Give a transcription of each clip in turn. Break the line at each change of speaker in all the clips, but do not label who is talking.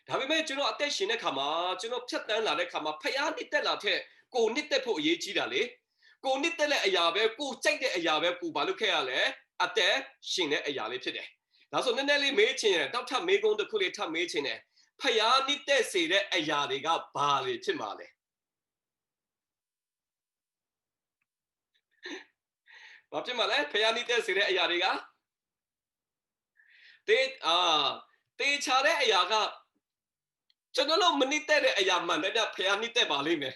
ဒါပေမဲ့ကျွန်တော်အသက်ရှင်တဲ့ခါမှာကျွန်တော်ဖြတ်တန်းလာတဲ့ခါမှာဖျားနှစ်သက်လာတဲ့ကိုနှစ်သက်ဖို့အရေးကြီးတာလေကိုနှစ်သက်တဲ့အရာပဲကိုကြိုက်တဲ့အရာပဲကိုဘာလို့ခဲ့ရလဲအသက်ရှင်တဲ့အရာလေးဖြစ်တယ်ဒါဆိုနည်းနည်းလေးမေးချင်တယ်တောက်ထပ်မေးကုန်းတစ်ခုလေးထပ်မေးချင်တယ်ဖျားနှစ်သက်စေတဲ့အရာတွေကဘာတွေဖြစ်မှာလဲဘာဖြစ်မှာလဲဖျားနှစ်သက်စေတဲ့အရာတွေကတေချာတဲ့အရာကကျွန်တော်တို့မနစ်သက်တဲ့အရာမှန်တဲ့ဖျားနစ်သက်ပါလိမ့်မယ်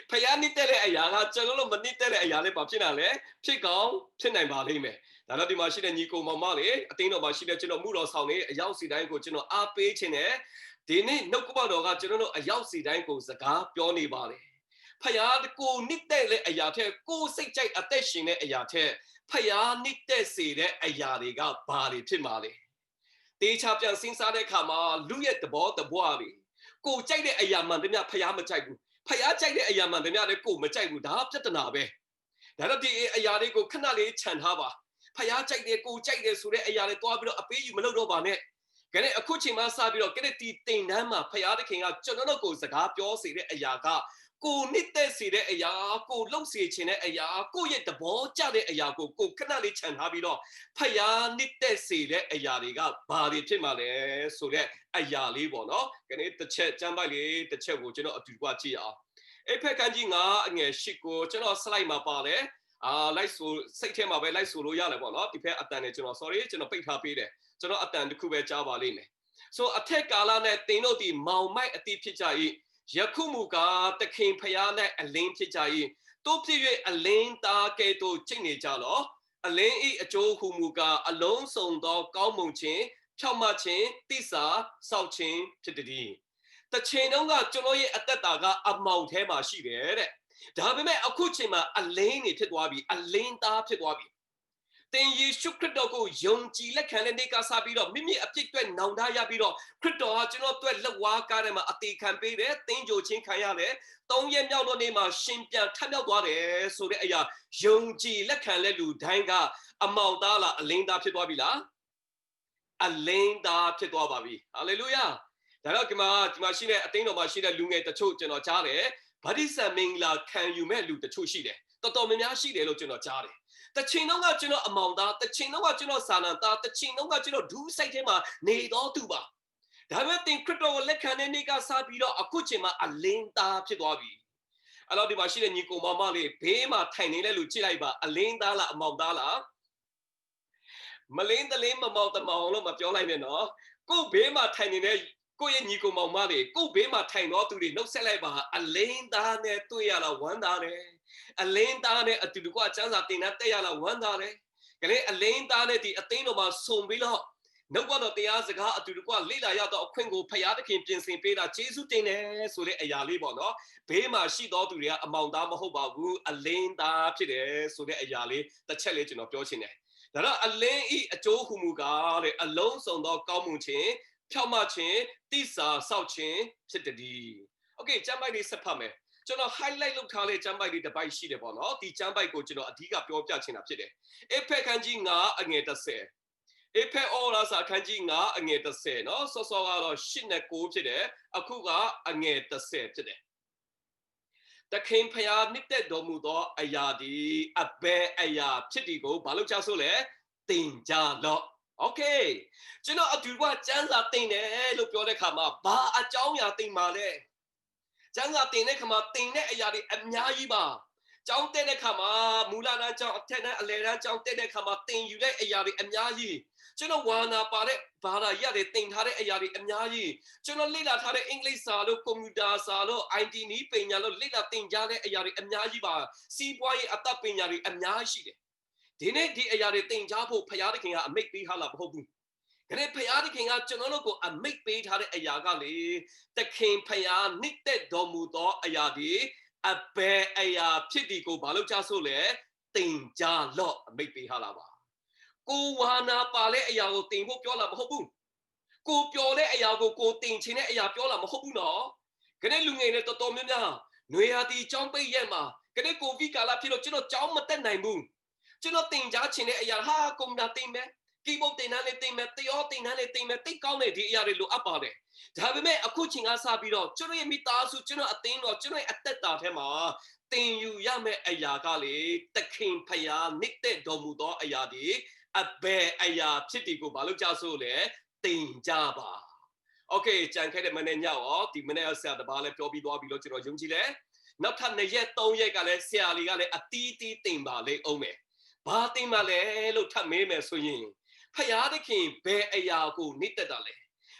ဖျားနစ်သက်တဲ့အရာကကျွန်တော်တို့မနစ်သက်တဲ့အရာလေးပါဖြစ်နေလဲဖြစ်ကောင်းဖြစ်နိုင်ပါလိမ့်မယ်ဒါတော့ဒီမှာရှိတဲ့ညီကိုမောင်မလေးအသိတော်မှာရှိတဲ့ကျွန်တော်မှုတော်ဆောင်နေအရောက်စီတိုင်းကိုကျွန်တော်အားပေးခြင်းနဲ့ဒီနေ့နှုတ်ကပတ်တော်ကကျွန်တော်တို့အရောက်စီတိုင်းကိုစကားပြောနေပါတယ်ဖျားကိုနစ်သက်တဲ့အရာထက်ကိုစိတ်ကြိုက်အသက်ရှင်တဲ့အရာထက်ဖျားနစ်သက်စေတဲ့အရာတွေကဘာတွေဖြစ်မှာလဲတေချာပြန်စဉ်းစားတဲ့အခါမှာလူရဲ့သဘောတဘွားတွေကိုကြိုက်တဲ့အရာမှန်တမျှဖျားမကြိုက်ဘူးဖျားကြိုက်တဲ့အရာမှန်တမျှလည်းကိုမကြိုက်ဘူးဒါပြဿနာပဲဒါတော့ဒီအရာတွေကိုခဏလေးခြံထားပါဖျားကြိုက်တယ်ကိုကြိုက်တယ်ဆိုတဲ့အရာတွေတွားပြီးတော့အပေးယူမလုပ်တော့ပါနဲ့ကဲအခုချိန်မှစပြီးတော့ကဲဒီတိမ်တန်းမှာဖျားသခင်ကကျွန်တော်တို့ကိုစကားပြောစေတဲ့အရာကကိုနှစ်သက်စေတဲ့အရာကိုလှုပ်စေခြင်းတဲ့အရာကိုရဲ့သဘောကျတဲ့အရာကိုခဏလေးခြံထားပြီးတော့ဖျားနှစ်သက်စေတဲ့အရာတွေကဘာတွေဖြစ်မှာလဲဆိုတဲ့အရာလေးပေါ့နော်။ဒီနေ့တစ်ချက်ကျမ်းပိုက်လေးတစ်ချက်ကိုကျွန်တော်အတူတူကြည့်အောင်။အဲ့ဖက်ကန်းကြီး9အငယ်10ကိုကျွန်တော် slide မှာပါတယ်။လိုက်ဆိုစိတ်ထဲမှာပဲလိုက်ဆိုလို့ရတယ်ပေါ့နော်။ဒီဖက်အတန်နဲ့ကျွန်တော် sorry ကျွန်တော်ပိတ်ထားပေးတယ်။ကျွန်တော်အတန်တစ်ခုပဲကြားပါလိမ့်မယ်။ so အထက်ကာလနဲ့သင်တို့ဒီမောင်မိုက်အတိဖြစ်ကြ၏ယခုမူကားတခင်ဖျား၌အလင်းဖြစ်ကြ၏တို့ဖြစ်၍အလင်းသားကဲ့သို့ကျင့်နေကြလောအလင်းဤအကျိုးဟုမူကားအလုံးစုံသောကောင်းမွန်ခြင်းဖြောင့်မတ်ခြင်းတိစာစောင့်ခြင်းဖြစ်သည်တချိန်တုန်းကကျွန်တော်ရဲ့အသက်တာကအမောင်ထဲမှာရှိတယ်တဲ့ဒါပေမဲ့အခုချိန်မှာအလင်းနေဖြစ်သွားပြီအလင်းသားဖြစ်သွားပြီသင်ယေရှုခရစ်တော်ကိုယုံကြည်လက်ခံတဲ့နေ့ကစပြီးတော့မိမိအပြစ်အတွက်နောင်တရပြီးတော့ခရစ်တော်ဟာကျွန်တော်အတွက်လက်ဝါးကားထဲမှာအသေးခံပေးတယ်သင်ကြိုခြင်းခံရတယ်၃ရက်မြောက်သောနေ့မှာရှင်ပြန်ထမြောက်သွားတယ်ဆိုတဲ့အရာယုံကြည်လက်ခံတဲ့လူတိုင်းကအမောင်သားလားအလင်းသားဖြစ်သွားပြီလားအလင်းသားဖြစ်သွားပါပြီဟာလေလုယာဒါတော့ဒီမှာရှိတဲ့အသင်းတော်မှာရှိတဲ့လူငယ်တချို့ကျွန်တော်ကြားတယ်ဗတ္တိဇံမင်္ဂလာခံယူမဲ့လူတချို့ရှိတယ်တော်တော်များများရှိတယ်လို့ကျွန်တော်ကြားတယ်တချိန်လုံးကကျွန်တော်အမောင်သားတချိန်လုံးကကျွန်တော်စာနန်သားတချိန်လုံးကကျွန်တော်ဒူးစိတ်ထဲမှာနေတော်သူပါဒါပေမဲ့သင်ခရစ်တော်ကိုလက်ခံတဲ့နေ့ကစပြီးတော့အခုချိန်မှာအလင်းသားဖြစ်သွားပြီအဲ့တော့ဒီမှာရှိတဲ့ညီကိုမောင်မလေးဘေးမှာထိုင်နေတဲ့လူကြည့်လိုက်ပါအလင်းသားလားအမောင်သားလားမလင်းတလင်းမမောင်တမောင်လို့မပြောလိုက်နဲ့နော်ကို့ဘေးမှာထိုင်နေတဲ့ကိုယ့်ရဲ့ညီကိုမောင်မလေးကို့ဘေးမှာထိုင်တော့သူတွေနှုတ်ဆက်လိုက်ပါအလင်းသားနဲ့တွေ့ရတော့ဝမ်းသာတယ်အလင်းသားနဲ့အတူတူကစံစာတင်တဲ့တက်ရလာဝမ်းသာတယ်ကလေးအလင်းသားနဲ့ဒီအသိန်းတော်မှာစုံပြီးတော့နှုတ်ကတော့တရားစကားအတူတူကလေ့လာရတော့အခွင့်ကိုဖျားသခင်ပြင်ဆင်ပေးတာကျေးဇူးတင်တယ်ဆိုတဲ့အရာလေးပေါ့နော်ဘေးမှာရှိတော်သူတွေကအမောင်သားမဟုတ်ပါဘူးအလင်းသားဖြစ်တယ်ဆိုတဲ့အရာလေးတစ်ချက်လေးကျွန်တော်ပြောချင်တယ်ဒါတော့အလင်းဤအကျိုးဟူမူကားတဲ့အလုံးစုံသောကောင်းမှုခြင်းဖြောင့်မတ်ခြင်းတိစာစောင့်ခြင်းဖြစ်သည်โอเคကျမ်းပိုက်လေးဆက်ဖတ်မယ်ကျွန်တော် highlight လုပ်ထားတဲ့ကျမ်းပိုက်လေးတစ်ပိုက်ရှိတယ်ပေါ့နော်ဒီကျမ်းပိုက်ကိုကျွန်တော်အဓိကပြောပြချင်တာဖြစ်တယ်အေဖက်ခန်းကြီး9အငယ်30အေဖက်အော်လာစာခန်းကြီး9အငယ်30เนาะစောစောကတော့8နဲ့9ဖြစ်တယ်အခုကအငယ်30ဖြစ်တယ်တခင်ဖျားနှစ်သက်တော်မူသောအရာဒီအဘယ်အရာဖြစ်ဒီကိုဘာလို့ကြားဆိုလဲတင်ကြလော့โอเคကျွန်တော်အတူကစံစာတင်တယ်လို့ပြောတဲ့ခါမှာဘာအကြောင်းအရာတင်ပါလဲကျမ်းစာတင်တဲ့ခါမှာတင်တဲ့အရာတွေအများကြီးပါကျောင်းတက်တဲ့ခါမှာမူလတန်းကျောင်းအထက်တန်းအလယ်တန်းကျောင်းတက်တဲ့ခါမှာတင်ယူတဲ့အရာတွေအများကြီးကျွန်တော်ဝါနာပါတဲ့ဘာသာရတယ်တင်ထားတဲ့အရာတွေအများကြီးကျွန်တော်လေ့လာထားတဲ့အင်္ဂလိပ်စာလို့ကွန်ပျူတာစာလို့ IT နည်းပညာလို့လေ့လာတင်ကြားတဲ့အရာတွေအများကြီးပါစီးပွားရေးအတတ်ပညာတွေအများကြီးရှိတယ်ဒီနေ့ဒီအရာတွေတင်ကြားဖို့ဖခင်သခင်ကအမိန့်ပေးထားလားမဟုတ်ဘူးကနေ့ဖခင်သခင်ကကျွန်တော်တို့ကိုအမိန့်ပေးထားတဲ့အရာကလေသခင်ဖခင်နှစ်သက်တော်မူသောအရာဒီအဘယ်အရာဖြစ်ဒီကိုဘာလို့ကြားဆိုလဲတင်ကြားလော့အမိန့်ပေးထားလားပါကိုဝါနာပါတဲ့အရာကိုတင်ဖို့ပြောလာမဟုတ်ဘူးကိုပျော်တဲ့အရာကိုတင်ချင်တဲ့အရာပြောလာမဟုတ်ဘူးနော်ကနေ့လူငယ်တွေတော်တော်များများຫນွေရာသီကျောင်းပိတ်ရက်မှာကနေ့ကိုဗစ်ကာလဖြစ်လို့ကျွန်တော်ကျောင်းမတက်နိုင်ဘူးကျွန်တော်တင်ကြားချင်တဲ့အရာကွန်ပျူတာတင်မယ်ကီးဘုတ်တင်တန်းလေးတင်မယ်တယောတင်တန်းလေးတင်မယ်တိတ်ကောင်းတဲ့ဒီအရာတွေလိုအပ်ပါတယ် ဒါပေမဲ့အခုချိန်ကစပြီးတော့ကျွန်တော်ရဲ့မိသားစုကျွန်တော်အသင်းတော်ကျွန်တော်ရဲ့အသက်တာထဲမှာတင်ယူရမယ့်အရာကလေသခင်ဖျားနှစ်သက်တော်မူသောအရာဒီအဘယ်အရာဖြစ်ဒီကိုဘာလို့ကြောက်ဆိုလဲတင်ကြပါโอเคကြံခဲ့တဲ့မနေ့ညရောဒီမနေ့ဆရာတပါးလည်းပြောပြီးသွားပြီလို့ကျွန်တော်ယုံကြည်လဲနောက်ထပ်2ရက်3ရက်ကလည်းဆရာလေးကလည်းအတီးတီးတင်ပါလေအောင်မယ်ဘာတင်ပါလဲလို့ထပ်မေးမယ်ဆိုရင်ဖျားသခင်ဘယ်အရာကိုနှစ်သက်တာလ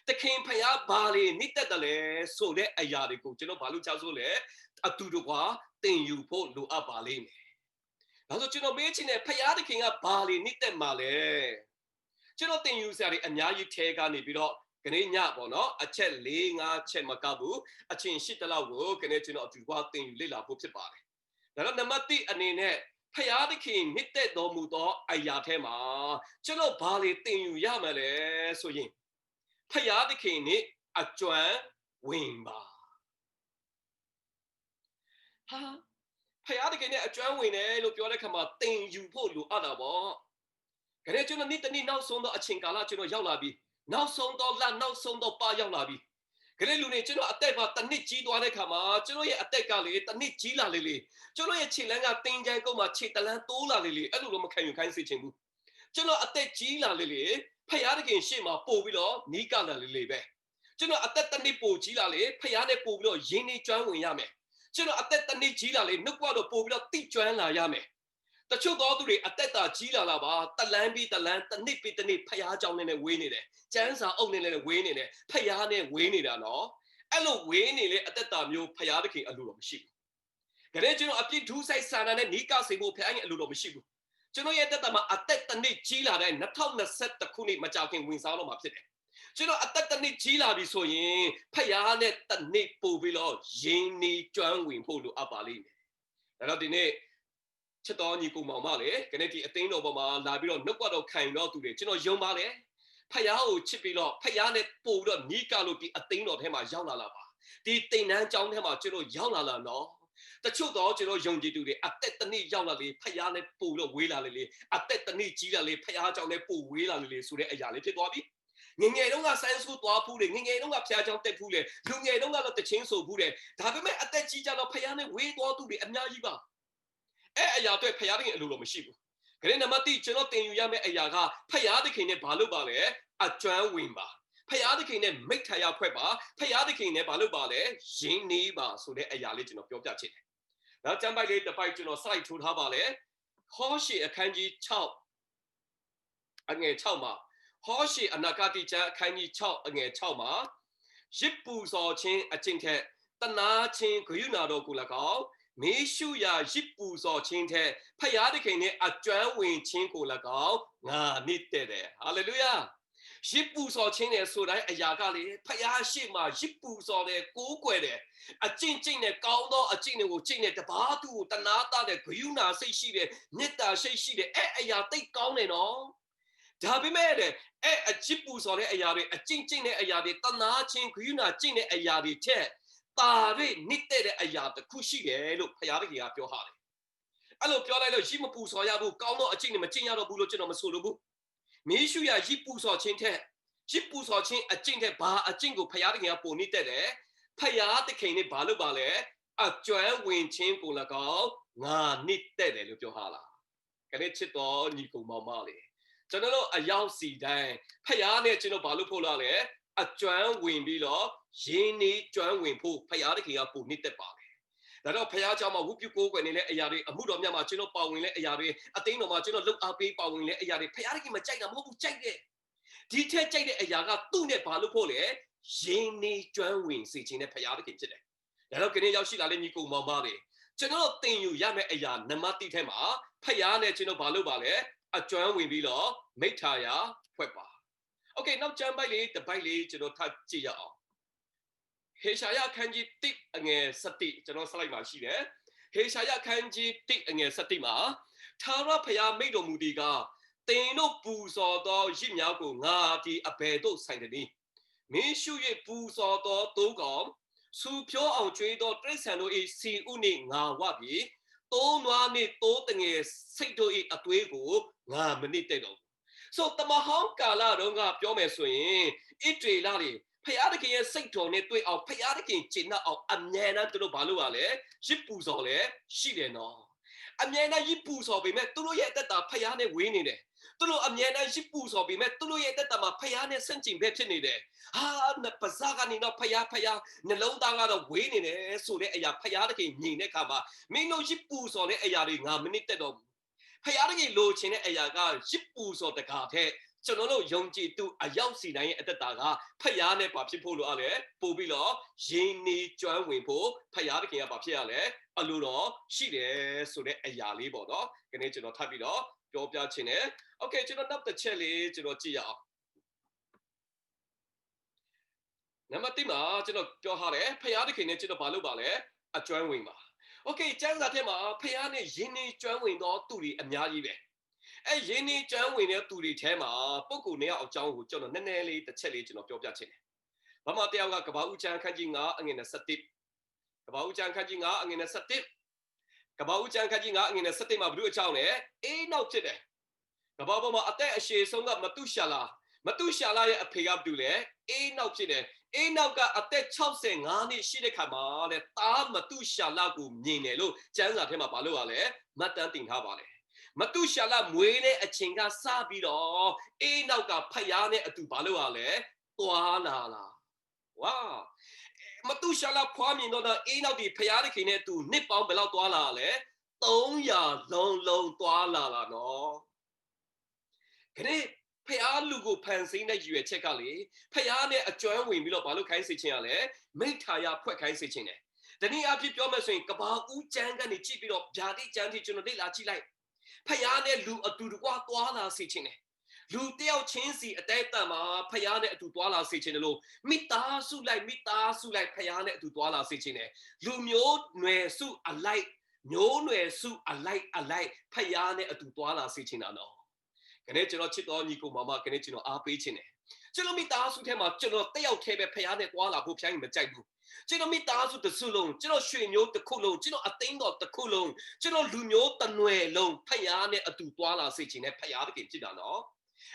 ဲသခင်ဖျားဘာလေနှစ်သက်တယ်လဲဆိုတဲ့အရာတွေကိုကျွန်တော်ဘာလို့ကြောက်ဆိုလဲအတူတကွာတင်ယူဖို့လိုအပ်ပါလိမ့်မယ်ဒါဆိုကျွန်တော်မေးချင်တယ်ဖျားသခင်ကဘာလေနှစ်သက်မှာလဲကျွန်တော်တင်ယူစရာတွေအများကြီးထဲကနေပြီးတော့ခဏညပေါ့နော်အချက်4 5ချက်မကဘူးအချင်း8တလောက်ကိုခဏကျွန်တော်အတူတကွာတင်ယူလေ့လာဖို့ဖြစ်ပါတယ်ဒါတော့နံပါတ်1အနေနဲ့ဖျားသခင်နှစ်သက်တော်မူသောအရာထဲမှာကျွန်တော်ဘာလေတင်ယူရမလဲဆိုရင်ဖျားသခင်နဲ့အကျွမ်းဝင်ပါဟာဖျားသခင်နဲ့အကျွမ်းဝင်တယ်လို့ပြောတဲ့ခါမှာတင်ယူဖို့လိုအပ်တာပေါ့ခဏကျွန်တော်နေ့တနေ့နောက်ဆုံးတော့အချိန်ကာလကျွန်တော်ရောက်လာပြီနောက်ဆုံးတော့လနောက်ဆုံးတော့ပါရောက်လာပြီခဏလူနေကျွန်တော်အသက်ပါတစ်နှစ်ကြီးသွားတဲ့ခါမှာကျွန်တော်ရဲ့အသက်ကလေတစ်နှစ်ကြီးလာလေကျွန်တော်ရဲ့ခြေလမ်းကတင်းကြိုင်းကုန်းမှာခြေတလန်းတိုးလာလေအဲ့လိုတော့မခံယူခိုင်းစေချင်ဘူးကျွန်တော်အသက်ကြီးလာလေဖျားသခင်ရှေ့မှာပို့ပြီးတော့နီးကလာလေပဲကျွန်တော်အသက်တစ်နှစ်ပို့ကြီးလာလေဖျားနဲ့ပို့ပြီးတော့ရင်းနှီးကျွမ်းဝင်ရမယ်ကျွန်တော်အသက်တစ်နှစ်ကြီးလာလေနှုတ်ကတော့ပို့ပြီးတော့တိကျွမ်းလာရမယ်တချို့သောသူတွေအသက်တာကြီးလာပါတလန်းပြီးတလန်းတစ်နှစ်ပြီးတစ်နှစ်ဖျားကြောင်းနဲ့ဝေးနေတယ်ကျန်းစာအုပ်နဲ့ဝေးနေတယ်ဖျားနဲ့ဝေးနေတာနော်အဲ့လိုဝေးနေလေအသက်တာမျိုးဖျားသခင်အလိုတော်မရှိဘူးဒါနဲ့ကျွန်တော်အပြစ်ဒူးဆိုင်ဆန္ဒနဲ့နီးကစေဖို့ဖျားရဲ့အလိုတော်မရှိဘူးကျွန်တော်ရဲ့တက်တာမှာအသက်တစ်နှစ်ကြီးလာတဲ့2021ခုနှစ်မကြောက်ခင်ဝင်စားတော့မှာဖြစ်တယ်ကျွန်တော်အသက်တစ်နှစ်ကြီးလာပြီဆိုရင်ဖျားနဲ့တစ်နှစ်ပို့ပြီးတော့ရင်းနှီးကျွမ်းဝင်ဖို့လိုအပ်ပါလိမ့်မယ်ဒါတော့ဒီနေ့ချစ်တော်ညီကိုမောင်မလေခဏဒီအသိန်းတော်ပေါ်မှာလာပြီးတော့နှုတ်ကတော်ခံတော့သူတွေကျွန်တော်ယုံပါတယ်ဖျားကိုချစ်ပြီးတော့ဖျားနဲ့ပို့ပြီးတော့နီးကလို့ဒီအသိန်းတော်ထဲမှာရောက်လာပါဒီတိမ်နှန်းကျောင်းထဲမှာကျွန်တော်ရောက်လာနော်တချို့တော့ကျွန်တော်ယုံကြည်သူတွေအသက်တစ်နှစ်ရောက်လာလေဖျားနဲ့ပို့လို့ဝေးလာလေအသက်တစ်နှစ်ကြီးလာလေဖျားကြောင့်လည်းပို့ဝေးလာလေဆိုတဲ့အရာလေးဖြစ်သွားပြီငငယ်တုန်းကဆိုင်းဆူသွားဖူးတယ်ငငယ်တုန်းကဖျားကြောင့်တက်ဖူးတယ်လူငယ်တုန်းကတော့တချင်းဆိုဖူးတယ်ဒါပေမဲ့အသက်ကြီးကြတော့ဖျားနဲ့ဝေးသွားသူတွေအများကြီးပါအဲ့အရာတွေဖျားတဲ့အလိုလိုမရှိဘူးခရစ်နမတိကျွန်တော်တင်ယူရမယ့်အရာကဖျားသခင်နဲ့ဘာလို့ပါလဲအကျွမ်းဝင်ပါဖျားသခင်နဲ့မိတ်ထာရဖွဲ့ပါဖျားသခင်နဲ့ဘာလို့ပါလဲယင်းနေပါဆိုတဲ့အရာလေးကျွန်တော်ပြောပြချင်တယ်နောက်ကျမ်းပိုက်လေးတစ်ပိုက်ကျွန်တော် slide ထိုးထားပါလေဟောရှေအခန်းကြီး6အငယ်6မှာဟောရှေအနာဂတိကျမ်းအခန်းကြီး6အငယ်6မှာရစ်ပူဇော်ခြင်းအကျင့်ထက်တနာခြင်းဂရုဏာတော်ကို၎င်းမေရှုရာရစ်ပူဇော်ခြင်းထက်ဖျားသခင်နဲ့အကျွမ်းဝင်ခြင်းကို၎င်းငါနှစ်တဲ့တယ်ဟာလေလုယာရစ်ပူဇော်ခြင်းနဲ့ဆိုတိုင်းအရာကလေဖျားရှိမှရစ်ပူဇော်တယ်ကိုးကွယ်တယ်အကျင့်ကျင့်နဲ့ကောင်းသောအကျင့်တွေကိုကျင့်နဲ့တပါးသူကိုတနာတာတဲ့ဂရုဏာစိတ်ရှိတယ်မေတ္တာစိတ်ရှိတယ်အဲ့အရာတိတ်ကောင်းတယ်နော်ဒါပေမဲ့အဲ့အချစ်ပူဇော်တဲ့အရာတွေအကျင့်ကျင့်တဲ့အရာတွေတနာခြင်းဂရုဏာကျင့်တဲ့အရာတွေချက်တာရိနှစ်တဲ့အရာတစ်ခုရှိတယ်လို့ဘုရားသခင်ကပြောထားတယ်အဲ့လိုပြောလိုက်လို့ရစ်မပူဇော်ရဘူးကောင်းသောအကျင့်တွေမကျင့်ရတော့ဘူးလို့ကျွန်တော်မဆိုလိုဘူးမေရှုရရစ်ပူဇော်ခြင်းထက်ရစ်ပူဇော်ခြင်းအကျင့်ထက်ဘာအကျင့်ကိုဘုရားသခင်ကပိုနှစ်တဲ့တယ်ဖျားသခင်နဲ့ဘာလို့ပါလဲအကျွမ်းဝင်ခြင်းကို၎င်းငါနှစ်တဲ့တယ်လို့ပြောထားလားခဏချစ်တော်ညီကောင်မောင်မလေးကျွန်တော်တို့အရောက်စီတိုင်းဖျားနဲ့ကျွန်တော်ဘာလို့ဖို့လာလဲအကျွမ်းဝင်ပြီးတော့ရင်းနှီးကျွမ်းဝင်ဖို့ဖျားသခင်ကပိုနှစ်သက်ပါတယ်ဒါတော့ဖျားเจ้าမှာဝုပြုကိုးကွယ်နေတဲ့အရာတွေအမှုတော်မြတ်မှာကျွန်တော်ပါဝင်တဲ့အရာတွေအသိတော်မှာကျွန်တော်လှုပ်အားပေးပါဝင်တဲ့အရာတွေဖျားသခင်မကြိုက်တာမဟုတ်ဘူးကြိုက်တယ်ဒီထက်ကြိုက်တဲ့အရာကသူ့နဲ့ဘာလို့ဖို့လဲရင်းနှီးကျွမ်းဝင်စေခြင်းနဲ့ဖျားသခင်ဖြစ်တယ်ဒါတော့ခဏရောက်ရှိလာတဲ့ညီကောင်မောင်မလေးကျွန်တော်သင်ယူရမယ့်အရာနမတိထဲမှာဖျားနဲ့ကျွန်တော်ဘာလို့ပါလဲအကျွမ်းဝင်ပြီးတော့မိထာရဖွဲ့ပါโอเคနောက်ကျမ်းပိုက်လေးတစ်ပိုက်လေးကျွန်တော်ထပ်ကြည့်ရအောင်ဟေရှာယခန်းကြီး1အငယ်7ကျွန်တော် slide မှာရှိတယ်ဟေရှာယခန်းကြီး1အငယ်7မှာထာဝရဘုရားမိန့်တော်မူသည်ကသင်တို့ပူဇော်သောရစ်များကိုငါဒီအဘယ်သို့ဆိုင်သနည်းမင်းရှု၍ပူဇော်သောသိုးကောင်စူဖြောအောင်ကျွေးသောတိရစ္ဆာန်တို့၏စီဥနှင့်ငါဝပြီတိုးနွားနှင့်တိုးတငယ်စိတ်တို့၏အသွေးကိုငါမနစ်တဲ့တော့ဆိုတမဟောင်းကာလတော့ကပြောမယ်ဆိုရင်ဣတရေလတွေ ဖယားသခင်ရဲ့စိတ်တော်နဲ့တွေ့အောင်ဖယားသခင်ကျင့်တတ်အောင်အမြဲတမ်းသူတို့ဘာလို့ ပါလဲရစ်ပူစော်လဲရှိတယ်နော်အမြဲတမ်းရစ်ပူစော်ပေမဲ့သူတို့ရဲ့အသက်တာဖယားနဲ့ဝေးနေတယ်သူတို့အမြဲတမ်းရစ်ပူစော်ပေမဲ့သူတို့ရဲ့အသက်တာမှာဖယားနဲ့ဆန့်ကျင်ဘက်ဖြစ်နေတယ်ဟာပဇာကနေတော့ဖယားနှလုံးသားကတော့ဝေးနေတယ်ဆိုတဲ့အရာဖယားသခင်မြင်တဲ့အခါမှာမင်းတို့ရစ်ပူစော်တဲ့အရာတွေငါမနစ်သက်တော့ဘူးဖယားတကယ်လိုချင်တဲ့အရာကရစ်ပူစော်တကားတဲ့ကျွန်တော်တို့ယုံကြည်သူအရောက်စီတိုင်းရဲ့အသက်တာကဖယားနဲ့ပါဖြစ်ဖို့လိုအပ်တယ်ပို့ပြီးတော့ယင်းနေကျွမ်းဝင်ဖို့ဖယားတခင်ကပါဖြစ်ရလဲအလိုတော်ရှိတယ်ဆိုတဲ့အရာလေးပေါ့နော်ဒီနေ့ကျွန်တော်ထပ်ပြီးတော့ပြောပြချင်တယ်โอเคကျွန်တော်နောက်တစ်ချက်လေးကျွန်တော်ကြည့်ရအောင်နံပါတ်1မှာကျွန်တော်ပြောထားတယ်ဖယားတခင်နဲ့ကျွန်တော်ဘာလုပ်ပါလဲအကျွမ်းဝင်ပါโอเคကျမ်းစာထဲမှာဖယားနဲ့ယင်းနေကျွမ်းဝင်တော့သူတွေအများကြီးပဲအဲရင်းနှီးကျွမ်းဝင်တဲ့သူတွေထဲမှာပုဂ္ဂိုလ်နှစ်ယောက်အကြောင်းကိုကျွန်တော်နည်းနည်းလေးတစ်ချက်လေးကျွန်တော်ပြောပြချင်တယ်။ဘာမှတယောက်ကကဘာဦးချမ်းခန်းကြီး9အငယ်27ကဘာဦးချမ်းခန်းကြီး9အငယ်27ကဘာဦးချမ်းခန်းကြီး9အငယ်27မှာဘုရားအကြောင်းနဲ့အေးနောက်ဖြစ်တယ်။ကဘာပေါ်မှာအသက်အရှည်ဆုံးကမတုရှာလာရဲ့အဖေကဘာတူလဲအေးနောက်ဖြစ်တယ်။အေးနောက်ကအသက်65နှစ်ရှိတဲ့ခါမှာတဲ့သားမတုရှာလာကိုမြင်တယ်လို့ကျမ်းစာထဲမှာဘာလို့ ရလဲမှတ်တမ်းတင်ထားပါတယ်။မတုရှာလမွေးတဲ့အချိန်ကစပြီးတော့အေးနောက်ကဖယားနဲ့အတူဘာလို့ ရလဲသွားလာဝါမတုရှာလဖွားမြင်တော့အေးနောက်ဒီဖယားတခင်နဲ့အတူနှစ်ပေါင်းဘယ်လောက်သွားလာလဲ300လုံးသွားလာနော်ခရီးဖယားလူကိုဖန်ဆင်းတဲ့ရွယ်ချက်ကလေဖယားနဲ့အကျွမ်းဝင်ပြီးတော့ဘာလို့ခိုင်းစေချင်ရလဲမိထာယဖွဲ့ခိုင်းစေချင်တယ်တနည်းအားဖြင့်ပြောမယ်ဆိုရင်ကဘာဦးကျမ်းကနေကြည့်ပြီးတော့ဗျာတိကျမ်းတိကျွန်တော်လေ့လာကြည့်လိုက်ဖယားနဲ့လူအတူတကွာသွားလာစေခြင်းနဲ့လူတယောက်ချင်းစီအတိုက်အတန်မှာဖယားနဲ့အတူသွားလာစေခြင်းလို့မိသားစုလိုက်ဖယားနဲ့အတူသွားလာစေခြင်းနဲ့လူမျိုးနွယ်စုအလိုက်မျိုးနွယ်စုအလိုက်ဖယားနဲ့အတူသွားလာစေခြင်းနော်ခနဲ့ကျွန်တော်ချစ်တော်ညီကိုမမခနဲ့ကျွန်တော်အားပေးခြင်းနဲ့ကျွန်တော်မိသားစုထဲမှာကျွန်တော်တယောက်တည်းပဲဖယားနဲ့သွားလာဖို့ဖျားရင်မကြိုက်ဘူးကျွန်တော်မိသားစုတစ်စုလုံးကျွန်တော်ရွှေမျိုးတစ်ခုလုံးကျွန်တော်အသိန်းတော်တစ်ခုလုံးကျွန်တော်လူမျိုးတစ်နွယ်လုံးဖယားနဲ့အတူသွားလာစေခြင်းနဲ့ဖယားတကယ်ဖြစ်တာနော်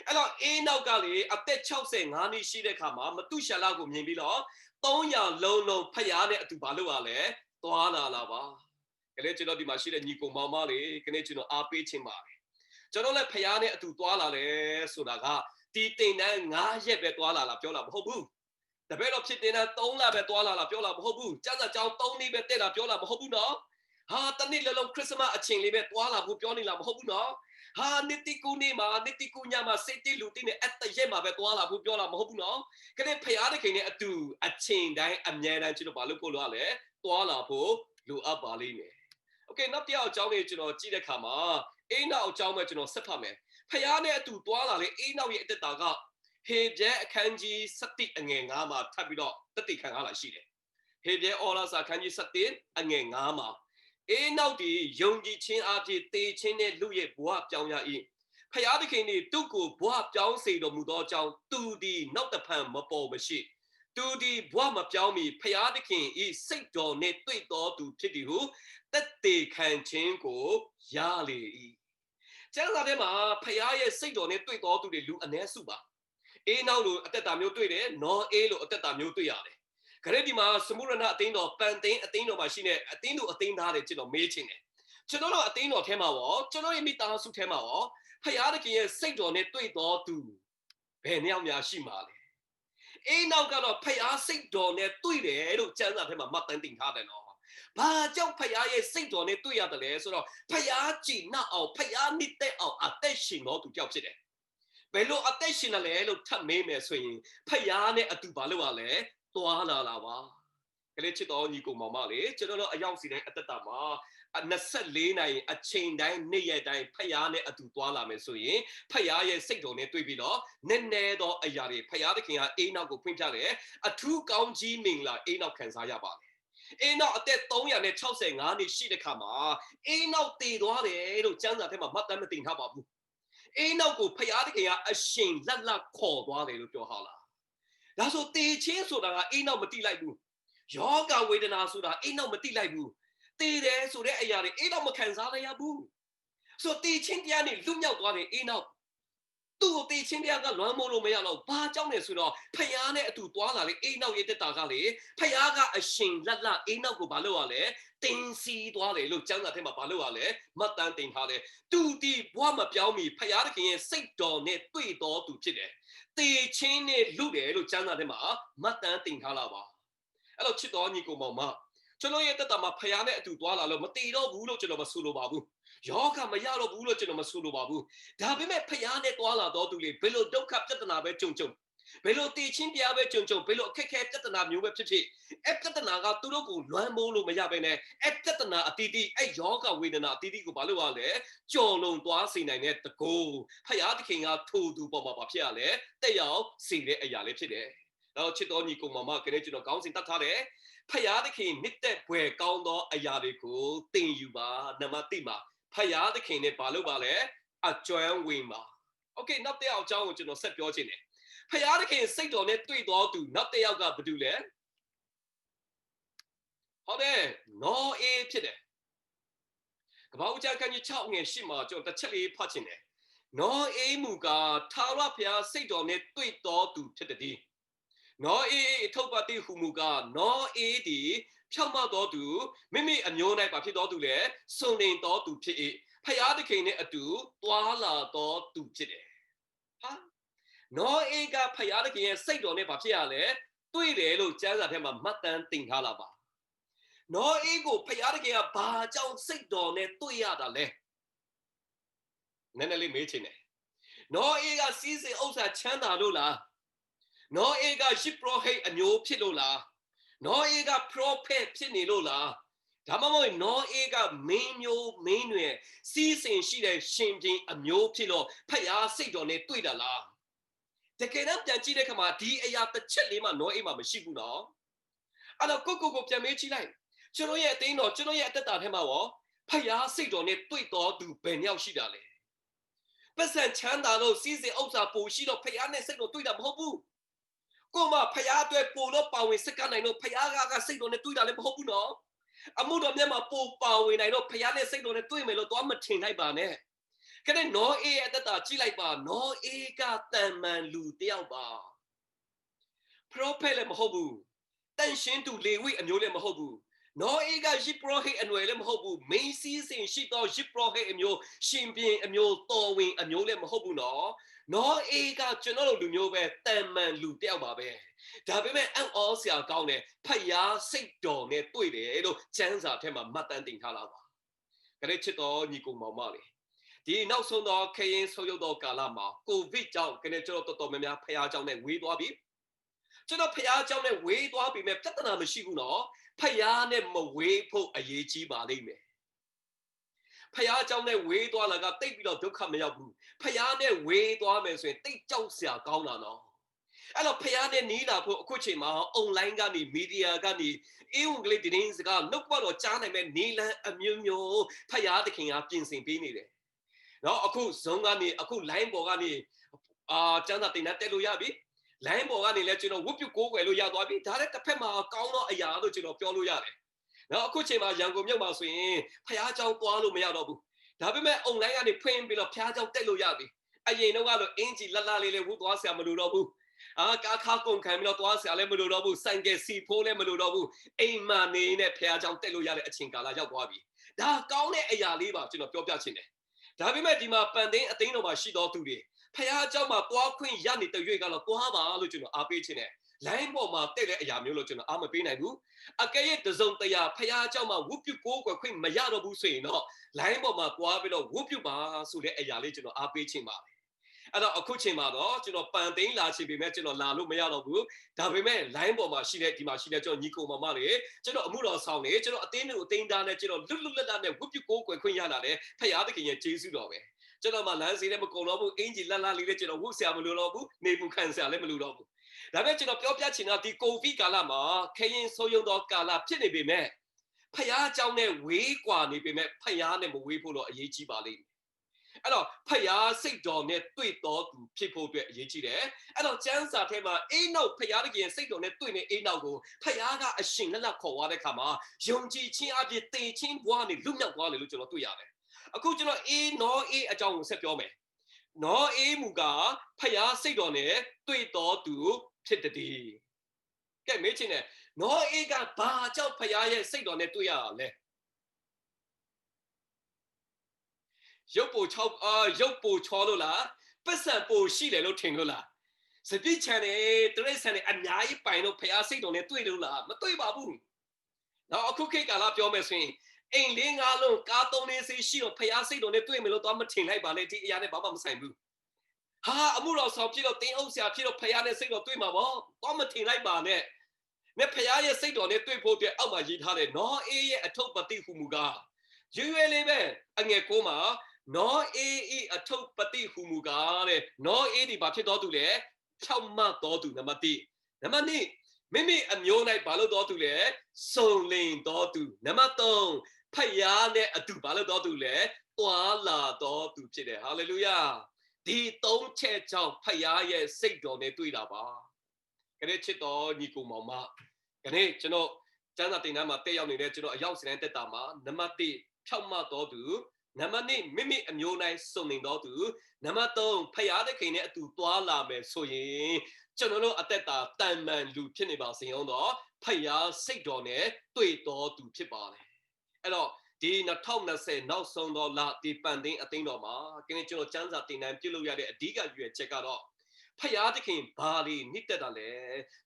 အဲ့တော့အေးနောက်ကလေအသက်65နှစ်ရှိတဲ့ခါမှာမတုရှာလကိုမြင်ပြီးတော့300လုံးဖယားနဲ့အတူဘာလုပ်ရလဲသွားလာပါကလေးကျွန်တော်ဒီမှာရှိတဲ့ညီကောင်မောင်မလေးခနဲ့ကျွန်တော်အားပေးခြင်းပါတယ်ကျွန်တော်လည်းဖယားနဲ့အတူသွားလာတယ်ဆိုတာကဒီတင်တန်း9ရက်ပဲသွားလာပြောတာမဟုတ်ဘူးတပည့်တော်ဖြစ်တင်တန်း3လပဲသွားလာပြောတာမဟုတ်ဘူးကျမ်းစာကြောင်း3နေ့ပဲတက်တာပြောတာမဟုတ်ဘူးနော်ဟာတနေ့လုံးခရစ်စမတ်အချိန်လေးပဲသွားလာဖို့ပြောနေလားမဟုတ်ဘူးနော်ဟာနှစ်တိကူနေမှာနှစ်တိကူညမှာစိတ်တိလူတိနဲ့အတရက်မှာပဲသွားလာဖို့ပြောတာမဟုတ်ဘူးနော်ခနဲ့ဖယားတခင်နဲ့အတူအချိန်တိုင်းအမြဲတမ်းကျွန်တော်ဘာလို့ဖို့လို့ရလဲသွားလာဖို့လိုအပ်ပါလိမ့်မယ်โอเคနောက်တစ်ယောက်အကြောင်းလေးကျွန်တော်ကြည့်တဲ့အခါမှာအေးနောက်အကြောင်းပဲကျွန်တော်ဆက်ဖတ်မယ်ဖယားနဲ့အတူသွားလာလေအေးနောက်ရဲ့အသက်တာကဟေပြဲအခန်းကြီး7အငယ်9မှာထပ်ပြီးတော့တတိခံရလာရှိတယ်ဟေပြဲအော်လာစာအခန်းကြီး7အငယ်9မှာအေးနောက်ဒီယုံကြည်ခြင်းအဖြစ်တေခြင်းနဲ့လူရဲ့ဘဝပြောင်းရ၏ဖယားသခင်သည်သူ့ကိုဘဝပြောင်းစေတော်မူသောကြောင့်သူသည်နောက်တဖန်မပေါ်မရှိသူသည်ဘဝမပြောင်းမီဖယားသခင်ဤစိတ်တော်နှင့်တွေ့တော်သူဖြစ်သည်ဟုသက်သေခံခြင်းကိုရလေ၏ကျမ်းစာထဲမှာဖယားရဲ့စိတ်တော်နဲ့တွေ့တော်သူတွေလူအ ਨੇ စုပါအေးနောက်လိုအသက်တာမျိုးတွေ့တယ်နော်အေးလိုအသက်တာမျိုးတွေ့ရတယ်ခရက်ဒီမှာစမုရဏအသိန်းတော်ပန်သိန်းအသိန်းတော်မှာရှိနေအသိန်းတို့အသိန်းသားတွေကျွန်တော်မေးချင်တယ်ကျွန်တော်တို့အသိန်းတော်ထဲမှာရောကျွန်တော်ရဲ့မိသားစုထဲမှာရောဖယားသခင်ရဲ့စိတ်တော်နဲ့တွေ့တော်သူဘယ်နှယောက်များရှိမှာလဲအေးနောက်ကတော့ဖယားစိတ်တော်နဲ့တွေ့တယ်လို့ကျမ်းစာထဲမှာမှတ်တမ်းတင်ထားတယ်နော်ဘာကြောင့်ဖယားရဲ့စိတ်တော်နဲ့တွေ့ရတယ်လဲဆိုတော့ဖယားကြည်နှောက်အောင်ဖယားနှစ်သက်အောင်အသက်ရှင်တော်သူကြောက်ဖြစ်တယ်ဘယ်လိုအသက်ရှင်တယ်လဲလို့ထပ်မေးမယ်ဆိုရင်ဖယားနဲ့အတူဘာလို့ ရလဲသွားလာပါကလေးချစ်တော်ညီကိုမောင်မလေးကျွန်တော်တို့အရောက်စီတိုင်းအသက်တာမှာ24နိုင်အချိန်တိုင်းနေ့ရက်တိုင်းဖယားနဲ့အတူသွားလာမယ်ဆိုရင်ဖယားရဲ့စိတ်တော်နဲ့တွေ့ပြီးတော့နည်းနည်းသောအရာတွေဖယားသခင်ကအေးနောက်ကိုဖွင့်ပြတယ်အထူးကောင်းကြီးမင်္ဂလာအေးနောက်ခံစားရပါတယ်အေးနောက်အသက်365နှစ်ရှိတဲ့ခါမှာအေးနောက်တည်သွားတယ်လို့ကျမ်းစာထဲမှာမှတ်တမ်းမတင်ထားပါဘူးအေးနောက်ကိုဖယားသခင်ကအရှင်လက်လက်ခေါ်သွားတယ်လို့ပြောဟာလားဒါဆိုတေချင်းဆိုတာကအေးနောက်မတိလိုက်ဘူးယောဂဝေဒနာဆိုတာအေးနောက်မတိလိုက်ဘူးတေတယ်ဆိုတဲ့အရာတွေအေးနောက်မခံစားရဘူးဆိုတေချင်းတရားနေလွတ်မြောက်သွားတယ်အေးနောက် သူ့ကိုတေချင်းတရားကလွမ်းမိုးလို့မရတော့ဘာကြောင့်လဲဆိုတော့ဖယားနဲ့အတူသွားလာလေအိမ်နောက်ရဲ့တက်တာကလေဖယားကအရှင်လက်လက်အိမ်နောက်ကိုဘာလို့ရလဲတင်းစီသွားတယ်လို့ကျမ်းစာထဲမှာဘာလို့ရလဲမှတ်တမ်းတင်ထားတယ်သူဒီဘဝမပြောင်းမီဖယားသခင်ရဲ့စိတ်တော်နဲ့တွေ့တော်သူဖြစ်တယ်တေချင်းနဲ့လူတယ်လို့ကျမ်းစာထဲမှာမှတ်တမ်းတင်ထားလာပါအဲ့တော့ချစ်တော်ညီကိုမောင်မကျွန်တော်ရဲ့တက်တာမှာဖယားနဲ့အတူသွားလာလို့မတည်တော့ဘူးလို့ကျွန်တော်မဆိုလိုပါဘူးယောဂမရတော့ဘူးလို့ကျွန်တော်မဆိုလိုပါဘူးဒါပေမဲ့ဖယားနဲ့တွာလာတော့သူလေဘယ်လိုဒုက္ခပြဿနာပဲကြုံဘယ်လိုတည်ချင်းတရားပဲကြုံဘယ်လိုအခက်ခဲပြဿနာမျိုးပဲဖြစ်ဖြစ်အဲ့ပြဿနာကသူတို့ကိုလွမ်းမိုးလို့မရဘဲနဲ့အဲ့ပြဿနာအတီးတီးအဲ့ယောဂဝေဒနာအတီးတီးကိုဘာလို့ရလဲကြော်လွန်သွားစေနိုင်တဲ့တကူဖယားသခင်ကထိုသူပေါ်မှာဖြစ်ရလဲတက်ရောက်စေတဲ့အရာလေးဖြစ်တယ်တော့ချစ်တော်ညီကိုမမကလေးကျွန်တော်ကောင်းစဉ်တတ်ထားတယ်ဖယားသခင်နှစ်သက်ဘွယ်ကောင်းသောအရာတွေကိုသင်ယူပါနံပါတ်1မှာဖယားသခင်နဲ့ဘာလို့ပါလဲအကျွမ်းဝင်ပါโอเคနောက်တစ်ယောက်အကြောင်းကိုကျွန်တော်ဆက်ပြောချင်တယ်ဖယားသခင်စိတ်တော်နဲ့တွေ့တော်သူနောက်တစ်ယောက်ကဘာတူလဲဟုတ်တယ်နော်အေးဖြစ်တယ်ကပ္ပဦးကျမ်းခန်းကြီး6ငယ်8မှာကျွန်တော်တစ်ချက်လေးဖတ်ချင်တယ်နော်အေးမူကထာဝရဘုရားစိတ်တော်နဲ့တွေ့တော်သူဖြစ်တဲ့နော်အေးအထုပ်ပတ်တိဟုမူကနော်အေးဒီဖြောက်မတော်သူမိမိအမျိုး၌ပါဖြစ်တော်သူလေစုံလင်တော်သူဖြစ်၏ဖယားသခင်နဲ့အတူတွာလာတော်သူဖြစ်တယ်ဟာနော်အေးကဖယားသခင်ရဲ့စိတ်တော်နဲ့ပါဖြစ်ရလဲတွေ့တယ်လို့ကျမ်းစာထဲမှာမှတ်တမ်းတင်ထားလာပါနော်အေးကိုဖယားသခင်ကဘာကြောင့်စိတ်တော်နဲ့တွေ့ရတာလဲနည်းနည်းလေးမေးချင်တယ်နော်အေးကစီးစိမ်ဥစ္စာချမ်းသာလို့လားနော်အေကရှစ်ပရောဟိတ်အမျိုးဖြစ်လို့လားနော်အေကပရောဖက်ဖြစ်နေလို့လားဒါမှမဟုတ်နော်အေကမင်းမျိုးမင်းတွေစီးစင်ရှိတဲ့ရှင်ပြန်အမျိုးဖြစ်လို့ဖယားစိတ်တော်နဲ့တွေ့တာလားတကယ်တော့ပြန်ကြည့်တဲ့အခါမှာဒီအရာတစ်ချက်လေးမှနော်အေမှာမရှိဘူးနော်အဲ့တော့ကိုပြန်မေးကြည့်လိုက်ကျွန်တော်ရဲ့အသိတော်ကျွန်တော်ရဲ့အသက်တာထဲမှာရောဖယားစိတ်တော်နဲ့တွေ့တော်သူဘယ်နှယောက်ရှိတာလဲပတ်စံချမ်းသာလို့စီးစင်ဥစ္စာပိုရှိတော့ဖယားနဲ့စိတ်တော်တွေ့တာမဟုတ်ဘူးကိုမဖယားအတွက်ပို့လို့ပါဝင်စက္ကနိုင်တော့ဖယားကစိတ်တော်နဲ့တွေ့တာလည်းမဟုတ်ဘူးနော်အမှုတော်မြတ်မှာပို့ပါဝင်နိုင်တော့ဖယားနဲ့စိတ်တော်နဲ့တွေ့မယ်လို့တော့မထင်လိုက်ပါနဲ့ကဲနော်အေးအတ္တကြည့်လိုက်ပါနော်အေးကတန်မှန်လူတယောက်ပါပရောဖက်လည်းမဟုတ်ဘူးတန်ရှင်းသူလေဝိအမျိုးလည်းမဟုတ်ဘူးနော်အေးကယစ်ပရောဟိတ်အနွယ်လည်းမဟုတ်ဘူးမိန်စီးစင်ရှိသောယစ်ပရောဟိတ်အမျိုးရှင်ပြန်အမျိုးတော်ဝင်အမျိုးလည်းမဟုတ်ဘူးနော်အေးကကျွန်တော်တို့လူမျိုးပဲတန်မှန်လူတယောက်ပါပဲဒါပေမဲ့အံ့ဩစရာကောင်းတယ်ဖယားစိတ်တော်နဲ့တွေ့တယ်လို့ကျမ်းစာထဲမှာမှတ်တမ်းတင်ထားလာပါကြတဲ့ချစ်တော်ညီကိုမောင်မလေးဒီနောက်ဆုံးတော့ခရင်ဆုပ်ယုပ်သောကာလမှာကိုဗစ်ကြောင့်ကျွန်တော်တော်များများဖယားကြောင့်နဲ့ဝေးသွားပြီကျွန်တော်ဖယားကြောင့်နဲ့ဝေးသွားပြီမဲ့ပြဿနာမရှိဘူးနော်ဖယားနဲ့မဝေးဖို့အရေးကြီးပါလိမ့်မယ်ဖယားကြောင့်နဲ့ဝေးသွားလာကတိတ်ပြီးတော့ဒုက္ခမရောက်ဘူးဖယားနဲ့ဝေးသွားမယ်ဆိုရင်တိတ်ကြောက်စရာကောင်းတာနော်အဲ့တော့ဖယားနဲ့နီးလာဖို့အခုချိန်မှာ online ကနေမီဒီယာကနေအင်္ဂလိပ်သတင်းစကားနှုတ်ပတ်တော့ကြားနိုင်မဲ့နေလန်းအမျိုးမျိုးဖယားသခင်ကပြင်ဆင်ပေးနေတယ်နော်အခု Zoom ကနေအခု line ပေါ်ကနေကျမ်းစာတင်တက်လို့ရပြီ line ပေါ်ကနေလည်းကျွန်တော်ဝတ်ပြုကိုးကွယ်လို့ရသွားပြီဒါလည်းတစ်ဖက်မှာကောင်းသောအရာလို့ကျွန်တော်ပြောလို့ရတယ်နော်အခုချိန်မှာရန်ကုန်မြို့မှာဆိုရင်ဖယားเจ้าသွားလို့မရတော့ဘူးဒါပေမဲ့ online ကနေဖွင့်ပြီးတော့ဖယားเจ้าတက်လို့ရပြီအရင်တော့ကတော့အင်ဂျီလက်လက်လေးဝတ်သွားဆရာမလိုတော့ဘူးကာခါကုန်ခံပြီးတော့သွားဆရာလည်းမလိုတော့ဘူးစိုင်ကယ်စီဖိုးလည်းမလိုတော့ဘူးအိမ်မှာနေနဲ့ဖယားเจ้าတက်လို့ရတဲ့အချိန်ကာလရောက်သွားပြီဒါကောင်းတဲ့အရာလေးပါကျွန်တော်ပြောပြချင်တယ်ဒါပေမဲ့ဒီမှာပန်သိန်းအသိန်းတော်မှာရှိတော်သူတွေဖယားเจ้าမှာသွားခွင့်ရနေတဲ့ရွေ့ကတော့သွားပါလို့ကျွန်တော်အားပေးချင်တယ်လိုင်းပေါ်မှာတက်တဲ့အရာမျိုးလို့ကျွန်တော်အားမပေးနိုင်ဘူးအကယ်၍တစုံတရာဖယားเจ้าမှာဝုပြုကိုးကွယ်ခွင့်မရတော့ဘူးဆိုရင်တော့လိုင်းပေါ်မှာသွားပြီးတော့ဝုပြုပါဆိုတဲ့အရာလေးကျွန်တော်အားပေးချင်ပါတယ်အဲ့တော့အခုချိန်မှာတော့ကျွန်တော်ပန်သိန်းလာချင်ပေမဲ့ကျွန်တော်လာလို့မရတော့ဘူးဒါပေမဲ့ line ပေါ်မှာရှိတဲ့ဒီမှာရှိတဲ့ကျွန်တော်ညီကိုမမတွေကျွန်တော်အမှုတော်ဆောင်နေကျွန်တော်အတင်းတို့အတင်းသားနဲ့ကျွန်တော်လွတ်လွတ်လပ်လပ်နဲ့ဝုပြုကိုးကွယ်ခွင့်ရလာတယ်ဖယားသခင်ရဲ့ကျေးဇူးတော်ပဲကျွန်တော်မှလမ်းစီနဲ့မကုန်တော့ဘူးအင်ဂျီလက်လက်လေးနဲ့ကျွန်တော်ဝုဆရာမလိုတော့ဘူးနေဘူးခံဆရာလည်းမလိုတော့ဘူးဒါပေမဲ့ကျွန်တော်ပြောပြချင်တာဒီကိုဗစ်ကာလမှာခရင်ဆိုးရုံသောကာလဖြစ်နေပေမဲ့ဖယားအကြောင်းနဲ့ဝေးကွာနေပေမဲ့ဖယားနဲ့မဝေးဖို့တော့အရေးကြီးပါလိမ့်မယ်အဲ့တော့ဖယားစိတ်တော်နဲ့တွေ့တော်သူဖြစ်ဖို့အတွက်အရေးကြီးတယ်အဲ့တော့ကျမ်းစာထဲမှာအိနောက်ဖယားတကယ်စိတ်တော်နဲ့တွေ့နေအိနောက်ကိုဖယားကအရှင်လက်လက်ခေါ်သွားတဲ့အခါမှာယုံကြည်ခြင်းအပြင်တေချင်းဘွားနေလွတ်မြောက်သွားတယ်လို့ကျွန်တော်တွေ့ရတယ်အခုကျွန်တော်အေးနော်အေးအကြောင်းကိုဆက်ပြောမယ် နော်အေးမူကဖယားစိတ်တော်နဲ့တွေ့တော်သူဖြစ်တည်းကဲမေးချင်တယ်နော်အေးကဘာကြောင့်ဖယားရဲ့စိတ်တော်နဲ့တွေ့ရတာလဲရုပ်ပိုချောလို့လားပတ်စံပိုရှိတယ်လို့ထင်လို့လားစပိချန်နဲ့တရိတ်ဆန်နဲ့အများကြီးပိုင်လို့ဖယားစိတ်တော်နဲ့တွေ့လို့လားမတွေ့ပါဘူးနော်အခုခေတ်ကာလပြောမယ်ဆိုရင်အိမ်လေးငါးလုံးကားသုံးလေးစီးရှိတော့ဖယားစိတ်တော်နဲ့တွေ့မယ်လို့တော့မထင်လိုက်ပါနဲ့ဒီအရာနဲ့ဘာမှမဆိုင်ဘူးဟာအမှုတော်ဆောင်ဖြစ်တော့တင်းအုပ်ဆရာဖြစ်တော့ဖယားနဲ့စိတ်တော်တွေ့မှာပေါ့တော့မထင်လိုက်ပါနဲ့နဲ့ဖယားရဲ့စိတ်တော်နဲ့တွေ့ဖို့အတွက်အောက်မှာရေးထားတယ်နော်အေးရဲ့အထုပ်ပတိဟုမူကားရွယ်ရွယ်လေးပဲအငယ်ကိုမှာနော်အေးဤအထုပ်ပတိဟုမူကားတဲ့နော်အေးဒီဘာဖြစ်တော်သူလဲဖြောက်မတ်တော်သူနံပါတ်1နံပါတ်2မိမိအမျိုး၌ဘာလို့တော်သူလဲစုံလင်တော်သူနံပါတ်3ဖယားနဲ့အတူဘာလို့တော်သူလဲတွာလာတော်သူဖြစ်တယ်ဟာလေလုယာဒီ3ချက်ကြောင့်ဖယားရဲ့စိတ်တော်နဲ့တွေ့တာပါခရစ်ချစ်တော်ညီကိုမောင်မခရစ်ကျွန်တော်ကျမ်းစာတင်တန်းမှာတက်ရောက်နေတဲ့ကျွန်တော်အရောက်စတဲ့တက်တာမှာနံပါတ်1ဖြောက်မတ်တော်သူနံပါတ်2မိမိအမျိုး၌စုံလင်တော်သူနံပါတ်3ဖယားသခင်နဲ့အတူတွာလာမယ်ဆိုရင်ကျွန်တော်တို့အသက်တာတန်မှန်လူဖြစ်နေပါစေအောင်တော့ဖယားစိတ်တော်နဲ့တွေ့တော်သူဖြစ်ပါတယ်အဲ့တော့ဒီ2020နောက်ဆုံးတော့လဒီပန်တင်းအသိန်းတော်မှာကနေ့ကျွန်တော်စံစာတင်တန်းပြုလုပ်ရတဲ့အဓိကရွယ်ချက်ကတော့ဖယားသခင်ဘာလေးနှစ်သက်တာလဲ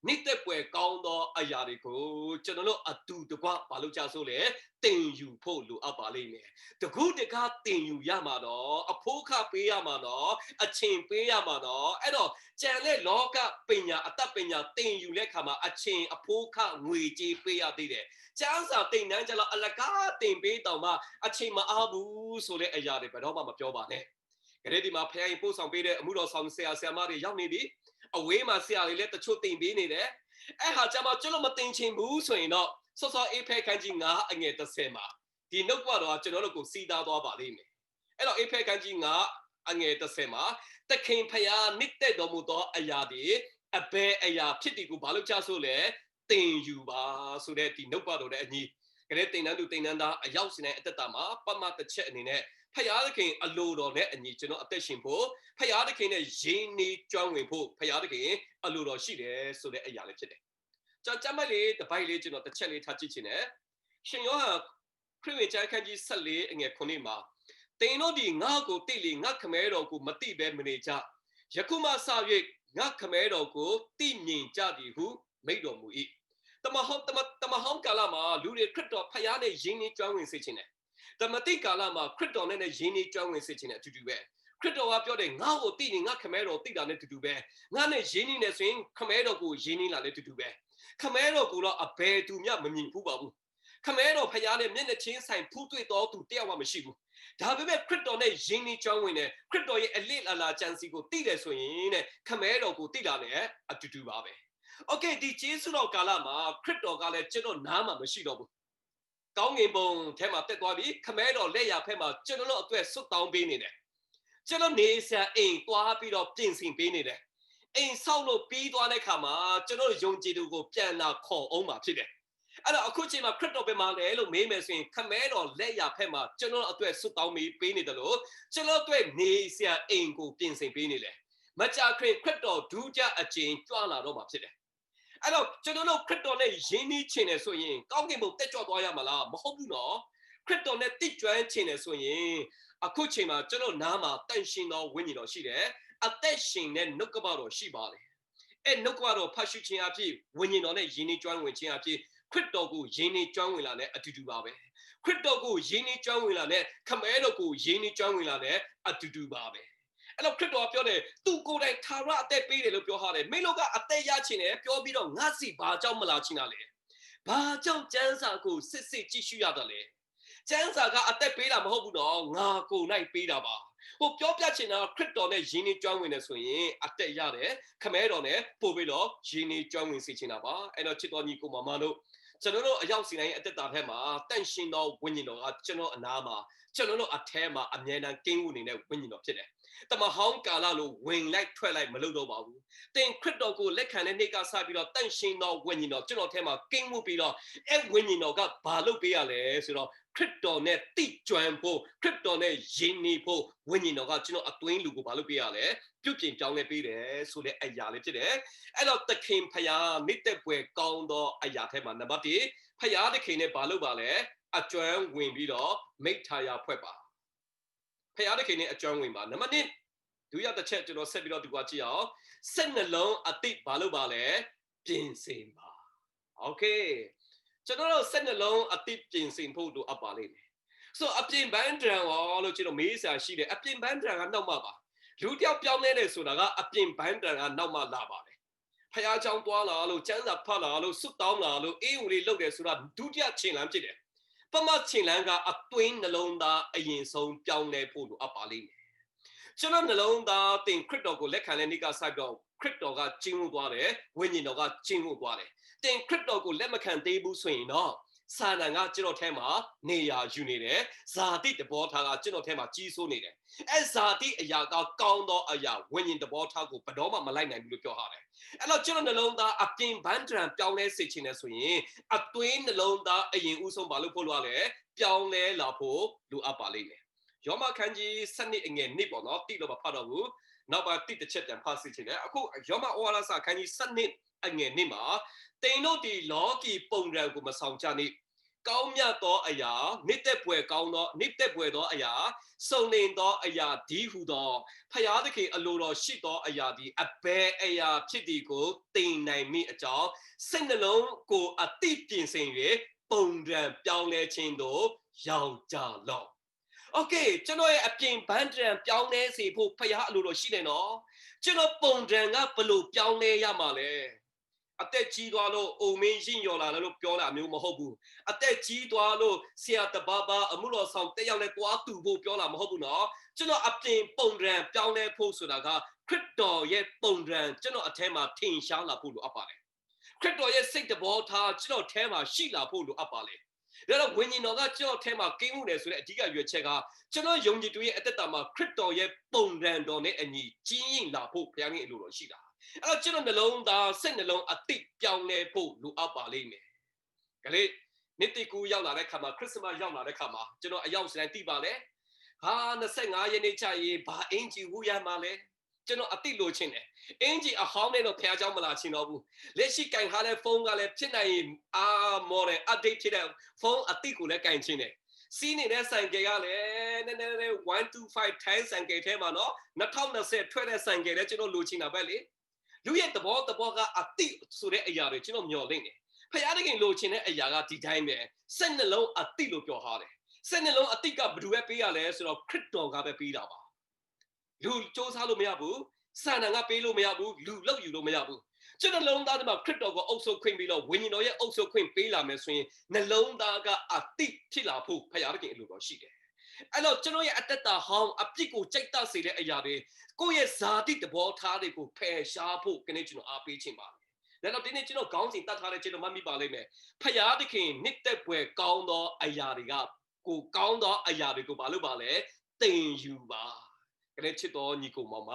နှစ်သက်ပွဲကောင်းသောအရာတွေကိုကျွန်တော်တို့အတူတကွဘာလို့ကြဆိုလဲတင်ယူဖို့လိုအပ်ပါလိမ့်မယ်တကူတကားတင်ယူရမှာတော့အဖိုးခပေးရမှာတော့အချိန်ပေးရမှာတော့အဲ့တော့ကြံတဲ့လောကပညာအတတ်ပညာတင်ယူတဲ့ခါမှာအချိန်အဖိုးခငွေကြေးပေးရသေးတယ်ကျမ်းစာတင်တန်းကြတော့အလကားတင်ပေးတောင်မှအချိန်မအားဘူးဆိုတဲ့အရာတွေဘယ်တော့မှမပြောပါနဲ့ကလေးဒီမှာဖခင်ပို့ဆောင်ပေးတဲ့အမှုတော်ဆောင်ဆရာမတွေရောက်နေပြီအဝေးမှာဆရာတွေလည်းတချို့တင်ပေးနေတယ်အဲ့ဟာကြမှာကျွန်တော်မတင်ချင်ဘူးဆိုရင်တော့စောစောအေးဖဲခန်းကြီး9အငယ်30မှာဒီနှုတ်ကတော့ကျွန်တော်တို့ကိုစီးသားသွားပါလိမ့်မယ်အဲ့တော့အေးဖဲခန်းကြီး9အငယ်30မှာတခင်ဖခင်နှစ်သက်တော်မူသောအရာတွေအဘယ်အရာဖြစ်ဒီကိုဘာလို့ကြဆိုလဲတင်ယူပါဆိုတဲ့ဒီနှုတ်ပါတော်တဲ့အညီကလေးတင်တန်းသူတင်တန်းသားအရောက်စနေအသက်တာမှာပမတစ်ချက်အနေနဲ့ဖယားသခင်အလိုတော်နဲ့အညီကျွန်တော်အသက်ရှင်ဖို့ဖယားသခင်နဲ့ယဉ်နေကျွမ်းဝင်ဖို့ဖယားသခင်အလိုတော်ရှိတယ်ဆိုတဲ့အရာလေးဖြစ်တယ်။ကျွန်တော်ကြမ်းမလေးတစ်ပိုက်လေးကျွန်တော်တစ်ချက်လေးထားကြည့်ချင်တယ်။ရှင်ယောဟန်ခရစ်ဝင်ကျမ်းခန်းကြီး14အငယ်9မှာတင်တို့ဒီငါ့ကိုတိလေငါခမဲတော်ကိုမတိပဲမနေကြ။ယခုမှစ၍ငါခမဲတော်ကိုတိမြင်ကြသည်ဟုမိန့်တော်မူ၏။တမဟောင်းကာလမှာလူတွေခရစ်တော်ဖယားနဲ့ယဉ်နေကျွမ်းဝင်စေခြင်းတယ်တမတိကာလမှာခရစ်တော်နဲ့ယဉ်နေကျွမ်းဝင်စေခြင်းနဲ့အတူတူပဲခရစ်တော်ကပြောတယ်ငါ့ကိုသိရင်ငါခမဲတော်သိတာနဲ့အတူတူပဲငါနဲ့ယဉ်နေနေဆိုရင်ခမဲတော်ကိုယဉ်နေလာနဲ့အတူတူပဲခမဲတော်ကိုတော့အဘယ်သူမျှမမြင်ဘူးပါဘူးခမဲတော်ဖယားနဲ့မျက်နှာချင်းဆိုင်ဖူးတွေ့တော်သူတယောက်မှမရှိဘူးဒါပေမဲ့ခရစ်တော်နဲ့ယဉ်နေကျွမ်းဝင်တယ်ခရစ်တော်ရဲ့အလစ်လာလာကြံစီကိုသိတယ်ဆိုရင်တဲ့ခမဲတော်ကိုသိတာနဲ့အတူတူပါပဲโอเคဒီကျေးဇူးတော်ကာလမှာခရစ်တော်ကလည်းကျွန်တော်နားမှာမရှိတော့ဘူးကောင်းငင်ဘုံထဲမှာတက်သွားပြီခမဲတော်လက်ရဖက်မှာကျွန်တော်တို့အတွက်ဆွတ်တောင်းပေးနေတယ်ကျွန်တော်နေဆရာအိမ်သွားပြီးတော့ပြင်ဆင်ပေးနေတယ်အိမ်ဆောက်လို့ပြီးသွားတဲ့ခါမှာကျွန်တော်ယုံကြည်သူကိုပြန်လာခေါ်အောင်မှာဖြစ်တယ်အဲ့တော့အခုချိန်မှာခရစ်တော်ပဲမှာလေလို့မေးမယ်ဆိုရင်ခမဲတော်လက်ရဖက်မှာကျွန်တော်အတွက်ဆွတ်တောင်းပေးနေတယ်လို့ကျွန်တော်အတွက်နေဆရာအိမ်ကိုပြင်ဆင်ပေးနေတယ်မကြာခရစ်တော်ဒုကြအကျဉ်ကြွလာတော့မှာဖြစ်တယ်အဲ့တော့ကျွန်တော်တို့ခရစ်တော်နဲ့ယဉ်နီးချင်တယ်ဆိုရင်ကောင်းကင်ဘုံတက်ကြွသွားရမှာလားမဟုတ်ဘူးနော်ခရစ်တော်နဲ့တိကျွမ်းချင်တယ်ဆိုရင်အခုချိန်မှာကျွန်တော်နားမှာတန်ရှင်တော်ဝိညာဉ်တော်ရှိတယ်အသက်ရှင်တဲ့နှုတ်ကပတော်ရှိပါတယ်အဲ့နှုတ်ကပတော်ဖတ်ရှုခြင်းအဖြစ်ဝိညာဉ်တော်နဲ့ယဉ်နီးကျွမ်းဝင်ခြင်းအဖြစ်ခရစ်တော်ကိုယဉ်နီးကျွမ်းဝင်လာတဲ့အတူတူပါပဲခရစ်တော်ကိုယဉ်နီးကျွမ်းဝင်လာတဲ့ခမဲတော်ကိုယဉ်နီးကျွမ်းဝင်လာတဲ့အတူတူပါပဲအဲ့တော့ခရစ်တော်ပြောတယ်သူကိုယ်တိုင်ထာဝရအသက်ပေးတယ်လို့ပြောထားတယ်မင်းတို့ကအသက်ရချင်တယ်ပြောပြီးတော့ငါစီဘာကြောင့်မလာချင်တာလဲဘာကြောင့်ကျမ်းစာကိုစစ်စစ်ကြည့်ရှုရတယ်လဲကျမ်းစာကအသက်ပေးတာမဟုတ်ဘူးနော်ငါကိုယ်၌ပေးတာပါဟိုပြောပြချင်တာခရစ်တော်နဲ့ယဉ်နေကျွမ်းဝင်နေဆိုရင်အသက်ရတယ်ခမဲတော်နဲ့ပို့ပြီးတော့ယဉ်နေကျွမ်းဝင်စေချင်တာပါအဲ့တော့ချစ်တော်ညီကိုမမတို့ကျွန်တော်တို့အရောက်စီတိုင်းအသက်တာထဲမှာတန့်ရှင်တော်ဝိညာဉ်တော်ကကျွန်တော်အနာမှာကျွန်တော်တို့အထဲမှာအမြဲတမ်းကင်းဝနေတဲ့ဝိညာဉ်တော်ဖြစ်တယ် တမဟောင်းကာလလိုဝင်လိုက်ထွက်လိုက်မလုပ်တော့ပါဘူးသင်ခရစ်တော်ကိုလက်ခံတဲ့နေ့ကစပြီးတော့တန့်ရှင်းသောဝိညာဉ်တော်ကျွန်တော်ထဲမှာကင်းမှုပြီးတော့အဲ့ဝိညာဉ်တော်ကဘာလုပ်ပေးရလဲဆိုတော့ခရစ်တော်နဲ့တိကျွမ်းဖို့ခရစ်တော်နဲ့ယဉ်နေဖို့ဝိညာဉ်တော်ကကျွန်တော်အတွင်းလူကိုဘာလုပ်ပေးရလဲပြုပြင်ပြောင်းလဲပေးတယ်ဆိုတဲ့အရာလေးဖြစ်တယ်အဲ့တော့သခင်ဖျားမိသက်ပွဲကောင်းသောအရာထဲမှာနံပါတ်1ဖျားသခင်နဲ့ဘာလုပ်ပါလဲအကျွမ်းဝင်ပြီးတော့မိထာယာဖွဲ့ပါဖျားသခင်နဲ့အကျွမ်းဝင်ပါနံပါတ်2ဒုတိယတစ်ချက်ကျွန်တော်ဆက်ပြီးတော့ဒီကွာကြည့်အောင်စိတ်နှလုံးအတိတ်ဘာလို့ပါလဲပြင်ဆင်ပါโอเคကျွန်တော်တို့စိတ်နှလုံးအတိတ်ပြင်ဆင်ဖို့လိုအပ်ပါလိမ့်မယ်ဆိုအပြင်ပန်းတံရောလို့ကျွန်တော်မေးစရာရှိတယ်အပြင်ပန်းတံကနောက်မှပါလူတယောက်ပြောင်းလဲတယ်ဆိုတာကအပြင်ပန်းတံကနောက်မှလာပါတယ်ဖះเจ้าသွားလာလို့ကျမ်းစာဖတ်လာလို့စွတ်တောင်းလာလို့အေးဝင်လေးလုပ်တယ်ဆိုတာဒုတိယခြေလှမ်းဖြစ်တယ်ပမခြေလှမ်းကအတွင်းနှလုံးသားအရင်ဆုံးပြောင်းလဲဖို့လိုအပ်ပါလိမ့်မယ်ကျွန်တော်နှလုံးသားတင်ခရစ်တော်ကိုလက်ခံတဲ့နေ့ကစပြီးတော့ခရစ်တော်ကကျင့်ဝတ်သွားတယ်ဝိညာဉ်တော်ကကျင့်ဝတ်သွားတယ်တင်ခရစ်တော်ကိုလက်မခံသေးဘူးဆိုရင်တော့စာတန်ကကျွန်တော်ထဲမှာနေရာယူနေတယ်ဇာတိတဘောထားကကျွန်တော်ထဲမှာကြီးစိုးနေတယ်အဲဇာတိအရာကကောင်းသောအရာဝိညာဉ်တဘောထားကိုဘယ်တော့မှမလိုက်နိုင်ဘူးလို့ပြောထားတယ်အဲ့တော့ကျွန်တော်နှလုံးသားအပြင်ဘန်းတရံပြောင်းလဲစေချင်တယ်ဆိုရင်အတွင်းနှလုံးသားအရင်ဦးဆုံးဘာလို့ဖို့လိုရလဲပြောင်းလဲလာဖို့လိုအပ်ပါလိမ့်မယ်ယောမခန်းကြီး7အငယ်1ပေါ့နော်တိတော့မဖတ်တော့ဘူးနောက်ပါတိတစ်ချက်ပြန်ဖတ်စီချင်တယ်အခုယောမဩဝါဒစာခန်းကြီး7အငယ်1မှာတိန်တို့ဒီလောကီပုံစံကိုမဆောင်ကြနှင့်ကောင်းမြတ်သောအရာနိတ္တပွဲကောင်းသောနိတ္တပွဲသောအရာစုံလင်သောအရာဒီဟုသောဖျားသခင်အလိုတော်ရှိသောအရာဒီအဘယ်အရာဖြစ်သည်ကိုသိနိုင်မိအကြောင်းစိတ်နှလုံးကိုအတိပြင်ဆင်၍ပုံစံပြောင်းလဲခြင်းတို့ရောက်ကြလော့โอเคကျွန်တော်ရဲ့အပြင်ဘန်းတရံပြောင်းလဲစေဖို့ဖျားအလိုတော်ရှိတယ်နော်ကျွန်တော်ပုံစံကဘယ်လိုပြောင်းလဲရမှာလဲအသက်ကြီးသွားလို့အုံမင်းရင်ရော်လာလို့ပြောတာမျိုးမဟုတ်ဘူးအသက်ကြီးသွားလို့ဆရာတဘာဘာအမှုတော်ဆောင်တက်ရောက်လဲတွားတူဖို့ပြောတာမဟုတ်ဘူးနော်ကျွန်တော်အပြင်ပုံစံပြောင်းလဲဖို့ဆိုတာကခရစ်တော်ရဲ့ပုံစံကျွန်တော်အထဲမှာထင်ရှားလာဖို့လိုအပ်ပါတယ်ခရစ်တော်ရဲ့စိတ်တဘောထားကျွန်တော်ထဲမှာရှိလာဖို့လိုအပ်ပါလေဒါတော့ဝိညာဉ်တော်ကကျွန်တော်ထဲမှာကင်းမှုတယ်ဆိုတဲ့အဓိကရွေးချက်ကကျွန်တော်ယုံကြည်သူရဲ့အသက်တာမှာခရစ်တော်ရဲ့ပုံစံတော်နဲ့အညီကြီးရင်လာဖို့ဘုရားကြီးအလိုတော်ရှိတာအဲ့တော့ကျွန်တော်နှလုံးသားစိတ်နှလုံးအတိတ်ပြောင်းလဲဖို့လိုအပ်ပါလိမ့်မယ်။ကလေးနှစ်တိကူရောက်လာတဲ့ခါမှာခရစ်စမတ်ရောက်လာတဲ့ခါမှာကျွန်တော်အရောက်စတိုင်းသိပါလေ။ဟာ25ရက်နေ့ချရေးဘာအင်ဂျီဝူရမှာလဲ။ကျွန်တော်အတိတ်လိုချင်တယ်။အင်ဂျီအဟောင်းနဲ့တော့ဖះเจ้าမလာချင်တော့ဘူး။လက်ရှိကင်ထားတဲ့ဖုန်းကလည်းဖြစ်နိုင်ရင်မော်တယ် update ဖြစ်တဲ့ဖုန်းအတိတ်ကိုလည်းကင်ချင်တယ်။စီးနေတဲ့ဆိုင်ကယ်ကလည်းနည်းနည်း125 times ဆိုင်ကယ်ထဲမှာနော်2020ထွက်တဲ့ဆိုင်ကယ်လည်းကျွန်တော်လိုချင်တာပဲလေ။လူရဲ့သဘောကအတိဆိုတဲ့အရာတွေကျွန်တော်မျှော်လင့်တယ်ဖခင်တခင်လိုချင်တဲ့အရာကဒီတိုင်းပဲစိတ်နှလုံးအတိလို့ပြောထားတယ်စိတ်နှလုံးအတိကဘယ်သူပဲပေးရလဲဆိုတော့ခရစ်တော်ကပဲပေးတာပါလူစ조사လို့မရဘူးစာနာကပေးလို့မရဘူးလူလောက်ယူလို့မရဘူးကျွန်တော်နှလုံးသားထဲမှာခရစ်တော်ကိုအုပ်ချုပ်ခွင့်ပြီးတော့ဝိညာဉ်တော်ရဲ့အုပ်ချုပ်ခွင့်ပေးလာမယ်ဆိုရင်နှလုံးသားကအတိဖြစ်လာဖို့ဖခင်တခင်အလိုတော်ရှိတယ်အဲ့တော့ကျွန်တော်ရဲ့အတ္တဟောင်းအပြစ်ကိုကြိုက်တတ်စေတဲ့အရာတွေကိုယ့်ရဲ့ဇာတိတဘောထားတွေကိုဖယ်ရှားဖို့ကနေကျွန်တော်အားပေးခြင်းပါဒါတော့ဒီနေ့ကျွန်တော်ခေါင်းစဉ်တတ်ထားတဲ့ကျွန်တော်မှတ်မိပါလိမ့်မယ်ဖယားသခင်နှစ်သက်ပွဲကောင်းသောအရာတွေကကိုကောင်းသောအရာတွေကိုဘာလို့ပါလဲတင်ယူပါကနေချစ်တော်ညီကိုမောင်မ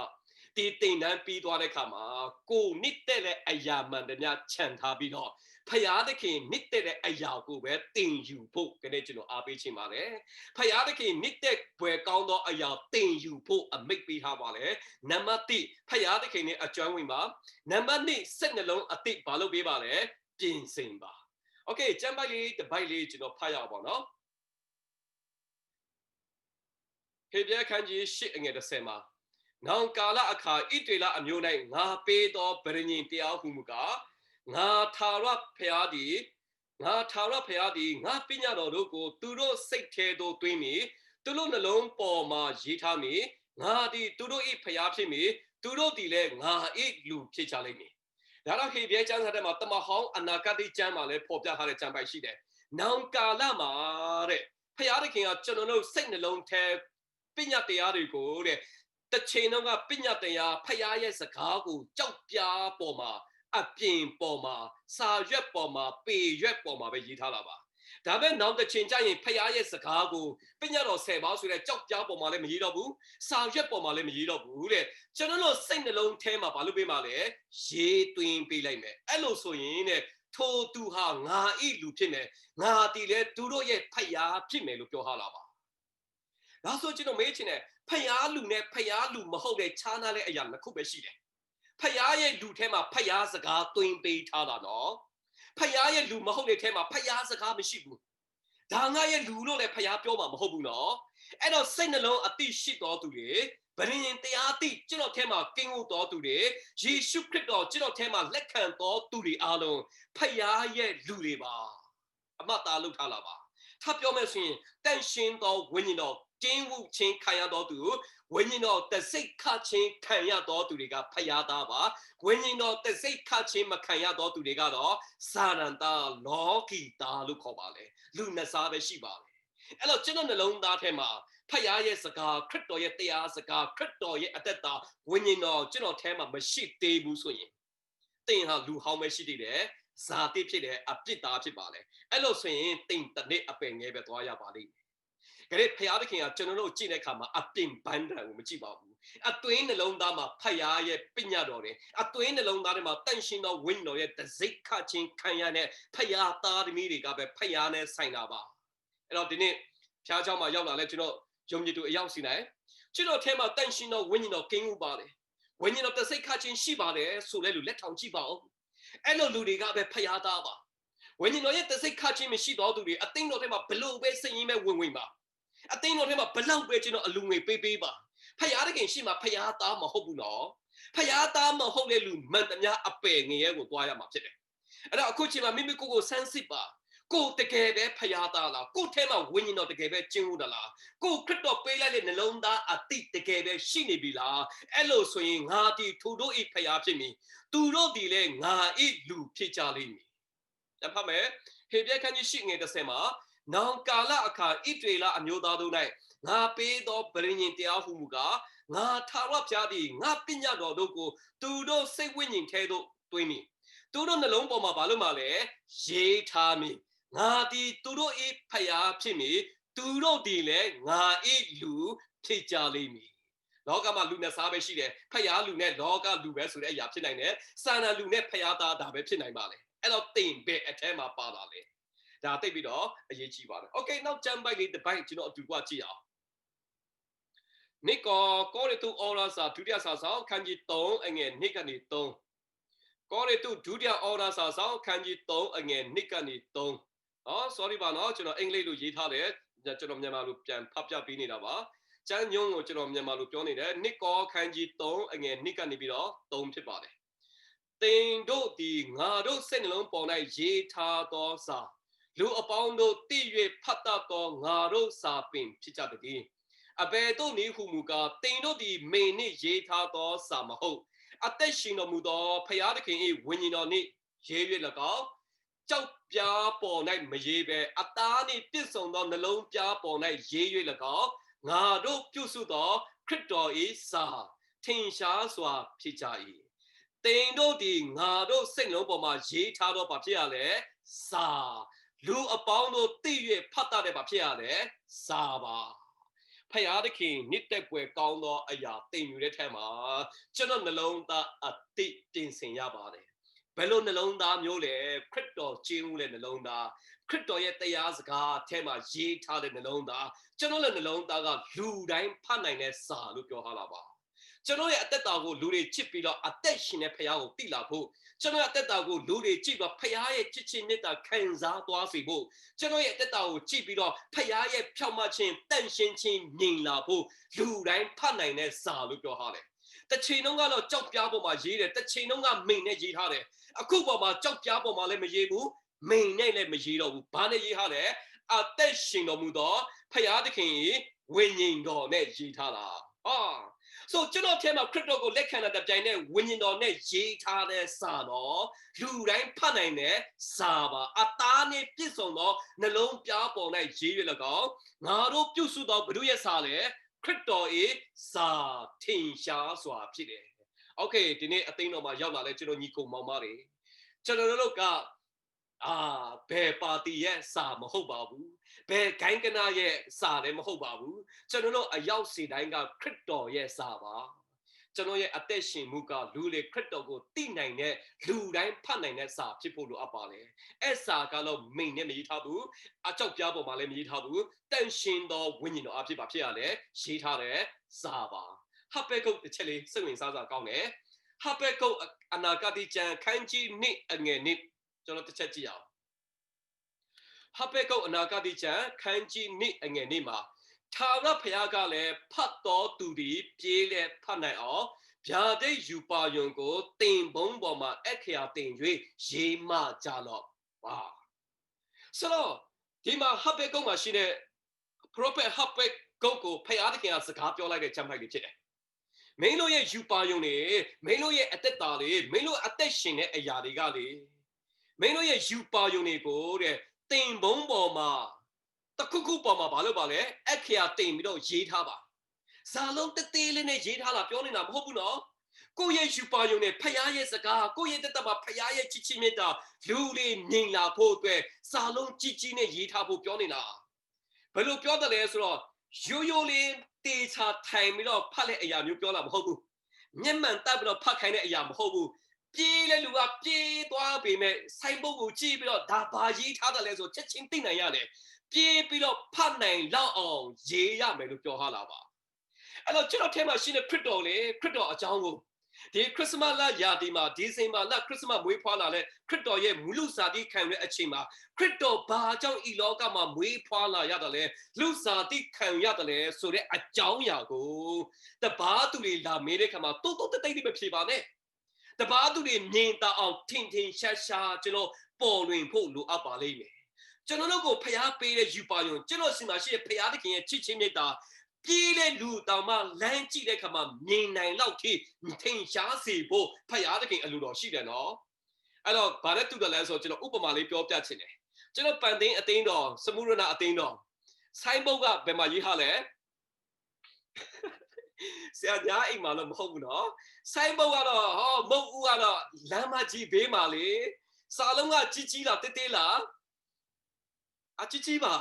ဒီတင်တန်းပြီးသွားတဲ့ခါမှာကိုနှစ်သက်တဲ့အရာမှန်တည်းခြံထားပြီးတော့ဖယားသခင်နှစ်သက်တဲ့အရာကိုပဲတင်ယူဖို့ကနေကျွန်တော်အားပေးခြင်းပါလေဖယားသခင်နှစ်သက်ပွဲကောင်းသောအရာတင်ယူဖို့အမိတ်ပေးထားပါလေနံပါတ်1ဖယားသခင်နဲ့အကျွမ်းဝင်ပါနံပါတ်2စိတ်နှလုံးအတိတ်ဘာလို့ပေးပါလဲပြင်ဆင်ပါโอเคကျမ်းပိုက်လေးတစ်ပိုက်လေးကျွန်တော်ဖတ်ရအောင်ပါနော်ဟေဘရဲခန်းကြီး8အငယ်30မှာနောင်ကာလအခါဣတေလအမျိုး၌ငါပေးသောဗရညင်တရားဟုမူကားငါထာဝရဘုရားသည်ငါပညာတော်တို့ကိုသူတို့စိတ်ထဲသို့သွင်းမိသူတို့နှလုံးပေါ်မှာရေးထားမိငါသည်သူတို့၏ဘုရားဖြစ်မိသူတို့သည်လည်းငါ၏လူဖြစ်ကြလိမ့်မည်ဒါတော့ဟေဘရဲကျမ်းစာထဲမှာတမဟောင်းအနာဂတ်ကျမ်းမှာလည်းဖော်ပြထားတဲ့ကျမ်းပိုက်ရှိတယ်နောင်ကာလမှာတဲ့ဘုရားသခင်ကကျွန်တော်တို့စိတ်နှလုံးထဲပညာတရားတွေကိုတဲ့တချိန်တော့ကပညာတရားဖျားရဲ့စကားကိုကြောက်ပြားပေါ်မှာအပြင်ပေါ်မှာစာရွက်ပေါ်မှာပေရွက်ပေါ်မှာပဲရေးထားတာပါ ဒါပေမဲ့နောက်တစ်ချိန်ကျရင်ဖခင်ရဲ့စကားကိုပညာတော်10ပါးဆိုတဲ့ကြောက်ကြားပေါ်မှာလည်းမရေးတော့ဘူးစာရွက်ပေါ်မှာလည်းမရေးတော့ဘူးတဲ့ကျွန်တော်တို့စိတ်နှလုံးထဲမှာဘာလို့ပေးမှာလဲရေးသွင်းပေးလိုက်မယ်အဲ့လိုဆိုရင်တဲ့ထိုသူဟာငါဤလူဖြစ်မယ်ငါတည်လဲသူတို့ရဲ့ဖခင်ဖြစ်မယ်လို့ပြောထားလာပါဒါဆိုကျွန်တော်မေးချင်တယ်ဖခင်လူနဲ့ဖခင်လူမဟုတ်တဲ့ခြားနာတဲ့အရာတစ်ခုပဲရှိတယ်ဖခင်ရဲ့လူထဲမှာဖခင်စကားသွင်းပေးထားတာနော်ဖခင်ရဲ့လူမဟုတ်တဲ့ထဲမှာဖခင်စကားမရှိဘူးဒါငါရဲ့လူလို့လည်းဖျားပြောမှာမဟုတ်ဘူးနော်အဲ့တော့စိတ်နှလုံးအတိရှိတော်သူတွေဗရင်ရင်တရားတိကျွန်တော်ထဲမှာကင်းဟုတ်တော်သူတွေယေရှုခရစ်တော်ကျွန်တော်ထဲမှာလက်ခံတော်သူတွေအားလုံးဖျားရဲ့လူတွေပါအမှတ်သားလုပ်ထားလာပါထပ်ပြောမယ်ဆိုရင်တန်ရှင်းတော်ဝိညာဉ်တော်ကျင်းဝချင်းခံရတော်သူဝိညာဉ်တော်တစိတ်ခချင်းခံရတော်သူတွေကဖျားသားပါဝိညာဉ်တော်တစိတ်ခချင်းမခံရတော်သူတွေကတော့စာရန်တာလောကီတာလို့ခေါ်ပါလေလူနှစ်စားပဲရှိပါလေအဲ့တော့ကျွန်တော်နှလုံးသားထဲမှာဖခင်ရဲ့စကားခရစ်တော်ရဲ့တရားစကားခရစ်တော်ရဲ့အသက်တာဝိညာဉ်တော်ကျွန်တော်ထဲမှာမရှိသေးဘူးဆိုရင်သင်ဟာလူဟောင်းပဲရှိသေးတယ်ဇာတိဖြစ်တယ်အပြစ်သားဖြစ်ပါလေအဲ့လိုဆိုရင်သင်တနေ့အပင်ငယ်ပဲသွားရပါလိမ့်မယ်ကြည့်ဖခင်သခင်ကကျွန်တော်တို့ကြည့်တဲ့အခါမှာအပြင်ဘန်းတန်ကိုမကြည့်ပါဘူးအတွင်းနှလုံးသားမှာဖခင်ရဲ့ပညာတော်တွေအတွင်းနှလုံးသားထဲမှာတန်ရှင်းသောဝိညာဉ်တော်ရဲ့တစိတ်ခချင်းခံရတဲ့ဖခင်သားသမီးတွေကပဲဖခင်နဲ့ဆိုင်တာပါအဲ့တော့ဒီနေ့ဖျားเจ้าမှာရောက်လာလဲကျွန်တော်ယုံကြည်သူအယောက်စီနိုင်ကျွန်တော်ထဲမှာတန်ရှင်းသောဝိညာဉ်တော်ကင်းဥပါတယ်ဝိညာဉ်တော်တစိတ်ခချင်းရှိပါတယ်ဆိုလဲလူလက်ထောင်ကြည့်ပါဦးအဲ့လိုလူတွေကပဲဖခင်သားပါဝိညာဉ်တော်ရဲ့တစိတ်ခချင်းမရှိတော်သူတွေအသိတော်ထဲမှာဘလို့ပဲစိတ်ရင်းပဲဝင်ပါအသိတော်ထဲမှာဘလောက်ပဲကျွန်တော်အလူငွေပေးပါဖခင်တခင်ရှိမှဖခင်သားမဟုတ်ဘူးနော်ဖခင်သားမဟုတ်တဲ့လူမှန်သမျှအပယ်ငရဲကိုတွားရမှာဖြစ်တယ်အဲ့တော့အခုချိန်မှာမိမိကိုယ်ဆန်းစစ်ပါကိုတကယ်ပဲဖျားသားလားကိုထဲမှာဝိညာဉ်တော်တကယ်ပဲကျင်းဦးတာလားကိုခရစ်တော်ပေးလိုက်တဲ့နှလုံးသားအတိတကယ်ပဲရှိနေပြီလားအဲ့လိုဆိုရင်ငါဒီသူတို့ဤဖျားဖြစ်မည်သူတို့ဒီလဲငါဤလူဖြစ်ကြလိမ့်မည်တဖတ်မယ်ဟေပြဲခန်းကြီးရှိငယ်30မှာနောင်ကာလအခါဣဒေလအမျိုးသားတို့၌ငါပေးသောဗြိဉ္ဉ်တရားဟုမူကားငါထာဝရဘုရားသည်ငါပညာတော်တို့ကိုသူတို့စိတ်ဝိညာဉ်ထဲသို့သွင်းမည်သူတို့နှလုံးပေါ်မှာဘာလို့မှလဲရေးထားမည်ငါဒီသူတို့ဤဖျားဖြစ်မည်သူတို့ဒီလဲငါဤလူဖြစ်ကြလိမ့်မည်လောကမှာလူနဲ့စားပဲရှိတယ်ဖျားလူနဲ့လောကလူပဲဆိုတဲ့အရာဖြစ်နိုင်တယ်စာနာလူနဲ့ဖျားသားဒါပဲဖြစ်နိုင်ပါလေအဲ့တော့တင်ပဲအထဲမှာပါလာလေဒါသိပြီးတော့အရေးကြီးပါတယ်โอเคနောက်ကျမ်းပိုက်လေးတစ်ပိုက်ကျွန်တော်အတူကကြည့်အောင်နိကောရိတုဩရာစာဒုတိယစာဆောင်ခန်းကြီး3အငယ်2ကနေ3ကောရိတုဒုတိယဩရာစာဆောင်ခန်းကြီး3အငယ်2ကနေ3sorry ပါနော်ကျွန်တော်အင်္ဂလိပ်လိုရေးထားတယ်ကျွန်တော်မြန်မာလိုပြန်ဖတ်ပြပေးနေတာပါကျမ်းညုံကိုကျွန်တော်မြန်မာလိုပြောနေတယ်နိကောခန်းကြီး3အငယ်2ကနေပြီးတော့3ဖြစ်ပါတယ်သင်တို့ဒီငါတို့စိတ်နှလုံးပေါ်၌ရေးထားသောစာလူအပေါင်းတို့တည်၍ဖတ်တတ်သောငါတို့စာပင်ဖြစ်ကြသည်အဘယ်တို့နည်းဟုမူကားတင်တို့သည်မေနှင့်ရေးထားသောစာမဟုတ်အသက်ရှင်တော်မူသောဖျားသခင်၏ဝိညာဉ်တော်နှင့်ရေး၍၎င်းကြောက်ပြားပေါ်၌မရေးဘဲအသားနှင့်ပြည့်စုံသောနှလုံးပြားပေါ်၌ရေး၍၎င်းငါတို့ပြုစုသောခရစ်တော်၏စာထင်ရှားစွာဖြစ်ကြ၏တင်တို့သည်ငါတို့စိတ်နှလုံးပေါ်မှာရေးထားသောဘာဖြစ်ရလဲစာလူအပေါင်းတို့သိ၍ဖတ်တတ်တဲ့ဘာဖြစ်ရလဲစာပါဖျားသခင်နှစ်သက်ပွဲကောင်းသောအရာတင်ယူတဲ့ထက်မှာကျွန်တော်နှလုံးသားအတိတင်ဆင်ရပါတယ်ဘယ်လိုနှလုံးသားမျိုးလဲခရစ်တော်ကျင်းဦးတဲ့နှလုံးသားခရစ်တော်ရဲ့တရားစကားအထက်မှာရေးထားတဲ့နှလုံးသားကျွန်တော်ရဲ့နှလုံးသားကလူတိုင်းဖတ်နိုင်တဲ့စာလို့ပြောထားတာပါကျွန်တော်ရဲ့အသက်တာကိုလူတွေချစ်ပြီးတော့အသက်ရှင်တဲ့ဖခင်ကိုသိလာဖို့ကျွန်တော်ရဲ့အသက်တာကိုလူတွေကြည့်ပြီးဖခင်ရဲ့ချစ်ခြင်းမေတ္တာခံစားသွားစေဖို့ကျွန်တော်ရဲ့အသက်တာကိုကြည့်ပြီးတော့ဖခင်ရဲ့ဖြောင့်မခြင်းတန်ရှင်းခြင်းမြင်လာဖို့လူတိုင်းဖတ်နိုင်တဲ့စာလို့ပြောထားတယ်တစ်ချိန်လုံးကတော့ကြောက်ပြားပေါ်မှာရေးတယ်တစ်ချိန်လုံးကမိန်နဲ့ရေးထားတယ်အခုပေါ်မှာကြောက်ပြားပေါ်မှာလည်းမရေးဘူးမိန်နဲ့လည်းမရေးတော့ဘူးဘာနဲ့ရေးထားလဲအသက်ရှင်တော်မူသောဖခင်သခင်ဝိညာဉ်တော်နဲ့ရေးထားတာဆိုကျွန်တော်ထဲမှာခရစ်တော်ကိုလက်ခံတဲ့တိုင်နဲ့ဝိညာဉ်တော်နဲ့ရေးထားတဲ့စာတော့လူတိုင်းဖတ်နိုင်တဲ့စာပါအသားနဲ့ပြည့်စုံသောနှလုံးပြားပေါ်၌ရေးရ၎င်းငါတို့ပြုစုသောဘုရားရဲ့စာလေခရစ်တော်၏စာထင်ရှားစွာဖြစ်တယ်။ Okay ဒီနေ့အသိတော်မှာရောက်လာလဲကျွန်တော်ညီကိုမောင်မတွေကျွန်တော်တို့က ဘယ်ပါတီရဲ့စာမဟုတ်ပါဘူးဘယ်ဂိုင်းကနာရဲ့စာလည်းမဟုတ်ပါဘူးကျွန်တော်တို့အရောက်စီတိုင်းကခရစ်တော်ရဲ့စာပါကျွန်တော်ရဲ့အသက်ရှင်မှုကလူလေခရစ်တော်ကိုသိနိုင်တဲ့လူတိုင်းဖတ်နိုင်တဲ့စာဖြစ်ဖို့လိုအပ်ပါလေအဲ့စာကတော့မိန်နဲ့မရေးထားဘူးအကြောက်ပြားပေါ်မှာလည်းမရေးထားဘူးတန်ရှင်သောဝိညာဉ်တော်အဖြစ်ပါဖြစ်ရလေရေးထားတဲ့စာပါဟဘဲကုတ်တစ်ချက်လေးစိတ်ဝင်စားစရာကောင်းတယ်ဟဘဲကုတ်အနာဂတ်ကျမ်းခန်းကြီး1အငယ်1ကျွန်တော်တစ်ချက်ကြည့်အောင်ဟဘဲကုတ်အနာဂတ်ကျမ်းခန်းကြီး1အငယ်1မှာထာဝရဘုရားကလည်းဖတ်တော်သူတွေပြေးလဲဖတ်နိုင်အောင်ဗျာဒိတ်ယူပါယုံကိုတင်ဘုံပေါ်မှာအခရာတင်၍ရေးမှကြတော့ပါဆိုတော့ဒီမှာဟဘဲကုတ်မှာရှိတဲ့ prophet ဟဘဲကုတ်ကိုဘုရားသခင်ကစကားပြောလိုက်တဲ့ကျမ်းပိုက်လေးဖြစ်တယ်မင်းတို့ရဲ့ယူပါယုံတွေမင်းတို့ရဲ့အသက်တာတွေမင်းတို့အသက်ရှင်တဲ့အရာတွေကလေမင်းတို့ရဲ့ယူပါယုံတွေကိုတဲ့တင်ဘုံပေါ်မှာတခုခုပေါ်မှာဘာလို့ပါလဲအခရာတင်ပြီးတော့ရေးထားပါဇာလုံးတသေးလေးနဲ့ရေးထားတာပြောနေတာမဟုတ်ဘူးနော်ကိုယ့်ရဲ့ယူပါယုံနဲ့ဖရားရဲ့စကားကိုယ့်ရဲ့တက်တာမှာဖရားရဲ့ချစ်ချင်းမြတ်တာလူလေးမြင်လာဖို့အတွက်ဇာလုံးကြီးကြီးနဲ့ရေးထားဖို့ပြောနေတာဘယ်လိုပြောတယ်လဲဆိုတော့ရိုးရိုးလေးတေချာထိုင်ပြီးတော့ဖတ်တဲ့အရာမျိုးပြောတာမဟုတ်ဘူးမျက်မှန်တက်ပြီးတော့ဖတ်ခိုင်းတဲ့အရာမဟုတ်ဘူးပြေးလဲလူကပြေးသွားပေမဲ့စိုင်းပုတ်ကိုကြည့်ပြီးတော့ဒါဘာရေးထားတယ်လဲဆိုချက်ချင်းသိနိုင်ရတယ်ပြေးပြီးတော့ဖတ်နိုင်လောက်အောင်ရေးရမယ်လို့ပြောထားလာပါအဲ့တော့ကျွန်တော်ထဲမှာရှိတဲ့ခရစ်တော်လေခရစ်တော်အကြောင်းကိုဒီခရစ်စမတ်လရာသီမှာဒီဇင်ဘာလခရစ်စမတ်မွေးဖွားလာတဲ့ခရစ်တော်ရဲ့မူလူစာတိခံတဲ့အချိန်မှာခရစ်တော်ဘာကြောင့်ဤလောကမှာမွေးဖွားလာရတယ်လဲလူစာတိခံရတယ်လဲဆိုတဲ့အကြောင်းအရာကိုတပါးသူတွေလာမေးတဲ့ခါမှာတိုးတိုးတိတ်တိတ်မဖြေပါနဲ့တပါးသူတွေမြင်တာအောင်ထင်ထင်ရှားရှားကျွန်တော်ပေါ်လွင်ဖို့လိုအပ်ပါလိမ့်မယ်ကျွန်တော်တို့ကိုဖျားပေးတဲ့ယူပါယုံကျွန်တော်စီမှာရှိတဲ့ဖျားသခင်ရဲ့ချစ်ချင်းမြတ်တာပြေးတဲ့လူတောင်မှလမ်းကြည့်တဲ့ခါမှာမြင်နိုင်လောက်ထိထင်ရှားစေဖို့ဖျားသခင်အလိုတော်ရှိတယ်နော်အဲ့တော့ဗာနဲ့တူတယ်လဲဆိုကျွန်တော်ဥပမာလေးပြောပြချင်တယ်ကျွန်တော်ပန်သိန်းအသိန်းတော်စမှုရဏအသိန်းတော်ဆိုင်းဘုတ်ကဘယ်မှာရေးထားလဲဆရာညာအိမ်မှာတော့မဟုတ်ဘူးနော်ဆိုင်းဘုတ်ကတော့မုတ်ဦးကတော့လမ်းမကြီးဘေးမှာလေစာလုံးကကြီးကြီးလားတေးသေးလားအကြီးပါ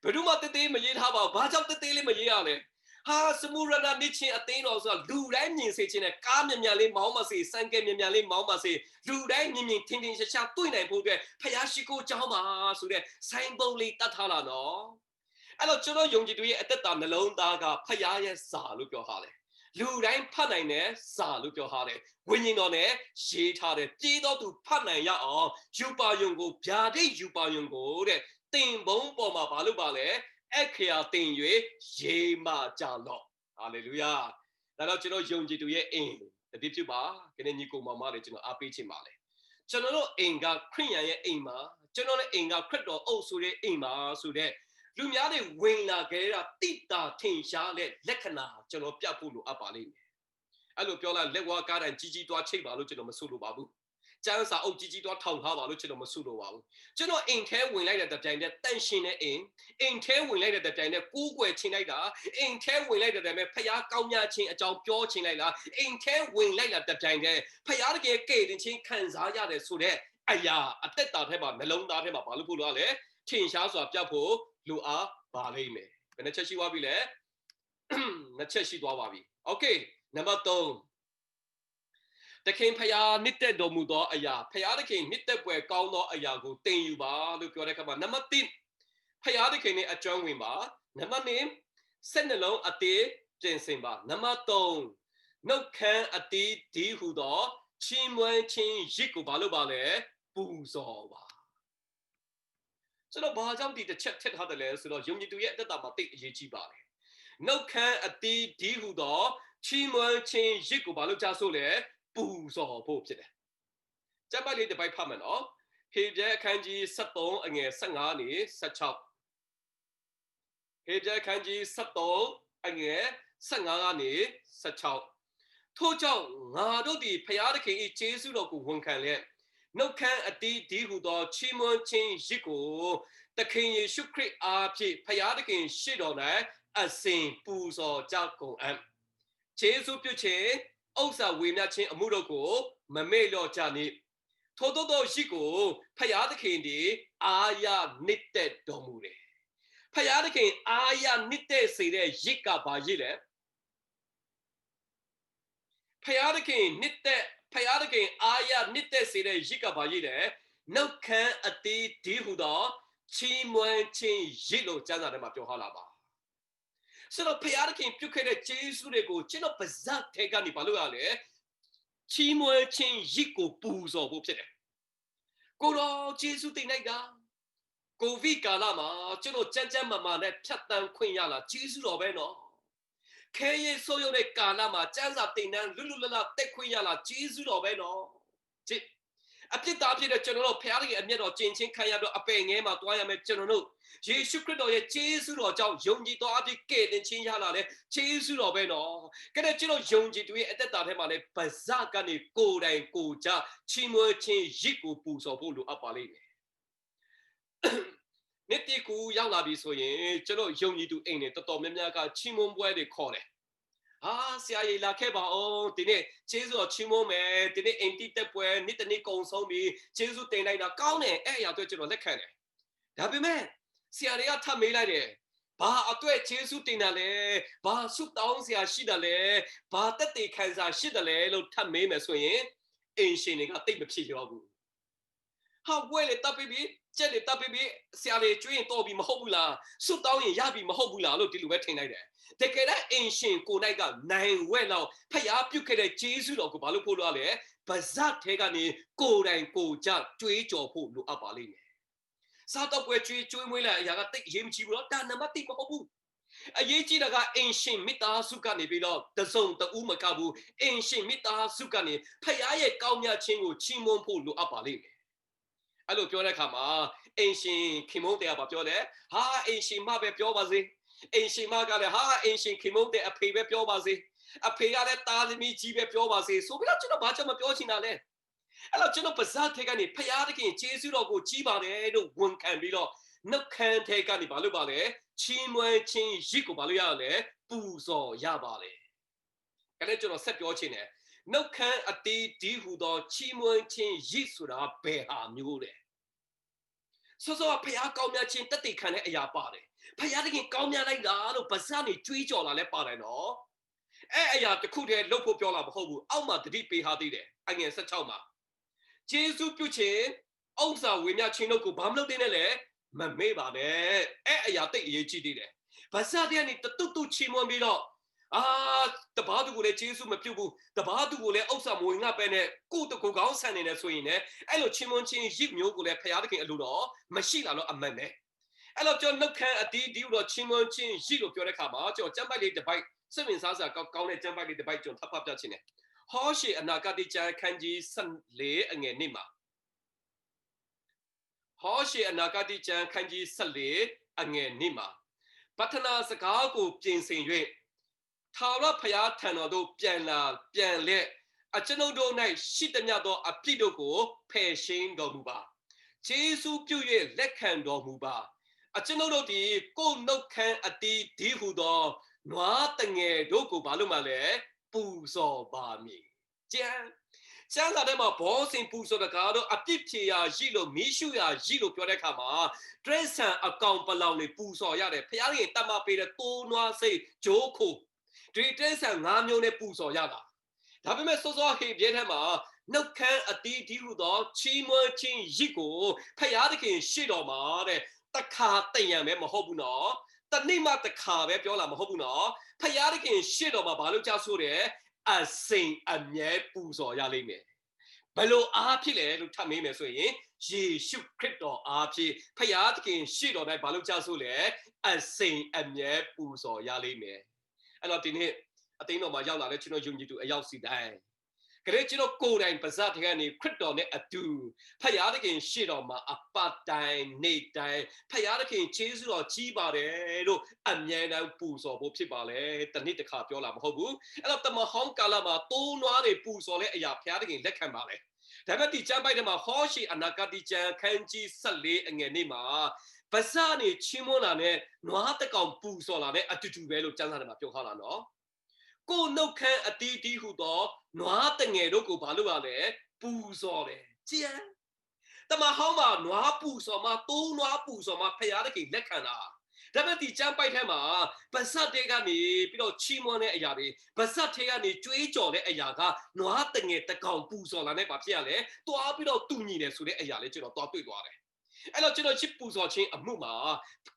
ဘယ်သူမှတေးသေးမရေးထားပါဘူးဘာကြောင့်တေးသေးလေးမရေးရလဲဟာစမှုရဏနိချင်းအသိန်းတော်ဆိုတာလူတိုင်းမြင်စေခြင်းနဲ့ကားမြမြန်လေးမောင်းမစေစံကဲမြမြန်လေးမောင်းမစေလူတိုင်းမြင်မြင်ထင်ထင်ရှားရှားတွေ့နိုင်ဖို့အတွက်ဖယားရှိခိုးကြောင်းပါဆိုတဲ့ဆိုင်းဘုတ်လေးတတ်ထားလာနော်အဲ့တော့ကျွန်တော်ယုံကြည်သူရဲ့အသက်တာနှလုံးသားကဖယားရဲ့စာလို့ပြောထားတယ်လူတိုင်းဖတ်နိုင်တဲ့စာလို့ပြောထားတယ်ဝိညာဉ်တော်နဲ့ရေးထားတယ်ပြေးတော့သူဖတ်နိုင်ရအောင်ယူပါယုံကိုဗျာဒိတ်ယူပါယုံကိုတဲ့တင်ဘုံပေါ်မှာဘာလို့ပါလဲအခရာတင်၍ရေးမှကြလော့ဟာလေလုယာဒါတော့ကျွန်တော်ယုံကြည်သူရဲ့အိမ်တတိပြုပါခဏညီကိုမောင်မလေးကျွန်တော်အားပေးချင်ပါလေကျွန်တော်တို့အိမ်ကခရိယန်ရဲ့အိမ်မှာကျွန်တော်ရဲ့အိမ်ကခရစ်တော်အုပ်ဆိုတဲ့အိမ်မှာဆိုတဲ့လူများတွေဝင်လာခဲ့တာတိတာထင်ရှားတဲ့လက္ခဏာကျွန်တော်ပြတ်ဖို့လိုအပ်ပါလိမ့်မယ်အဲ့လိုပြောလိုက်လက်ဝါးကားတိုင်းကြီးကြီးတွားချိတ်ပါလို့ကျွန်တော်မဆိုလိုပါဘူးကျန်းစာအုပ်ကြီးကြီးတွားထောင်ထားပါလို့ကျွန်တော်မဆိုလိုပါဘူးကျွန်တော်အိမ်ထဲဝင်လိုက်တဲ့တပြိုင်တည်းတန့်ရှင်တဲ့အိမ်ထဲဝင်လိုက်တဲ့တပြိုင်တည်းကိုးကွယ်ချင်းလိုက်တာအိမ်ထဲဝင်လိုက်တဲ့တပြိုင်တည်းဖျားကောင်းများခြင်းအကြောင်းပြောချင်းလိုက်လားအိမ်ထဲဝင်လိုက်တာတပြိုင်တည်းဖျားတကယ်ကဲ့တင်ချင်းခံစားရတယ်ဆိုတဲ့အရာအသက်တာထဲမှာနှလုံးသားထဲမှာဘာလို့ဖို့လို့လဲထင်ရှားစွာပြတ်ဖို့လိုအားပါလိမ့်မယ်ဘယ်နှချက်ရှိသွားပြီလဲနှစ်ချက်ရှိသွားပါပြီโอเคနံပါတ်3တခင်ဖျားနှစ်သက်တော်မူသောအရာဖျားတခင်နှစ်သက်ပွဲကောင်းသောအရာကိုတင်ယူပါလို့ပြောတဲ့အခါမှာနံပါတ်1ဖျားတခင်နဲ့အကျွမ်းဝင်ပါနံပါတ်2စိတ်နှလုံးအသေးပြင်ဆင်ပါနံပါတ်3နှုတ်ခမ်းအသေးဒီဟူသောချီးမွမ်းခြင်းရစ်ကိုဘာလို့ပါလဲပူဇော်ပါကျွန်တော်ဘာကြောင့်ဒီတစ်ချက်ထည့်ထားတယ်လဲဆိုတော့ယုံကြည်သူရဲ့အသက်တာမှာတိတ်အရေးကြီးပါတယ်နှုတ်ခမ်းအသေးဒီဟူသောချီးမွမ်းခြင်းရစ်ကိုဘာလို့ကြားဆိုလဲပူဇော်ဖို့ဖြစ်တယ်။ကျမ်းပိုက်လေးတစ်ပိုက်ဖတ်မယ်နော်။ဟေဘရဲအခန်းကြီး73အငယ်15နေ16ဟေဘရဲအခန်းကြီး73အငယ်15ကနေ16ထို့ကြောင့်ငါတို့သည်ဖျားသခင်၏ကျေးဇူးတော်ကိုဝန်ခံလျက်နှုတ်ခမ်းအတီးဒီဟုသောချီးမွမ်းခြင်းရစ်ကိုသခင်ယေရှုခရစ်အားဖြင့်ဖျားသခင်ရှေ့တော်၌အစဉ်ပူဇော်ကြကုန်အံ့ကျေးဇူးပြုခြင်းဥစ္စာဝေမျှခြင်းအမှုတို့ကိုမမေ့လျော့ကြနှင့် ထို့သောရစ်ကိုဖယားသခင်ဒီအာရနှစ်သက်တော်မူတယ်ဖယားသခင်အာရနှစ်သက်စေတဲ့ရစ်ကဘာရစ်လဲဖယားသခင်နှစ်သက်ဖယားသခင်အာရနှစ်သက်စေတဲ့ရစ်ကဘာရစ်လဲနှုတ်ခမ်းအတီးဒီဟုသောချီးမွမ်းခြင်းရစ်လို့ကျမ်းစာထဲမှာပြောထားလာပါဆိုတော့ဖယားသခင်ပြုခဲ့တဲ့ကျေးဇူးတွေကိုကျွန်တော်ပါဇက်ထဲကနေဘာလို့ရလဲချီးမွမ်းခြင်းရစ်ကိုပူဇော်ဖို့ဖြစ်တယ်ကိုတော်ကျေးဇူးတင်လိုက်တာကိုဗစ်ကာလမှာကျွန်တော်ကြမ်းကြမ်းမာမာနဲ့ဖြတ်တန်းခွင့်ရလာကျေးဇူးတော်ပဲနော်ခဲရဲဆိုးရုံတဲ့ကာလမှာစံစာတင်တန်းလွတ်လွတ်လပ်လပ်တက်ခွင့်ရလာကျေးဇူးတော်ပဲနော်ကြည့်အပြစ်သားဖြစ်တဲ့ကျွန်တော်တို့ဖခင်ရဲ့အမျက်တော်ကျင့်ချင်းခံရတော့အပယ်ငဲမှာတွားရမယ်ကျွန်တော်တို့ယေရှုခရစ်တော်ရဲ့ကျေးဇူးတော်ကြောင့်ယုံကြည်တော်အပြစ်ကယ်တင်ခြင်းရလာတဲ့ကျေးဇူးတော်ပဲနော်ကဲတဲ့ကျွန်တော်ယုံကြည်သူရဲ့အသက်တာထဲမှာလည်းပါဇက်ကနေကိုယ်တိုင်ကိုကြချီးမွမ်းခြင်းရစ်ကိုပူဇော်ဖို့လိုအပ်ပါလိမ့်မယ်နေ့တီကူရောက်လာပြီဆိုရင်ကျွန်တော်ယုံကြည်သူအိမ်တွေတော်တော်များများကချီးမွမ်းပွဲတွေခေါ်တယ်ဆရာကြီးလာခဲ့ပါအောင်ဒီနေ့ကျေးဇူးတော်ချီးမွမ်းမယ်ဒီနေ့အိမ်တိတက်ပွဲနေ့တနေ့ကုံဆုံးပြီကျေးဇူးတင်လိုက်တာကောင်းတယ်အဲ့အရာတွေကျွန်တော်လက်ခံတယ်ဒါပေမဲ့ဆရာတွေကထပ်မေးလိုက်တယ်ဘာအတွက်ကျေးဇူးတင်တာလဲဘာဆုတောင်းဆရာရှိတယ်လဲဘာတက်တေခံစားရှိတယ်လဲလို့ထပ်မေးမယ်ဆိုရင်အိမ်ရှင်တွေကတိတ်မဖြစ်ရောဘူးဟာဝဲလေတပ်ပြီးကျက်လေတပ်ပြီးဆရာတွေကျွေးရင်တော့ပြီးမဟုတ်ဘူးလားဆုတောင်းရင်ရပြီမဟုတ်ဘူးလားလို့ဒီလိုပဲထင်လိုက်တယ်တကယ်တော့အင်ရှင်ကိုနိုင်ကနိုင်ဝဲတော့ဖျားပြုတ်ခဲ့တဲ့ဂျေဇုတော်ကိုဘာလို့ဖို့လို့လဲဗဇတ်ထဲကနေကိုယ်တိုင်ကိုကြကြွေးကြော်ဖို့လိုအပ်ပါလိမ့်မယ်စားတော့ပွဲကျွေးမွေးလိုက်အရာကတိတ်အရေးမကြီးဘူးတော့ဒါနံပါတ်1မဟုတ်ဘူးအရေးကြီးတာကအင်ရှင်မိသားစုကနေပြီးတော့တစုံတဦးမကဘူးအင်ရှင်မိသားစုကနေဖျားရဲ့ကောင်းမြတ်ခြင်းကိုချီးမွမ်းဖို့လိုအပ်ပါလိမ့်မယ်အဲ့လိုပြောတဲ့အခါမှာအင်ရှင်ခင်မုန်းတရားပြောတယ်ဟာအင်ရှင်မပဲပြောပါစေအင်ရှင်မကလည်းဟာအင်ရှင်ခင်မုန်းတဲ့အဖေပဲပြောပါစေအဖေကလည်းတာသမီးကြီးပဲပြောပါစေဆိုပြီးတော့ကျွန်တော်ဘာကြောင့်မပြောချင်တာလဲအဲ့တော့ကျွန်တော်ပါဇက်ထဲကနေဖျားသခင်ကျေးဇူးတော်ကိုကြီးပါတယ်လို့ဝန်ခံပြီးတော့နှုတ်ခမ်းထဲကနေဘာလို့ပါလဲချီးမွမ်းခြင်းရစ်ကိုဘာလို့ရလဲပူဇော်ရပါလေအဲ့ဒါကျွန်တော်ဆက်ပြောချင်တယ်နှုတ်ခမ်းအတီးဒီဟူသောချီးမွမ်းခြင်းရစ်ဆိုတာဘယ်ဟာမျိုးလဲစောစောဖျားကောင်းမြတ်ခြင်းတတိခံတဲ့အရာပါတယ်ဖျားတခင်ကောင်းမြတ်လိုက်တာလို့ဗဇက်နေကြွေးကြော်လာလဲပါတယ်နော်အဲ့အရာတစ်ခုတည်းလုပ်ဖို့ပြောလာမဟုတ်ဘူးအောက်မှာတတိပေးထားသေးတယ်အငယ်16မှာဂျေဇုပြုခြင်းဥစ္စာဝေမျှခြင်းတို့ကိုဘာမလုပ်သေးနဲ့လဲမမေ့ပါနဲ့အဲ့အရာတိတ်အရေးကြီးသေးတယ်ဗဇက်တဲ့ကနေတူချီမွန်ပြီးတော့တဘာသူကိုလည်းဂျေဇုမပြုတ်ဘူးတဘာသူကိုလည်းဥစ္စာမဝင်ငါပဲနဲ့ကိုတကူကောင်းဆန်နေတယ်ဆိုရင်လည်းအဲ့လိုချီမွန်ခြင်းရစ်မျိုးကိုလည်းဖျားသခင်အလိုတော်မရှိလာတော့အမှန်ပဲအဲ့လိုကျွန်တော်နှုတ်ခမ်းအတီးဒီတော့ချီမွန်ခြင်းရစ်လို့ပြောတဲ့ခါမှာကျွန်တော်ကျမ်းပိုက်လေးတစ်ပိုက်စိတ်ဝင်စားစရာကောင်းတဲ့ကျမ်းပိုက်လေးတစ်ပိုက်ကျွန်တော်ထပ်ပြချင်တယ်ဟောရှေအနာဂတိကျမ်းခန်းကြီး14အငယ်1မှာဟောရှေအနာဂတိကျမ်းခန်းကြီး14အငယ်1မှာပတ္ထနာစကားကိုပြင်ဆင်၍ထာဝရဘုရားထံတော်သို့ပြန်လက်အကျွန်ုပ်တို့၌ရှိသမျှသောအပြစ်တို့ကိုဖယ်ရှင်းတော်မူပါယေရှုပြု၍လက်ခံတော်မူပါအကျွန်ုပ်တို့သည်ကိုယ်နှုတ်ခမ်းအတီးဒီဟုသောနွားတငယ်တို့ကိုဘာလို့မှလဲပူဇော်ပါမည်ကျမ်းစာထဲမှာဘောစင်ပူဇော်တကားတော့အပြစ်ဖြေရာရှိလို့မီးရှုရာရှိလို့ပြောတဲ့အခါမှာတရဆန်အကောင်ပလောင်တွေပူဇော်ရတယ်ဖခင်ကြီးတတ်မှပေးတဲ့တိုးနွားစိတ်ဂျိုးခိုဒီတရဆန်၅မျိုးနဲ့ပူဇော်ရတာဒါပေမဲ့စောစောဟေပြဲထဲမှာနှုတ်ခမ်းအတီးဒီဟုသောချီးမွမ်းခြင်းရစ်ကိုဖခင်သခင်ရှေ့တော်မှာတဲ့တခါတည်ရန်ပဲမဟုတ်ဘူးနော်တနေ့မှတခါပဲပြောလာမဟုတ်ဘူးနော်ဖခင်သခင်ရှေ့တော်မှာဘာလို့ကြားဆိုတယ်အစိမ်အမြဲပူဇော်ရလိမ့်မယ်ဘယ်လိုအားဖြစ်လဲလို့ထပ်မေးမယ်ဆိုရင်ယေရှုခရစ်တော်အားဖြင့်ဖခင်သခင်ရှေ့တော်၌ဘာလို့ကြားဆိုလဲအစိမ်အမြဲပူဇော်ရလိမ့်မယ်အဲ့တော့ဒီနေ့အသိတော်မှာရောက်လာတဲ့ကျွန်တော်ယုံကြည်သူအယောက်စီတိုင်းကလေးကျွန်တော်ကိုယ်တိုင်ပါဇက်ထဲကနေခရစ်တော်နဲ့အတူဖခင်သခင်ရှေ့တော်မှာအပတ်တိုင်းနေ့တိုင်းဖခင်သခင်ကျေးဇူးတော်ကြီးပါတယ်လို့အမြဲတမ်းပူဇော်ဖို့ဖြစ်ပါလေတနေ့တစ်ခါပြောလာမဟုတ်ဘူးအဲ့တော့တမဟောင်းကာလမှာတိုးနွားတွေပူဇော်တဲ့အရာဖခင်သခင်လက်ခံပါလေဒါပေမဲ့ဒီကျမ်းပိုက်ထဲမှာဟောရှေအနာဂတိကျမ်းခန်းကြီး14အငယ်နေ့မှာဗဇက်နေချီးမွမ်းလာတဲ့နွားတကောင်ပူဇော်လာတဲ့အတူတူပဲလို့ကျမ်းစာထဲမှာပြောထားတာနော်ကိုနှုတ်ခမ်းအတီးတီးဟုသောနွားတငယ်တို့ကိုဘာလို့ရလဲပူဇော်တယ် ကျန်တမဟောင်းမှာနွားပူစော်မှာတိုးနွားပူစော်မှာဖျားတဲ့ကိလက်ခံတာဒါပေမဲ့ဒီကျမ်းပိုက်ထဲမှာဗဇတ်တွေကနေပြီးတော့ချီးမွမ်းတဲ့အရာတွေဗဇတ်တွေကနေကြွေးကြော်တဲ့အရာကနွားတငယ်တကောင်ပူစော်လာတဲ့ဘာဖြစ်ရလဲတွားပြီးတော့တူညီတယ်ဆိုတဲ့အရာလေးကျွန်တော်တွားတွေ့သွားတယ်အဲ့တော့ကျွန်တော်ချစ်ပူဇော်ခြင်းအမှုမှာ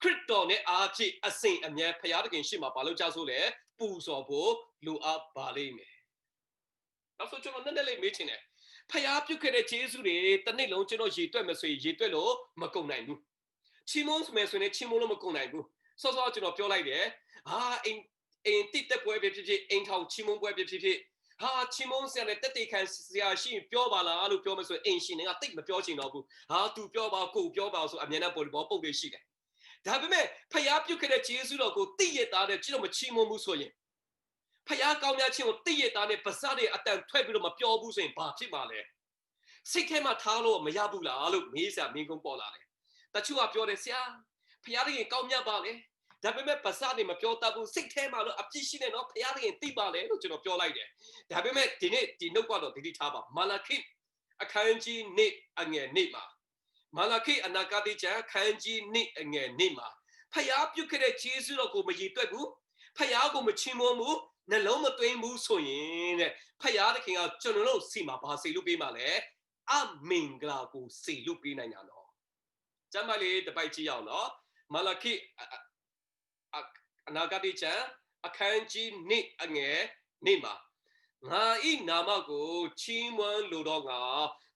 ခရစ်တော်နဲ့အားဖြင့်အစဉ်အမြဲဖျားသခင်ရှေ့မှာဘာလို့ကြဆိုလဲပူဇော်ဖို့လိုအပ်ပါလိမ့်မယ်နောက်ဆုံးကျွန်တော်နည်းနည်းလေးမေးချင်တယ်ဖျားပြုတ်ခဲ့တဲ့ယေရှုတွေတနေ့လုံးကျွန်တော်ရေတွက်မယ်ဆိုရင်ရေတွက်လို့မကုန်နိုင်ဘူးချီးမွမ်းမယ်ဆိုရင်ချီးမွမ်းလို့မကုန်နိုင်ဘူးစောစောကျွန်တော်ပြောလိုက်တယ်အိမ်တိတက်ပွဲဖြစ်ဖြစ်အိမ်ထောင်ချီးမွမ်းပွဲဖြစ်ဖြစ်ဟာချီးမွမ်းဆရာနဲ့တက်တေခံဆရာရှိရင်ပြောပါလားလို့ပြောမယ်ဆိုရင်အိမ်ရှင်တွေကတိတ်မပြောချင်တော့ဘူးဟာသူပြောပါကိုပြောပါဆိုအမြဲတမ်းပေါ်ပုတ်တွေရှိတယ်ဒါပေမဲ့ဖျားပြုတ်ခဲ့တဲ့ယေရှုတော်ကိုတိရသားတဲ့ကျွန်တော်မချီးမွမ်းဘူးဆိုရင်ဖျားကောင်းများခြင်းကိုတိရသားနဲ့ပါးစပ်တွေအတန်ထွက်ပြီးတော့မပြောဘူးဆိုရင်ဘာဖြစ်မှာလဲစိတ်ထဲမှာထားလို့မရဘူးလားလို့မေးစရာမင်းကုန်းပေါ်လာတယ်တချို့ကပြောတယ်ဆရာဖျားရင်ကောင်းမြတ်ပါလေဒါပေမဲ့ပါးစပ်တွေမပြောတတ်ဘူးစိတ်ထဲမှာတော့အပြစ်ရှိနေတော့ဖျားရင်သိပါလေလို့ကျွန်တော်ပြောလိုက်တယ်ဒါပေမဲ့ဒီနေ့ဒီနှုတ်ကတော့ဒီတိထားပါမာလာခိအခန်းကြီးနေ့အငယ်နေ့မှာမာလာခိအနာဂတ်ကျမ်းအခန်းကြီးနေ့အငယ်နေ့မှာဖျားပြုတ်ခဲ့တဲ့ယေရှုတော်ကိုမရည်တွက်ဘူးဖျားကိုမချီးမွမ်းဘူးနှလုံးမသွင်းဘူးဆိုရင်တဲ့ဖျားသခင်ကကျွန်တော်တို့စီမှာဘာစေလို့ပေးမှာလဲအမင်္ဂလာကိုစေလို့ပေးနိုင်တာနော်ကျမ်းပါလေးတစ်ပိုက်ကြည့်အောင်နော်မာလာခိအနာဂတ်ကျမ်းအခန်းကြီးနေ့အငယ်နေ့မှာငါဤနာမကိုချီးမွမ်းလိုတော့ငါ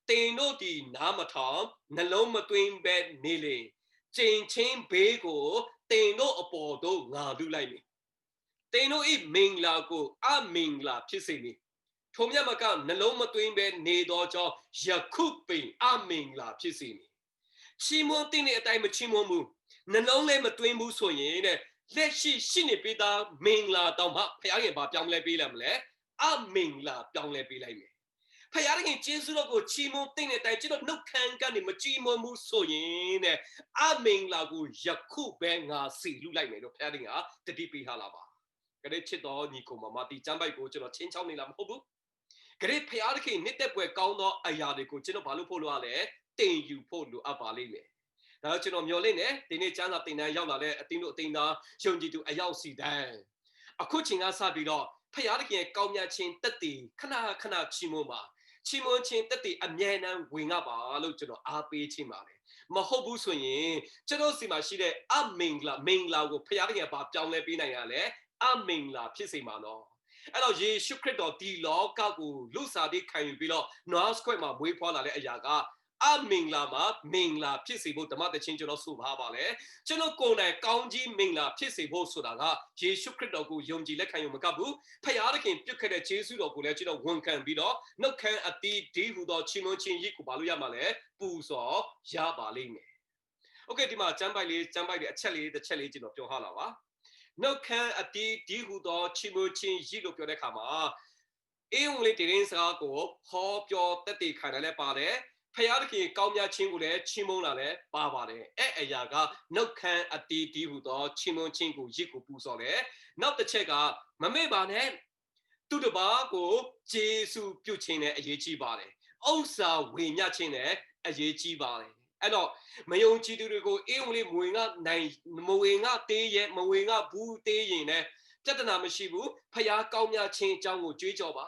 တင်တို့ဒီနားမထောင်နှလုံးမသွင်းပဲနေလေကျင်ချင်းဘေးကိုတင်တို့အပေါ်သို့ငါလူလိုက်မည်တင်တို့ဤမင်္ဂလာကိုအမင်္ဂလာဖြစ်စေမည်ထိုမြတ်မကနှလုံးမသွင်းပဲနေသောကြောင့်ယခုပင်အမင်္ဂလာဖြစ်စေမည်ချီးမွမ်းတဲ့အတိုင်းမချီးမွမ်းဘူးနှလုံးလည်းမသွင်းဘူးဆိုရင်တဲ့လက်ရှိနေပေးသားမင်္ဂလာတောင်မှဖခင်ကဘာပြောင်းလဲပေးလိုက်မလဲအမင်္ဂလာပြောင်းလဲပေးလိုက်မယ်ဖခင်ကျေးဇူးတော်ကိုချီးမွမ်းတဲ့အတိုင်းကျွန်တော်နှုတ်ခမ်းကနေမချီးမွမ်းဘူးဆိုရင်တဲ့အမင်္ဂလာကိုယခုပဲငါစီလူလိုက်မယ်လို့ဖခင်ကတတိပေးထားလာပါကလေးချစ်တော်ညီကိုမတီကျမ်းပိုက်ကိုကျွန်တော်ချင်းချောင်းနေလားမဟုတ်ဘူးကလေးဖခင်နှစ်သက်ပွဲကောင်းသောအရာတွေကိုကျွန်တော်ဘာလို့ဖို့လို့ရလဲတင်ယူဖို့လိုအပ်ပါလိမ့်မယ်ဒါတော့ကျွန်တော်မျှော်လင့်နေဒီနေ့ကျမ်းစာသင်တန်းရောက်လာတဲ့အသင်းတို့အသင်းသားယုံကြည်သူအယောက်စီတန်းအခုချိန်ကစပြီးတော့ဖခင်ရဲ့ကောင်းမြတ်ခြင်းတက်တည်ခဏခဏချီးမွမ်းပါချီးမွမ်းခြင်းတက်တည်အမြဲတမ်းဝင်ငါပါလို့ကျွန်တော်အားပေးခြင်းပါတယ်မဟုတ်ဘူးဆိုရင်ကျွန်တော်စီမှာရှိတဲ့အမင်္ဂလာကိုဖခင်ဘာပြောင်းလဲပေးနိုင်ရလဲအမင်္ဂလာဖြစ်စေမှာနော်အဲ့တော့ယေရှုခရစ်တော်ဒီလောကကိုလူစားပြီးခံယူပြီးတော့နွားစခွက်မှာမွေးဖွားလာတဲ့အရာကအမင်္ဂလာမှာမင်္ဂလာဖြစ်စေဖို့ဓမ္မတခြင်းကျွန်တော်ဆိုပါလေကျွန်တော်ကိုယ်တိုင်ကောင်းကြီးမင်္ဂလာဖြစ်စေဖို့ဆိုတာကယေရှုခရစ်တော်ကိုယုံကြည်လက်ခံယူမကဘူးဖခင်သခင်ပြုတ်ခဲ့တဲ့ယေရှုတော်ကိုလည်းကျွန်တော်ဝန်ခံပြီးတော့နှုတ်ခမ်းအတီးဒီဟူသောချီးမွမ်းခြင်းရစ်ကိုဘာလို့ရမှာလဲပူဇော်ရပါလိမ့်မယ်โอเคဒီမှာကျမ်းပိုက်လေးအချက်လေးတစ်ချက်လေးကျွန်တော်ပြောထားလာပါနှုတ်ခမ်းအတီးဒီဟူသောချီးမွမ်းခြင်းရစ်လို့ပြောတဲ့အခါမှာအေဝံလေးတရင်စကားကိုဟောပြောတက်တည်ခံတယ်လည်းပါတယ်ဖခင်သခင်ကောင်းမြတ်ခြင်းကိုလည်းချီးမွမ်းလာလည်းပါပါတယ်အဲ့အရာကနှုတ်ခမ်းအတီးဒီဟူသောချီးမွမ်းခြင်းကိုရစ်ကိုပူဇော်တယ်နောက်တစ်ချက်ကမမေ့ပါနဲ့သူတစ်ပါးကိုယေရှုပြုခြင်းနဲ့အရေးကြီးပါတယ်ဥစ္စာဝေမျှခြင်းနဲ့အရေးကြီးပါတယ်အဲ့တော့မယုံကြည်သူတွေကိုအေးဝင်လေးမဝင်ကတေးရဲ့မဝင်ကဘူးတေးရင်လည်းပြဿနာမရှိဘူးဖခင်ကောင်းမြတ်ခြင်းအကြောင်းကိုကြွေးကြော်ပါ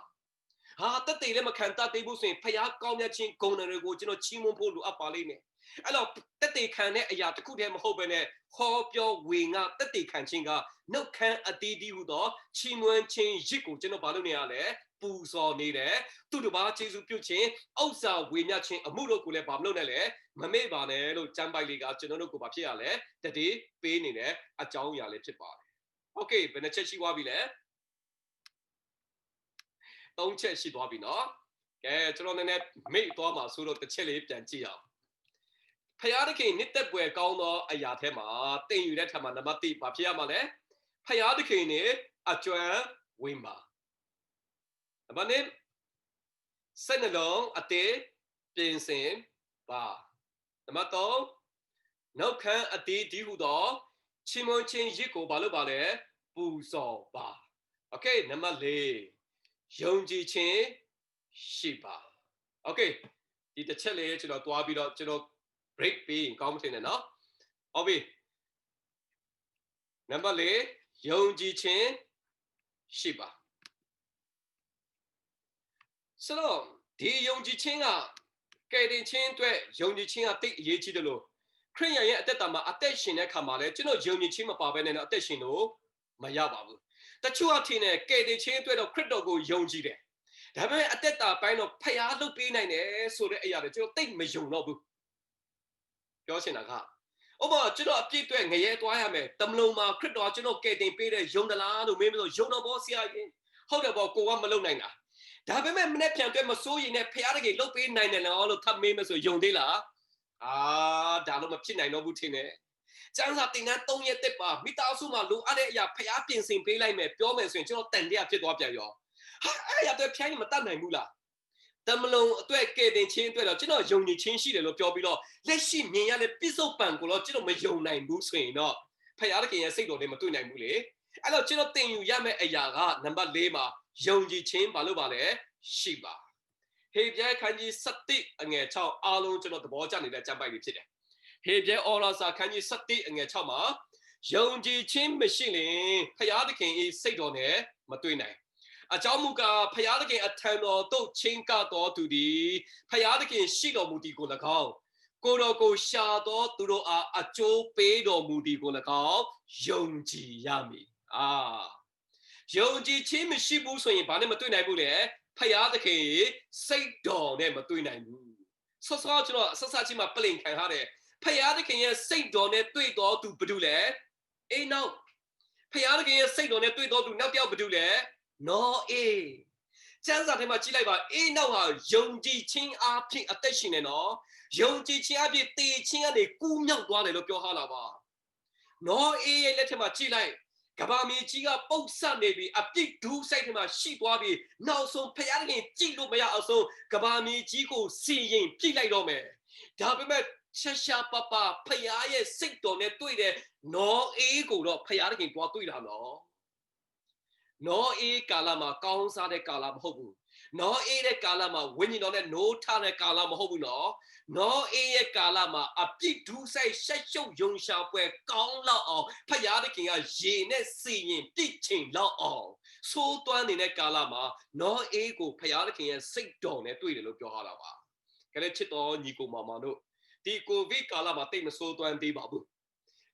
ဟာတက်တေလည်းမခံတတ်သေးဘူးဆိုရင်ဖခင်ကောင်းမြတ်ခြင်းဂုဏ်တွေကိုကျွန်တော်ချီးမွမ်းဖို့လိုအပ်ပါလိမ့်မယ်အဲ့တော့တက်တေခံတဲ့အရာတစ်ခုတည်းမဟုတ်ဘဲနဲ့ဟောပြောဝေငါတက်တေခံခြင်းကနှုတ်ခမ်းအတီးတီးဟူသောချီးမွမ်းခြင်းရစ်ကိုကျွန်တော်ဘာလို့နေရလဲပူဇော်နေတယ်သူတစ်ပါးကျေးဇူးပြုခြင်းဥစ္စာဝေမျှခြင်းအမှုတို့ကိုလည်းဘာမလုပ်နဲ့လဲမမေ့ပါနဲ့လို့ကျမ်းပိုက်လေးကကျွန်တော်တို့ကိုဘာဖြစ်ရလဲတတိပေးနေတဲ့အကြောင်းအရာလေးဖြစ်ပါတယ်โอเคဘယ်နှချက်ရှိသွားပြီလဲ3ချက်ရှိသွားပြီเนาะကဲကျွန်တော်နည်းနည်းမိတ်သွားမှာဆိုတော့တစ်ချက်လေးပြန်ကြည့်အောင်ဖခင်သခင်နှစ်သက်ပွဲကောင်းသောအရာထဲမှာတင်ယူတဲ့ထက်မှာနံပါတ်1ဘာဖြစ်ရမှာလဲဖခင်သခင်နဲ့အကျွမ်းဝင်ပါနံပါတ်2စိတ်နှလုံးအတည်ပြင်ဆင်ပါနံပါတ်3နှုတ်ခမ်းအတည်ဒီဟုသောချီးမွမ်းခြင်းရစ်ကိုဘာလို့ပါလဲပူဇော်ပါโอเคနံပါတ်4ယုံကြည်ခြင်းရှိပါโอเค ဒီတစ်ချက်လေးကျွန်တော်တွားပြီးတော့ကျွန်တော် break ပြီးကောင်းမထင်နဲ့နော်ဟုတ်ပြီနံပါတ်၄ယုံကြည်ခြင်းရှိပါဆိုတော့ဒီယုံကြည်ခြင်းကကယ်တင်ခြင်းအတွက်ယုံကြည်ခြင်းကတိတ်အရေးကြီးတယ်လို့ခရိယန်ရဲ့အသက်တာမှာအသက်ရှင်တဲ့ခါမှာလဲကျွန်တော်ယုံကြည်ခြင်းမပါဘဲနဲ့အသက်ရှင်လို့မရပါဘူးတချို့အထင်နဲ့ကယ်တင်ခြင်းအတွက်တော့ခရစ်တော်ကိုယုံကြည်တယ်ဒါပေမဲ့အသက်တာပိုင်းတော့ဖျားလုပ်ပေးနိုင်တယ်ဆိုတဲ့အရာတွေကျွန်တော်တိတ်မယုံတော့ဘူးပြောချင်တာကဥပမာကျွန်တော်အပြည့်အတွက်ငရဲသွားရမယ်တမလုံးမှာခရစ်တော်ကျွန်တော်ကယ်တင်ပေးတဲ့ယုံသလားလို့မေးမလို့ယုံတော့ဘောဆရာကြီးဟုတ်တယ်ဘောကိုကမလုပ်နိုင်တာဒါပေမဲ့မနေ့ပြန်တွေ့မစိုးရင်နဲ့ဖျားတကယ်လုပ်ပေးနိုင်တယ်နော်လို့ထပ်မေးမဆိုယုံသေးလားဒါလို့မဖြစ်နိုင်တော့ဘူးထင်တယ်ကျန်းစာတင်တန်း3ရက်တက်ပါမိသားစုမှာလိုအပ်တဲ့အရာဖျားပြင်ဆင်ပေးလိုက်မယ်ပြောမယ်ဆိုရင်ကျွန်တော်တန်တရားဖြစ်သွားပြန်ရောအဲ့ရတဲ့ဖျားကြီးမတတ်နိုင်ဘူးလားတမလုံးအတွက်ကဲတင်ချင်းအတွက်တော့ကျွန်တော်ယုံကြည်ခြင်းရှိတယ်လို့ပြောပြီးတော့လက်ရှိမြင်ရတဲ့ပြစ္ဆုတ်ပံကိုတော့ကျွန်တော်မယုံနိုင်ဘူးဆိုရင်တော့ဖျားသခင်ရဲ့စိတ်တော်နဲ့မတွေ့နိုင်ဘူးလေအဲ့တော့ကျွန်တော်သင်ယူရမယ့်အရာကနံပါတ်၄မှာယုံကြည်ခြင်းဘာလို့ပါလဲရှိပါဟေပြဲခန်းကြီး7အငယ်6အားလုံးကျွန်တော်သဘောကျနေတဲ့ကျမ်းပိုက်တွေဖြစ်တယ်ဟေပြဲအော်လာစာခန်းကြီး7အငယ်6မှာယုံကြည်ခြင်းမရှိရင်ဖျားသခင်၏စိတ်တော်နဲ့မတွေ့နိုင်အကြောင်းမူကားဖျားသခင်အထံတော်သို့ချင်းကတော်သူသည်ဖျားသခင်ရှိတော်မူသည်ကို၎င်းကိုတော်ကိုရှာတော်သူတို့အားအကျိုးပေးတော်မူသည်ကို၎င်းယုံကြည်ရမည်ယုံကြည်ခြင်းမရှိဘူးဆိုရင်ဘာနဲ့မတွေ့နိုင်ဘူးလဲဖျားသခင်စိတ်တော်နဲ့မတွေ့နိုင်ဘူးဆော့ဆော့ကျွန်တော်ဆက်ဆက်ချင်းမှာပလင်ခံထားတယ်ဖျားသခင်ရဲ့စိတ်တော်နဲ့တွေ့တော်သူဘယ်သူလဲအေးနောက်ဖျားသခင်ရဲ့စိတ်တော်နဲ့တွေ့တော်သူနောက်တစ်ယောက်ဘယ်သူလဲနော်အေးကျမ်းစာထဲမှာကြည့်လိုက်ပါအေးနောက်ဟာယုံကြည်ခြင်းအဖြစ်အသက်ရှင်နေနော်ယုံကြည်ခြင်းအဖြစ်တည်ခြင်းကနေကူးမြောက်သွားတယ်လို့ပြောထားတာပါနော်အေးရဲ့လက်ထက်မှာကြည့်လိုက်ကဘာမြေကြီးကပုတ်ဆက်နေပြီးအပြစ်ဒူးဆိုင်ထဲမှာရှိသွားပြီးနောက်ဆုံးဖျားခင်ကြည့်လို့မရအောင်ဆုံးကဘာမြေကြီးကိုစီရင်ပြိလိုက်တော့မယ်ဒါပေမဲ့ရှာရှာပပဖျားရဲ့စိတ်တော်နဲ့တွေ့တဲ့နော်အေးကိုတော့ဖျားခင်တွားတွေ့တာနော်နော်အေးကာလမှာကောင်းစားတဲ့ကာလမဟုတ်ဘူးနော်အေးတဲ့ကာလမှာဝိညာဉ်တော်နဲ့နိုးထတဲ့ကာလမဟုတ်ဘူးနော်အေးရဲ့ကာလမှာအပြစ်ဒုစရိုက်ရှက်ရှုပ်ယုံရှာပွဲကောင်းလောက်အောင်ဖယားသခင်ကရေနဲ့စီရင်ပြစ်ချိန်လောက်အောင်သိုးသွမ်းနေတဲ့ကာလမှာနော်အေးကိုဖယားသခင်ရဲ့စိတ်တော်နဲ့တွေ့တယ်လို့ပြောထားတာပါကလေးချစ်တော်ညီကိုမောင်မောင်တို့ဒီကိုဗစ်ကာလမှာတိတ်မဆိုးသွမ်းသေးပါဘူး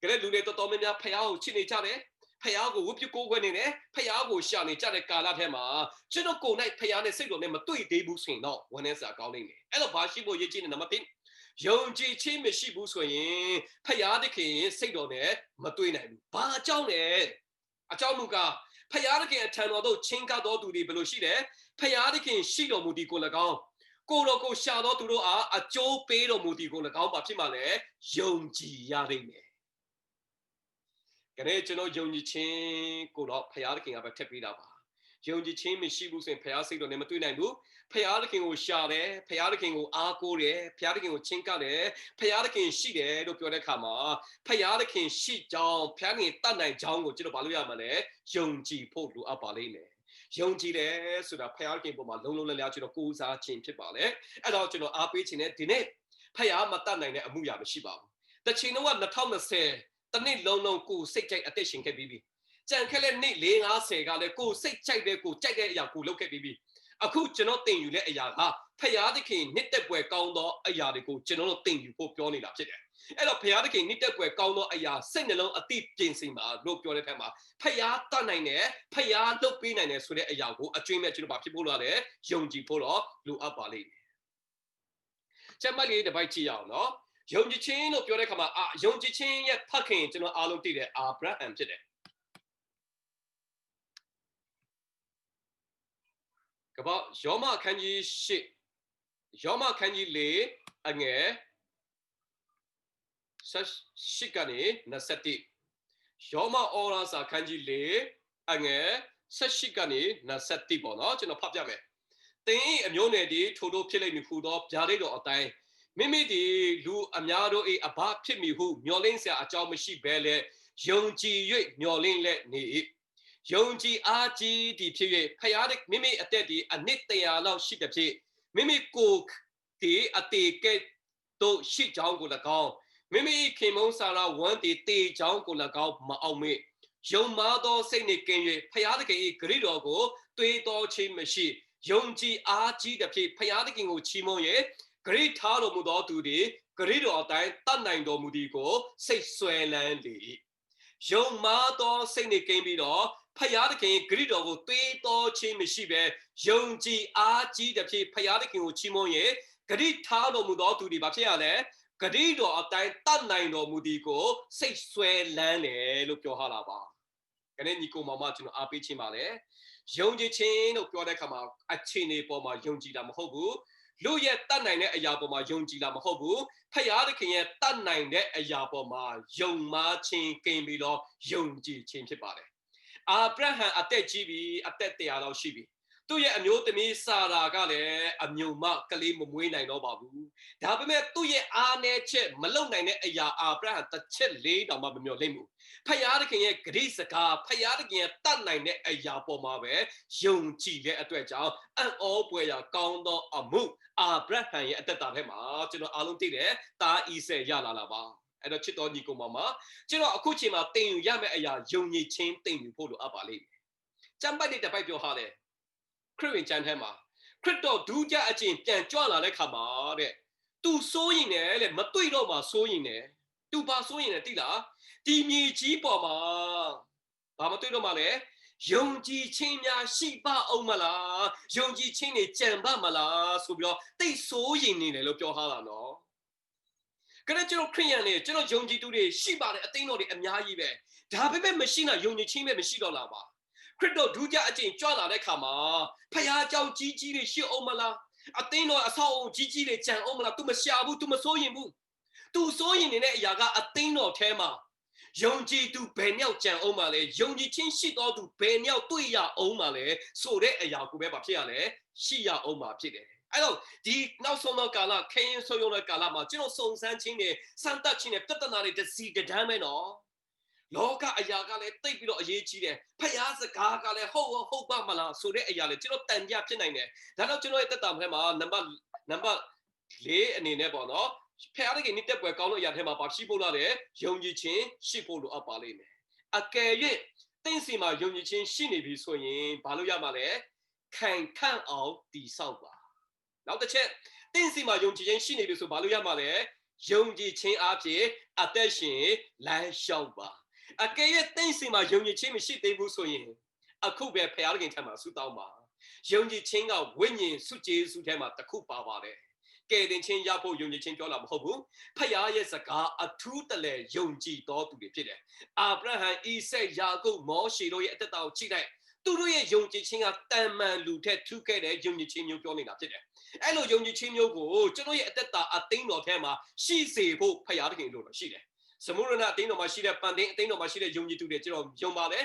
ကလေးလူတွေတော်တော်များများဖယားကိုချစ်နေကြတယ်ဖယားကိုဝတ်ပြုကိုးခွင့်နေတယ်ဖယားကိုရှာနေကြတဲ့ကာလထဲမှာကျွန်တော်ကိုယ်၌ဖယားနဲ့စိတ်တော်နဲ့မတွေ့သေးဘူးဆိုရင်တော့ဝမ်းနည်းစရာကောင်းနေတယ်အဲ့တော့ဘာရှိဖို့ရည်ကြီးနေနံပါတ်1ယုံကြည်ခြင်းမရှိဘူးဆိုရင်ဖယားသခင်စိတ်တော်နဲ့မတွေ့နိုင်ဘူးဘာအကြောင်းလဲအကြောင်းမူကားဖယားသခင်အထံတော်သို့ချင်းကပ်တော်သူတွေဘယ်လိုရှိတယ်ဖယားသခင်ရှိတော်မူသည်ကို၎င်းကိုတော်ကိုရှာတော်သူတို့အားအကျိုးပေးတော်မူသည်ကို၎င်းဘာဖြစ်မှလဲယုံကြည်ရနိုင်တယ်ကနေ့ကျွန်တော်ယုံကြည်ခြင်းကိုတော့ဖယားသခင်ကပဲထည့်ပေးတာပါယုံကြည်ခြင်းမရှိဘူးဆိုရင်ဖယားစိတ်တော်နဲ့မတွေ့နိုင်ဘူးဖယားသခင်ကိုရှာတယ်ဖယားသခင်ကိုအားကိုးတယ်ဖယားသခင်ကိုချဉ်းကပ်တယ်ဖယားသခင်ရှိတယ်လို့ပြောတဲ့အခါမှာဖယားသခင်ရှိကြောင်းဖယားသခင်တတ်နိုင်ကြောင်းကိုကျွန်တော်ဘာလို့ရမှာလဲယုံကြည်ဖို့လိုအပ်ပါလိမ့်မယ်ယုံကြည်တယ်ဆိုတာဖယားသခင်ပေါ်မှာလုံးလုံးလျားကျွန်တော်ကိုးစားခြင်းဖြစ်ပါလေအဲ့တော့ကျွန်တော်အားပေးခြင်းနဲ့ဒီနေ့ဖယားမတတ်နိုင်တဲ့အမှုရာမရှိပါဘူးတချင်တော့2020တနေ့လုံးလုံးကိုစိတ်ကြိုက်အသက်ရှင်ခဲ့ပြီးပြီကြံခဲ့တဲ့နေ့450ကလည်းကိုစိတ်ကြိုက်တဲ့ကိုကြိုက်တဲ့အရာကိုလုပ်ခဲ့ပြီးပြီအခုကျွန်တော်တင်ယူတဲ့အရာကဖယားသခင်နှစ်သက်ပွဲကောင်းသောအရာတွေကိုကျွန်တော်တို့တင်ယူဖို့ပြောနေတာဖြစ်တယ်အဲ့တော့ဖယားသခင်နှစ်သက်ပွဲကောင်းသောအရာစိတ်နှလုံးအတိပြင်ဆင်ပါလို့ပြောတဲ့ထက်မှာဖယားတတ်နိုင်တယ်ဖယားလုပ်ပေးနိုင်တယ်ဆိုတဲ့အရာကိုအကျွင့်မဲ့ကျွန်တော်ဘာဖြစ်ဖို့လိုလဲယုံကြည်ဖို့တော့လိုအပ်ပါလိမ့်မယ်ချက်မှတ်လေးတစ်ပိုက်ကြည့်ရအောင်နော်ယုံကြည်ခြင်းလို့ပြောတဲ့အခါမှာယုံကြည်ခြင်းရဲ့ဖခင်ကျွန်တော်အားလုံးသိတယ်အာဗြဟံဖြစ်တယ်ကပ္ပယောမအခန်းကြီး8ယောမအခန်းကြီး4အငယ်18ကနေ21ယောမဩရာစာအခန်းကြီး4အငယ်18ကနေ21ပေါ့နော်ကျွန်တော်ဖတ်ပြမယ်သင်၏အမျိုးနယ်ဒီထိုတို့ဖြစ်လိမ့်မည်ဟူသောဗျာဒိတ်တော်အတိုင်းမိမိဒီလူအများတို့၏အဘဖြစ်မည်ဟုမျှော်လင့်စရာအကြောင်းမရှိဘဲလေယုံကြည်၍မျှော်လင့်လက်နေ၏ယုံကြည်အားကြီးသည်ဖြစ်၍ဖယားမိမိအသက်ဒီအနှစ်100လောက်ရှိသည်ဖြစ်မိမိကို ဒီအတေကဲ့သို့ရှိကြောင်းကို၎င်းမိမိခင်မုန်းစာရာဝမ်းတည်တေကြောင်းကို၎င်းမအောင်မေယုံမာသောစိတ်နှင့်ကင်း၍ဖျားသခင်၏ဂရုတော်ကိုတွေးတော်ခြင်းမရှိယုံကြည်အားကြီးသဖြင့်ဖျားသခင်ကိုချီးမွမ်း၍ဂရိထားတော်မူသောသူသည်ဂရိတော်အတိုင်းတတ်နိုင်တော်မူသည်ကိုစိတ်ဆွဲလန်းလေ၏ယုံမာသောစိတ်နှင့်ကင်းပြီးတော့ဖျားသခင်ဂရိတော်ကိုတွေးတော်ခြင်းမရှိဘဲယုံကြည်အားကြီးသဖြင့်ဖျားသခင်ကိုချီးမွမ်း၍ဂရိထားတော်မူသောသူသည်ဘာဖြစ်ရလဲဂရိတော်အတိုင်းတတ်နိုင်တော်မူသည်ကိုစိတ်ဆွဲလန်းတယ်လို့ပြောထားတာပါ။ကနေညီကိုမောင်မကျွန်တော်အားပေးခြင်းပါလေ။ယုံကြည်ခြင်းလို့ပြောတဲ့အခါမှာအခြေအနေပေါ်မှာယုံကြည်တာမဟုတ်ဘူး။လူရဲ့တတ်နိုင်တဲ့အရာပေါ်မှာယုံကြည်တာမဟုတ်ဘူး။ဖခင်သခင်ရဲ့တတ်နိုင်တဲ့အရာပေါ်မှာယုံမာခြင်းကင်းပြီးတော့ယုံကြည်ခြင်းဖြစ်ပါတယ်။အာဗြဟံအသက်ကြီးပြီးအသက်100လောက်ရှိပြီ။သူ့ရဲ့အမျိုးသမီးစာရာကလည်းအမြုံမကလေးမမွေးနိုင်တော့ပါဘူး။ဒါပေမဲ့သူ့ရဲ့အားနည်းချက်မလုံနိုင်တဲ့အရာအာဗြဟံတစ်ချက်လေးတောင်မှမမျှော်လင့်ဘူး။ဖခင်သခင်ရဲ့ဂရိစကားဖခင်သခင်ရဲ့တတ်နိုင်တဲ့အရာပေါ်မှာပဲယုံကြည်တဲ့အတွက်ကြောင့်အံ့ဩဖွယ်ရာကောင်းသောအမှုအာဗြဟံရဲ့အသက်တာထဲမှာကျွန်တော်အားလုံးသိတယ်။တာဣဆဲရလာပါ။အဲ့တော့ချစ်တော်ညီကိုမောင်မကျွန်တော်အခုချိန်မှာသင်ယူရမယ့်အရာယုံကြည်ခြင်းသင်ယူဖို့လိုအပ်ပါလိမ့်မယ်။ကျမ်းပိုက်တဲ့တစ်ပိုက်ပြောထားတယ်ခရစ်ဝင်ကျမ်းထဲမှာခရစ်တော်ဒုကြအကျင့်ပြန်ကြွလာတဲ့ခါမှာတဲ့သူစိုးရင်လည်းလေမတွေ့တော့မှစိုးရင်လည်းသူဘာစိုးရင်လဲတိလားဒီမြေကြီးပေါ်မှာဘာမတွေ့တော့မှလဲယုံကြည်ခြင်းများရှိပါအောင်မလားယုံကြည်ခြင်းတွေကြံပါမလားဆိုပြီးတော့တိတ်စိုးရင်နေတယ်လို့ပြောထားတာနော်ကဲကျွန်တော်ခရိယန်တွေကျွန်တော်ယုံကြည်သူတွေရှိပါတယ်အသိတော်တွေအများကြီးပဲဒါပေမဲ့မရှိတာယုံကြည်ခြင်းပဲမရှိတော့လားပါခရစ်တော်ဒုကြအကျင့်ကြွလာတဲ့ခါမှာဖခင်ကြောင့်ကြီးကြီးတွေရှိအောင်မလားအသင်းတော်အဆောက်အုံကြီးကြီးတွေကြံအောင်မလား तू မရှာဘူး तू မစိုးရင်ဘူး तू စိုးရင်နေတဲ့အရာကအသင်းတော်ထဲမှာယုံကြည်သူဘယ်နှယောက်ကြံအောင်မလဲယုံကြည်ခြင်းရှိတော်သူဘယ်နှယောက်တွေ့ရအောင်မလဲဆိုတဲ့အရာကိုပဲဖြစ်ရလဲရှိရအောင်မှာဖြစ်တယ်အဲ့တော့ဒီနောက်ဆုံးသောကာလခရင်ဆိုးရုံတဲ့ကာလမှာကျွန်တော်စုံစမ်းခြင်းနဲ့စမ်းသပ်ခြင်းနဲ့ပြဿနာတွေတစီတဒမ်းပဲနော်လောကအရာကလည်းတိတ်ပြီးတော့အရေးကြီးတယ်ဖျားစကားကလည်းဟုတ်ပါမလားဆိုတဲ့အရာလေကျွန်တော်တန်ကြဖြစ်နိုင်တယ်ဒါတော့ကျွန်တော်ရဲ့တက်တာထဲမှာနံပါတ်4အနေနဲ့ပေါ့နော်ဖျားတဲ့နေ့တက်ပွဲကောင်းလို့အရာထဲမှာပါရှိဖို့လာတယ်ယုံကြည်ခြင်းရှိဖို့လိုအပ်ပါလိမ့်မယ်အကယ်၍တင်းစီမှာယုံကြည်ခြင်းရှိနေပြီဆိုရင်ဘာလို့ရမှာလဲခံခန့်အောင်တည်ဆောက်ပါနောက်တစ်ချက်တင်းစီမှာယုံကြည်ခြင်းရှိနေပြီဆိုဘာလို့ရမှာလဲယုံကြည်ခြင်းအဖြစ်အသက်ရှင်လမ်းလျှောက်ပါအကယ်၍တင်းစီမှာယုံကြည်ခြင်းမရှိသေးဘူးဆိုရင်အခုပဲဖခင်ခင်ထံမှာဆုတောင်းပါယုံကြည်ခြင်းကဝိညာဉ်စုကျေးဇူးထဲမှာတစ်ခုပါပါတယ်ကယ်တင်ခြင်းရဖို့ယုံကြည်ခြင်းပြောလာမဟုတ်ဘူးဖခင်ရဲ့စကားအထူးတလဲယုံကြည်တော်သူတွေဖြစ်တယ်အာဗြဟံဣဆက်ယာကုပ်မောရှေတို့ရဲ့အသက်တာကိုကြည့်လိုက်သူတို့ရဲ့ယုံကြည်ခြင်းကတန်မှန်လူထက်ထူးခဲ့တဲ့ယုံကြည်ခြင်းမျိုးပြောနေတာဖြစ်တယ်အဲ့လိုယုံကြည်ခြင်းမျိုးကိုကျွန်တော်ရဲ့အသက်တာအသိတော်ထဲမှာရှိစေဖို့ဖခင်တို့လို့ရှိတယ်စမုရဏအသိတော်မှာရှိတဲ့ပန်တင်းအသိတော်မှာရှိတဲ့ယုံကြည်သူတွေကျွန်တော်ယုံပါတယ်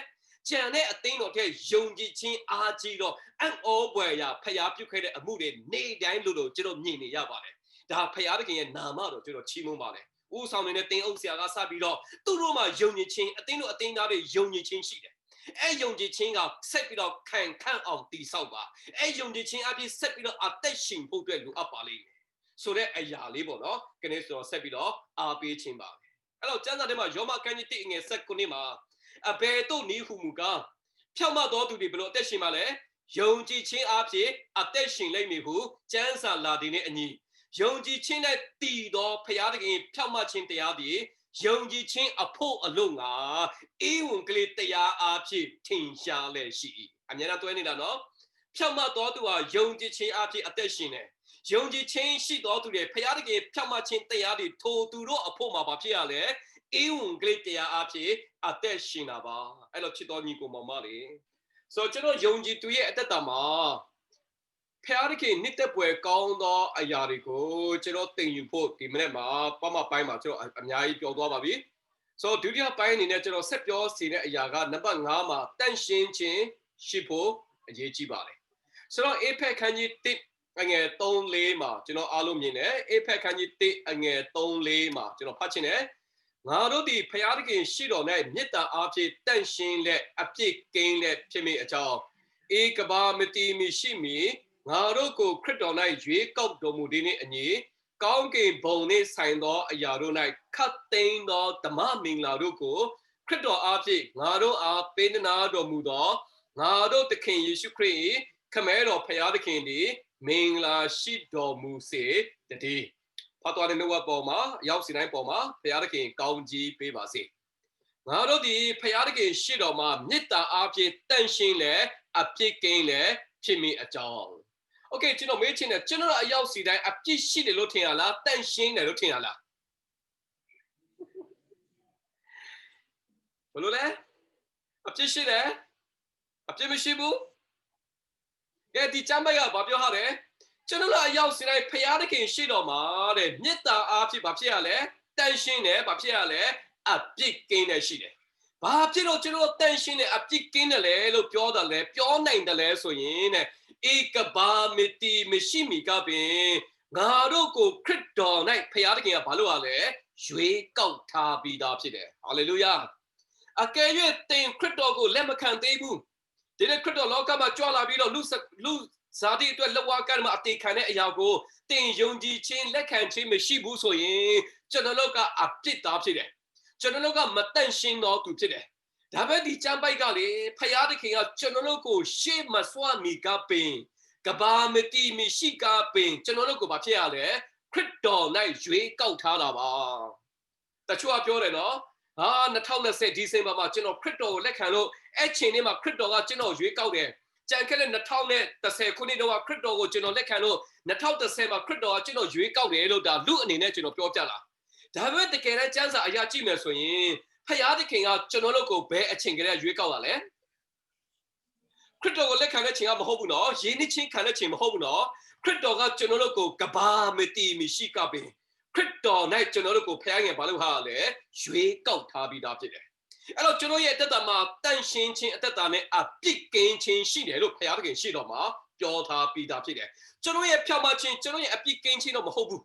ကျန်တဲ့အသိတော်ထဲယုံကြည်ခြင်းအားကြီးတော့အံ့ဩဖွယ်ရာဖျားပြုခဲ့တဲ့အမှုတွေနေ့တိုင်းလို့ကျွန်တော်မြင်နေရပါတယ်ဒါဖျားသခင်ရဲ့နာမတော်ကျွန်တော်ချီးမွမ်းပါတယ်ဦးဆောင်နေတဲ့တင်းအုပ်ဆရာကစပြီးတော့သူတို့မှာယုံကြည်ခြင်းအသိတော်အသိသားတွေယုံကြည်ခြင်းရှိတယ်အဲယုံကြည်ခြင်းကဆက်ပြီးတော့ခံခန့်အောင်တည်ဆောက်ပါအဲယုံကြည်ခြင်းအပြည့်ဆက်ပြီးတော့အသက်ရှင်ဖို့အတွက်လိုအပ်ပါလိမ့်မယ်ဆိုတဲ့အရာလေးပေါ့နော်ခဏဆိုတော့ဆက်ပြီးတော့အားပေးခြင်းပါအဲ့တော့ကျမ်းစာထဲမှာယောမခန်းကြီး1ငယ်19မှာအဘယ်တို့နည်းဟုမူကားဖြောင့်မတ်တော်သူတွေဘယ်လိုအသက်ရှင်ပါလဲယုံကြည်ခြင်းအဖြစ်အသက်ရှင်လိမ့်မည်ဟုကျမ်းစာလာတဲ့နဲ့အညီယုံကြည်ခြင်းနဲ့တည်တော်ဖခင်သခင်ဖြောင့်မတ်ခြင်းတရားသည်ယုံကြည်ခြင်းအဖို့အလို့ငါအေဝံကလေးတရားအဖြစ်ထင်ရှားလဲရှိ၏အမြဲတမ်းတွဲနေတာနော်ဖြောင့်မတ်တော်သူဟာယုံကြည်ခြင်းအဖြစ်အသက်ရှင်တယ်ယုံကြည်ခြင်းရှိတော်သူတွေဖခင်သခင်ဖြောင့်မတ်ခြင်းတရားတွေထိုသူတို့အဖို့မှာဘာဖြစ်ရလဲအေဝံကလေးတရားအဖြစ်အသက်ရှင်တာပါအဲ့လိုချစ်တော်ညီကိုမောင်မလေးဆိုကျွန်တော်ယုံကြည်သူရဲ့အသက်တာမှာဖခင်သခင်နှစ်သက်ပွဲကောင်းသောအရာတွေကိုကျွန်တော်သင်ယူဖို့ဒီမနေ့မှာပမပိုင်းမှာကျွန်တော်အများကြီးပြောသွားပါပြီဆိုဒုတိယပိုင်းအနေနဲ့ကျွန်တော်ဆက်ပြောစီတဲ့အရာကနံပါတ်5မှာတန့်ရှင်းခြင်းရှိဖို့အရေးကြီးပါတယ်ဆိုတော့ APEC ခန်းကြီး1အငယ်3-4မှာကျွန်တော်အားလုံးမြင်တယ် APEC ခန်းကြီး1အငယ်3-4မှာကျွန်တော်ဖတ်ချင်တယ်ငါတို့ဒီဖခင်သခင်ရှိတော်၌မေတ္တာအားဖြင့်တန့်ရှင်းလက်အပြစ်ကင်းလက်ဖြစ်မိအကြောင်းဧကဘာမတိမီရှိမီ Ngaruku Kryptonite, Jacob Domudini and ye, Gongi Boni signed or a Yarunite, cutting or the Maming Laruko, Crypto Archie, Nado are Penado Mudo, Nado the King Yishukri, Camero Payada Kindi, Mingla Shido Muse, the D. Patuan Nua Boma, Yausinai Boma, Payada King, Gaunji Pevasi. Nado the Payada King Shidoma, Nita Archie, Tenshin le, a picking le, Chimmy a John. Okay, ကျွန်တော်မေးချင်တယ်ကျွန်တော်အရောက်စီတိုင်းအပြစ်ရှိတယ်လို့ထင်ရလားတန့်ရှင်းတယ်လို့ထင်ရလားဘယ်လိုလဲအပြစ်ရှိတယ်အပြစ်မရှိဘူးကဲဒီကျမ်းပိုက်ကဘာပြောထားလဲကျွန်တော်အရောက်စီတိုင်းဖျားသခင်ရှိတော်မှာတဲ့မေတ္တာအားဖြင့်ဘာဖြစ်ရလဲတန့်ရှင်းတယ်ဘာဖြစ်ရလဲအပြစ်ကင်းတယ်ရှိတယ်ဘာဖြစ်လို့ကျွန်တော်တန့်ရှင်းတယ်အပြစ်ကင်းတယ်လဲလို့ပြောတာလဲပြောနိုင်တယ်လဲဆိုရင်တဲ့Ikaba miti mishimi kabin. Garuko crypto night payading a baluale. Jui gout tabi dapside. Hallelujah. A gay thing crypto go lemacan debu. Did a crypto locama jola bido lose sadi to a lawakama ati cane yago. Thing yonji chin lecan chin mishibu so ye. Janaloka a pit dapside. Janaloka matanshin no to today. ဒါပဲဒီကျမ်းပိုက်ကလေဖယားသခင်ကကျွန်တော်တို့ကိုရှေ့မဆွမီကပင်ကဘာမတိမရှိကပင်ကျွန်တော်တို့ကိုဘာဖြစ်ရလဲခရစ်တော်၌ရွေးကောက်ထားတာပါတချို့ကပြောတယ်နော်ဟာ2020ဒီဇင်ဘာမှာကျွန်တော်ခရစ်တော်ကိုလက်ခံလို့အဲ့ချိန်လေးမှာခရစ်တော်ကကျွန်တော်ရွေးကောက်တယ်ကြံခဲ့တဲ့2010ခုနှစ်တော့ခရစ်တော်ကိုကျွန်တော်လက်ခံလို့2010မှာခရစ်တော်ကကျွန်တော်ရွေးကောက်တယ်လို့ဒါလူအနေနဲ့ကျွန်တော်ပြောပြလာဒါပဲတကယ်တမ်းကျမ်းစာအရာကြည့်မယ်ဆိုရင်ဖယားသခင်ကကျွန်တော်တို့ကိုဘယ်အချိန်ကလေးရွေးကောက်လာလဲခရစ်တော်ကိုလက်ခံတဲ့ချိန်ကမဟုတ်ဘူးနော်ယင်းနှစ်ချင်းခံတဲ့ချိန်မဟုတ်ဘူးနော်ခရစ်တော်ကကျွန်တော်တို့ကိုကဘာမတိမရှိကပင်ခရစ်တော်၌ကျွန်တော်တို့ကိုဖယားငယ်ဘာလို့ဟာလဲရွေးကောက်ထားပြီးသားဖြစ်တယ်အဲ့တော့ကျွန်တော်ရဲ့အသက်တာမှာတန့်ရှင်းခြင်းအသက်တာနဲ့အပြစ်ကင်းခြင်းရှိတယ်လို့ဖယားသခင်ရှိတော်မှာပြောထားပြီးသားဖြစ်တယ်ကျွန်တော်ရဲ့ဖြောင့်မခြင်းကျွန်တော်ရဲ့အပြစ်ကင်းခြင်းတော့မဟုတ်ဘူး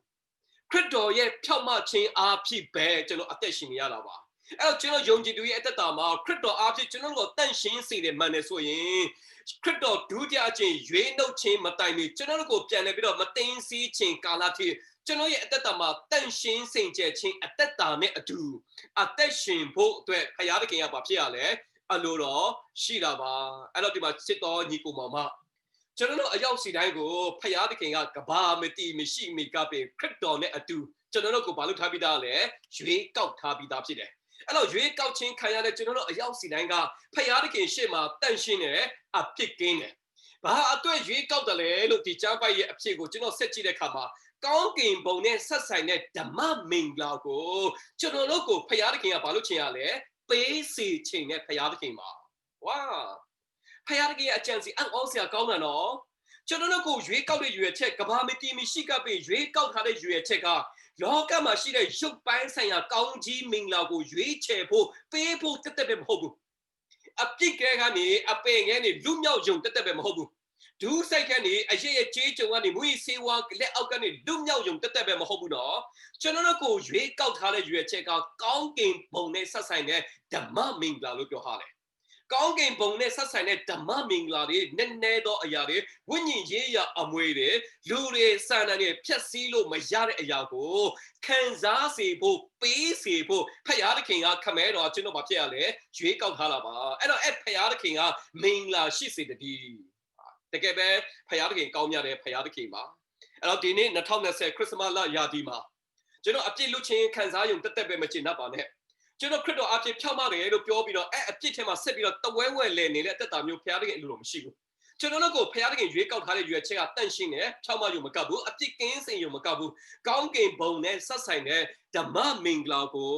ခရစ်တော်ရဲ့ဖြောင့်မခြင်းအားဖြင့်ပဲကျွန်တော်အသက်ရှင်နေရတာပါအဲ့တော့ကျွန်တော်ယုံကြည်သူရဲ့အသက်တာမှာခရစ်တော်အားဖြင့်ကျွန်တော်တို့တန့်ရှင်းစေတယ်မှန်တယ်ဆိုရင်ခရစ်တော်ဒုတိယအချင်းရွေးနှုတ်ခြင်းမတိုင်မီကျွန်တော်တို့ကိုပြန်လဲပြီးတော့မသိမ်းစီးခြင်းကာလထိကျွန်တော်ရဲ့အသက်တာမှာတန့်ရှင်းစင်ကြယ်ခြင်းအသက်တာနဲ့အတူအသက်ရှင်ဖို့အတွက်ဖယားသခင်ကဘာဖြစ်ရလဲအလိုတော်ရှိတာပါအဲ့တော့ဒီမှာစစ်တော်ညီကိုမောင်မကျွန်တော်တို့အရောက်စီတိုင်းကိုဖယားသခင်ကကဘာမတိမရှိမိကပဲခရစ်တော်နဲ့အတူကျွန်တော်တို့ကိုဘာလို့ထားပြီးသားလဲရွေးကောက်ထားပြီးသားဖြစ်တယ်အဲ့တော့ရွေးကောက်ခြင်းခံရတဲ့ကျွန်တော်တို့အရောက်စီတိုင်းကဖယားသခင်ရှေ့မှာတန့်ရှင်းတယ်အပြစ်ကင်းတယ်ဘာအတွက်ရွေးကောက်တယ်လဲလို့ဒီကျမ်းပိုက်ရဲ့အဖြစ်ကိုကျွန်တော်ဆက်ကြည့်တဲ့အခါမှာကောင်းကင်ဘုံနဲ့ဆက်ဆိုင်တဲ့ဓမ္မမင်္ဂလာကိုကျွန်တော်တို့ကိုဖယားသခင်ကဘာလို့ချင်ရလဲပေးစီခြင်းနဲ့ဖယားသခင်ပါဝါဖယားသခင်ရဲ့အကြံစီအံ့ဩစရာကောင်းတယ်နော်ကျွန်တော်တို့ကိုရွေးကောက်တဲ့ရွေးချက်ကဘာမတိမရှိကပဲရွေးကောက်ထားတဲ့ရွေးချက်ကလောကမှာရှိတဲ့ရုပ်ပိုင်းဆိုင်ရာကောင်းကြီးမင်္ဂလာကိုရွေးချယ်ဖို့ပေးဖို့တက်တက်ပဲမဟုတ်ဘူးအပြစ်ကဲကနေအပင်ငယ်နေလူမြောက်ယုံတက်တက်ပဲမဟုတ်ဘူးဒူးဆိုင်ကနေအရေးရဲ့ကြေးကြုံကနေမွေးစေဝါလက်အောက်ကနေလူမြောက်ယုံတက်တက်ပဲမဟုတ်ဘူးနော်ကျွန်တော်တို့ကိုရွေးကောက်ထားတဲ့ရွေးချက်ကကောင်းကင်ဘုံနဲ့ဆက်ဆိုင်တဲ့ဓမ္မမင်္ဂလာလို့ပြောထားတယ်ကောင်းကင်ဘုံနဲ့ဆက်ဆိုင်တဲ့ဓမ္မမင်္ဂလာတွေနည်းနည်းသောအရာတွေဝိညာဉ်ရေးရာအမွေတွေလူတွေစာနာတွေဖြတ်စည်းလို့မရတဲ့အရာကိုခံစားစေဖို့ပေးစေဖို့ဖယားသခင်ကခမဲတော်ကျွန်တော်ဘာဖြစ်ရလဲရွေးကောက်ထားတာပါအဲ့တော့ဖယားသခင်ကမင်္ဂလာရှိစေတည်းတကယ်ပဲဖယားသခင်ကောင်းမြတ်တဲ့ဖယားသခင်ပါအဲ့တော့ဒီနေ့2020ခရစ်စမတ်လရာသီမှာကျွန်တော်အပြစ်လွတ်ခြင်းခံစားရုံတက်တက်ပဲမကျင်တတ်ပါနဲ့ကျွန်တော်ခရစ်တော်အပြစ်ဖြောက်မတယ်လို့ပြောပြီးတော့အပြစ်ထဲမှာဆက်ပြီးတော့တဝဲဝဲလဲနေတဲ့အသက်တာမျိုးဖယားသခင်အလိုလိုမရှိဘူးကျွန်တော်တို့ကိုဖယားသခင်ရွေးကောက်ထားတဲ့ရွေးချက်ကတန့်ရှင်းတယ်ဖြောက်မရုံမကဘူးအပြစ်ကင်းစင်ရုံမကဘူးကောင်းကင်ဘုံနဲ့ဆက်ဆိုင်တဲ့ဓမ္မမင်္ဂလာကို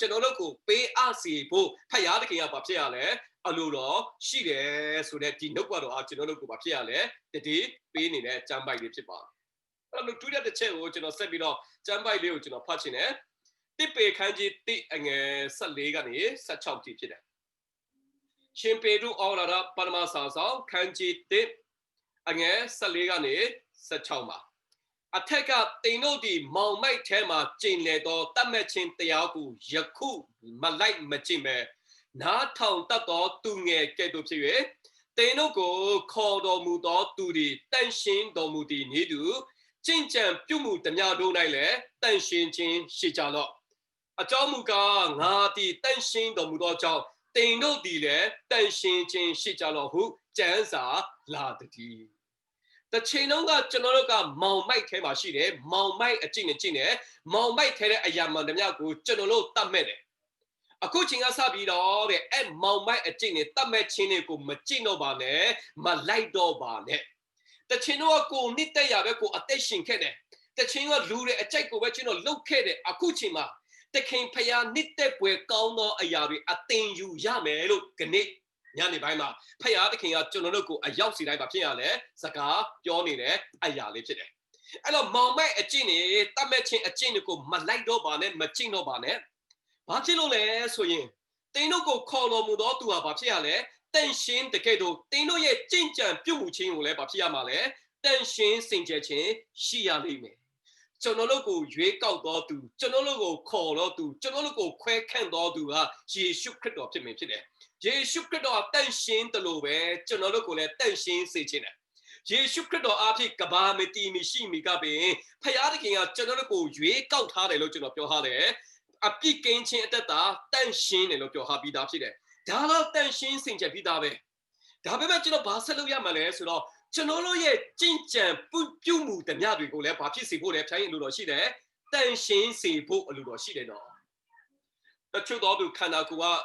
ကျွန်တော်တို့ကိုပေးအပ်စီဖို့ဖယားသခင်ကဘာဖြစ်ရလဲအလိုတော်ရှိတယ်ဆိုတဲ့ဒီနှုတ်ကတော်အားကျွန်တော်တို့ကိုဘာဖြစ်ရလဲတတိပေးနေတဲ့ကျမ်းပိုက်လေးဖြစ်ပါတယ်အဲ့လိုတူတဲ့တစ်ချက်ကိုကျွန်တော်ဆက်ပြီးတော့ကျမ်းပိုက်လေးကိုကျွန်တော်ဖတ်ချင်တယ်တိပေခန်းကြီးတိအငယ်14ကနေ16တိဖြစ်တယ်ရှင်ပေတုအော်လာတာပရမစာဆောင်ခန်းကြီးတိအငယ်14ကနေ16မှာအထက်ကတင်တို့ဒီမောင်မိုက်ထဲမှာကျင်လေတော့တတ်မဲ့ချင်းတရားကိုယခုမလိုက်မကျင့်ပဲနားထောင်တတ်တော်သူငယ်ကဲ့သို့ဖြစ်၍ တေနုကိုခေါ်တော်မူသောသူသည်တန်ရှင်းတော်မူသည်နေသူကျင့်ကြံပြုမှုတမျှတို့၌လည်းတန်ရှင်းခြင်းရှိကြလော့အကြောင်းမူကားငါသည်တန်ရှင်းတော်မူသောကြောင့်တင်တို့သည်လည်းတန်ရှင်းခြင်းရှိကြလော့ဟုကျမ်းစာလာသည်တချိန်လုံးကကျွန်တော်တို့ကမောင်မိုက်ထဲမှာရှိတယ်မောင်မိုက်အကျင့်နဲ့ကျင့်တယ်မောင်မိုက်ထဲတဲ့အရာမှန်တမျှကိုကျွန်တော်တို့တတ်မဲ့တယ်အခုချိန်ကစပြီးတော့တဲ့အဲ့မောင်မိုက်အကျင့်နဲ့တတ်မဲ့ခြင်းတွေကိုမကျင့်တော့ပါနဲ့မလိုက်တော့ပါနဲ့တချိန်တော့ကိုနှစ်သက်ရပဲကိုအသက်ရှင်ခဲ့တယ်တချိန်ကလူတွေအကြိုက်ကိုပဲကျွန်တော်လှုပ်ခဲ့တယ်အခုချိန်မှာတခင်ဖျားနှစ်သက်ပွဲကောင်းသောအရာတွေအသင်ယူရမယ်လို့ခဏညနေပိုင်းမှာဖျားတခင်ကကျွန်တော်တို့ကိုအရောက်စီတိုင်းမှာဖြစ်ရလဲစကားပြောနေတဲ့အရာလေးဖြစ်တယ်အဲ့တော့မောင်မိုက်အကျင့်နဲ့တတ်မဲ့ခြင်းအကျင့်တွေကိုမလိုက်တော့ပါနဲ့မကျင့်တော့ပါနဲ့ဘာဖြစ်လို့လဲဆိုရင်တင်းတို့ကိုခေါ်တော်မူသောသူဟာဘာဖြစ်ရလဲတန်ရှင်းတကယ်တော့တင်းတို့ရဲ့ကြင်ကြံပြုတ်မှုခြင်းကိုလည်းဘာဖြစ်ရမှာလဲတန်ရှင်းစင်ကြယ်ခြင်းရှိရလိမ့်မယ်ကျွန်တော်တို့ကိုရွေးကောက်တော်သူကျွန်တော်တို့ကိုခေါ်တော်သူကျွန်တော်တို့ကိုခွဲခန့်တော်သူဟာယေရှုခရစ်တော်ဖြစ်တယ်ယေရှုခရစ်တော်တန်ရှင်းတယ်လို့ပဲကျွန်တော်တို့ကိုလည်းတန်ရှင်းစေခြင်းတယ်ယေရှုခရစ်တော်အဖြစ်ကဘာမတီမီရှိမီကပင်ဖခင်သခင်ကကျွန်တော်တို့ကိုရွေးကောက်ထားတယ်လို့ကျွန်တော်ပြောထားတယ်အပြစ်ကင်းခြင်းအတ္တတန်ရှင်းတယ်လို့ပြောထားပြီးသားဖြစ်တယ်ဒါတော့တန်ရှင်းစင်ကြယ်ပြီးသားပဲဒါပေမဲ့ကျွန်တော်ဘာဆက်လုပ်ရမှာလဲဆိုတော့ကျွန်တော်တို့ရဲ့ကြင်ကြံပြုမှုတမျှတွေကိုလည်းဘာဖြစ်စေဖို့လဲဖြိုင်းအလိုတော်ရှိတယ်တန်ရှင်းစေဖို့အလိုတော်ရှိတယ်နော်တချို့တော့သူခန္ဓာကိုယ်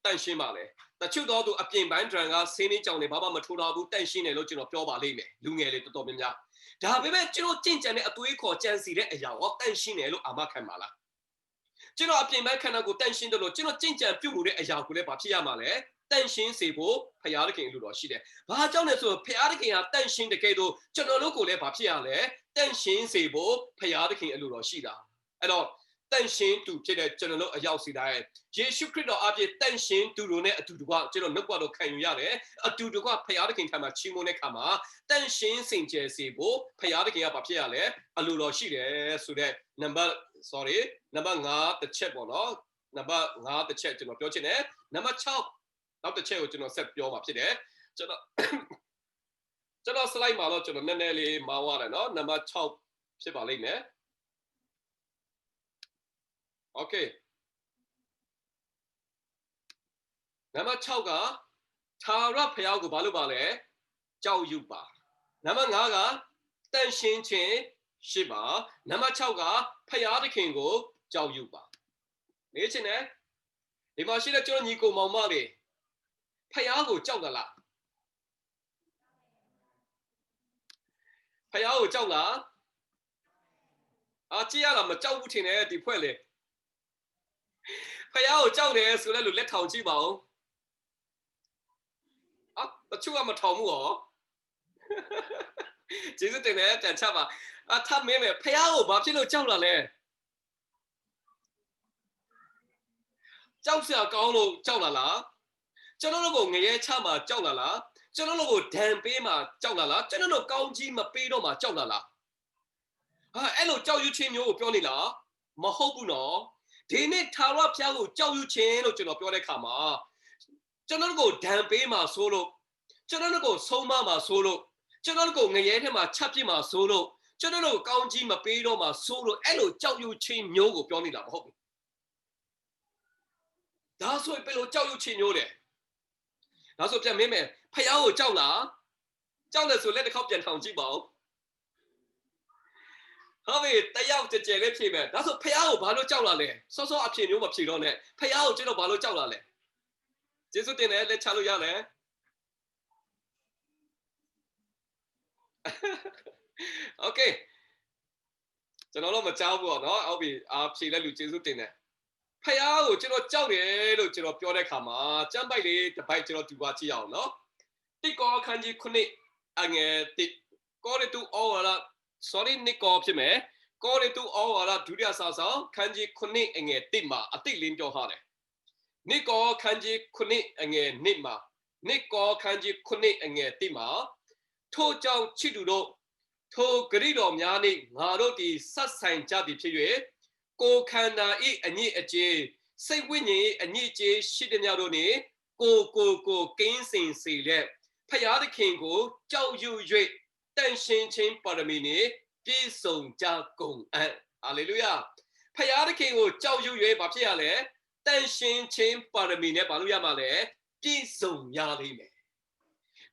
ကတန်ရှင်းပါလေတချို့တော့သူအပြင်ပိုင်းဒရန်ကဆင်းနေကြောင်နေဘာမှမထိုးတော့ဘူးတန်ရှင်းတယ်လို့ကျွန်တော်ပြောပါလိမ့်မယ်လူငယ်လေးတော်တော်များများဒါပေမဲ့ကျွန်တော်ကြင်ကြံတဲ့အသွေးခေါ်ကြံစီတဲ့အရာဟောတန်ရှင်းတယ်လို့အာမခံပါလားကျွန်တော်အပြင်ပိုင်းခန္ဓာကိုယ်တန်ရှင်းတယ်လို့ကျွန်တော်ကြင်ကြံပြုတ်မှုတဲ့အရာကိုလည်းဘာဖြစ်ရမှာလဲတန်ရှင်းစေဖို့ဖခင်သခင်လူတော်ရှိတယ်။ဘာကြောင့်လဲဆိုတော့ဖခင်သခင်ဟာတန်ရှင်းတကယ်တော့ကျွန်တော်တို့ကိုလည်းဘာဖြစ်ရလဲတန်ရှင်းစေဖို့ဖခင်သခင်အလိုတော်ရှိတာ။အဲ့တော့တန်ရှင်းသူဖြစ်တဲ့ကျွန်တော်တို့အရောက်စီတိုင်းယေရှုခရစ်တော်အပြည့်တန်ရှင်းသူတို့နဲ့အတူတကွကျွန်တော်နှုတ်ကတော်ခံယူရတယ်။အတူတကွဖခင်သခင်ထံမှာချီးမွမ်းတဲ့အခါမှာတန်ရှင်းစင်ကြယ်စေဖို့ဖခင်သခင်ကဘာဖြစ်ရလဲအလိုတော်ရှိတယ်ဆိုတဲ့နံပါတ်5တစ်ချက်ပေါ့နော်နံပါတ်5တစ်ချက်ကျွန်တော်ပြောချင်တယ်နံပါတ်6နောက်တစ်ချက်ကိုကျွန်တော်ဆက်ပြောမှာဖြစ်တယ်ကျွန်တော် slide မှာတော့ကျွန်တော်နည်းနည်းလေးမောင်းရတယ်နော်နံပါတ်6ဖြစ်ပါလိမ့်မယ် Okay နံပါတ်6ကသာရဖျားကိုဘာလို့ပါလဲကြောက်ရွံ့ပါနံပါတ်5ကတန်ရှင်းခြင်းရှိပါနံပါတ်6ကဖျားသခင်ကိုကြောက်ရွံ့ပါနေချင်းနဲ့ဒီမှာရှိတဲ့ကျွန်တော်ညီကိုမောင်မလေးဖျားကိုကြောက်သလားဖျားကိုကြောက်လားကြည့်ရတာမကြောက်ဘူးထင်တယ်ဒီဖွဲ့လေဖျားကိုကြောက်တယ်ဆိုလည်းလူလက်ထောင်ကြည့်ပါဦးတချို့ကမထောင်ဘူးဟောကျေးဇူးတင်တယ်တန်ချပါထပ်မင်းမယ်ဖျားကိုဘာဖြစ်လို့ကြောက်လာလဲကြောက်စရာကောင်းလို့ကြောက်လာလားကျွန်တော်တို့ကိုငရဲချမှာကြောက်လာလားကျွန်တော်တို့ကိုဒဏ်ပေးမှာကြောက်လာလားကျွန်တော်တို့ကောင်းကြီးမပေးတော့မှာကြောက်လာလားအဲ့လိုကြောက်ရွံ့ခြင်းမျိုးကိုပြောနေလားမဟုတ်ဘူးနော်ဒီနေ့ထာဝရဘုရားကိုကြောက်ရွံ့ခြင်းလို့ကျွန်တော်ပြောတဲ့အခါမှာကျွန်တော်တို့ကိုဒဏ်ပေးမှာဆိုလို့ကျွန်တော်တို့ကိုဆုံးမမှာဆိုလို့ကျွန်တော်တို့ကိုငရဲထဲမှာချက်ပြစ်မှာဆိုလို့ကျွန်တော်တို့ကိုကောင်းကြီးမပေးတော့မှာဆိုလို့အဲ့လိုကြောက်ရွံ့ခြင်းမျိုးကိုပြောနေတာမဟုတ်ဘူးဒါဆိုရင်ဘယ်လိုကြောက်ရွံ့ခြင်းမျိုးလဲဒါဆိုပြန်မင်းမယ်ဖယားကိုကြောက်လားကြောက်တယ်ဆိုလက်တစ်ခေါက်ပြန်ထောင်ကြည့်ပါဦးဟုတ်ပြီတယောက်ကြဲလေးဖြေမယ်ဒါဆိုဖယားကိုဘာလို့ကြောက်လာလဲစောစောအဖြေမျိုးမဖြေတော့နဲ့ဖယားကိုကျွန်တော်ဘာလို့ကြောက်လာလဲကျေးဇူးတင်တယ်လက်ချလို့ရတယ်โอเคကျွန်တော်တော့မကြောက်ဘူးပေါ့နော်ဟုတ်ပြီဖြေလဲလူကျေးဇူးတင်တယ်ဖယားကိုကျွန်တော်ကြောက်တယ်လို့ကျွန်တော်ပြောတဲ့အခါမှာကျမ်းပိုက်လေးတစ်ပိုက်ကျွန်တော်တူပါကြည့်အောင်နော်တိကောခန်းကြီး9အငယ်တိကောရတူဩဝါဒ sorry နိကောဖြစ်မယ်ကောရတူဩဝါဒဒုတိယစာဆောင်ခန်းကြီး9အငယ်1မှာအတိတ်လင်းပြောထားတယ်နိကောခန်းကြီး9အငယ်1မှာနိကောခန်းကြီး9အငယ်1မှာထို့ကြောင့်ချစ်သူတို့ထိုဂရိတော်များနှင့်ငါတို့သည်ဆက်ဆိုင်ကြသည်ဖြစ်၍ကိုခန္ဓာ၏အညစ်အကြေးစိတ်ဝိညာဉ်၏အညစ်အကြေးရှိသည်များတို့နှင့်ကိုကင်းစင်စေလက်ဖ ဖယားသခင်ကိုကြောက်ရွံ့၍တန်ရှင်းခြင်းပါရမီနှင့်ပြည့်စုံကြကုန်အံ့ဟာလေလုယာဖယားသခင်ကိုကြောက်ရွံ့၍ဘာဖြစ်ရလဲတန်ရှင်းခြင်းပါရမီနဲ့ဘာလို့ရမှာလဲပြည့်စုံရလိမ့်မယ်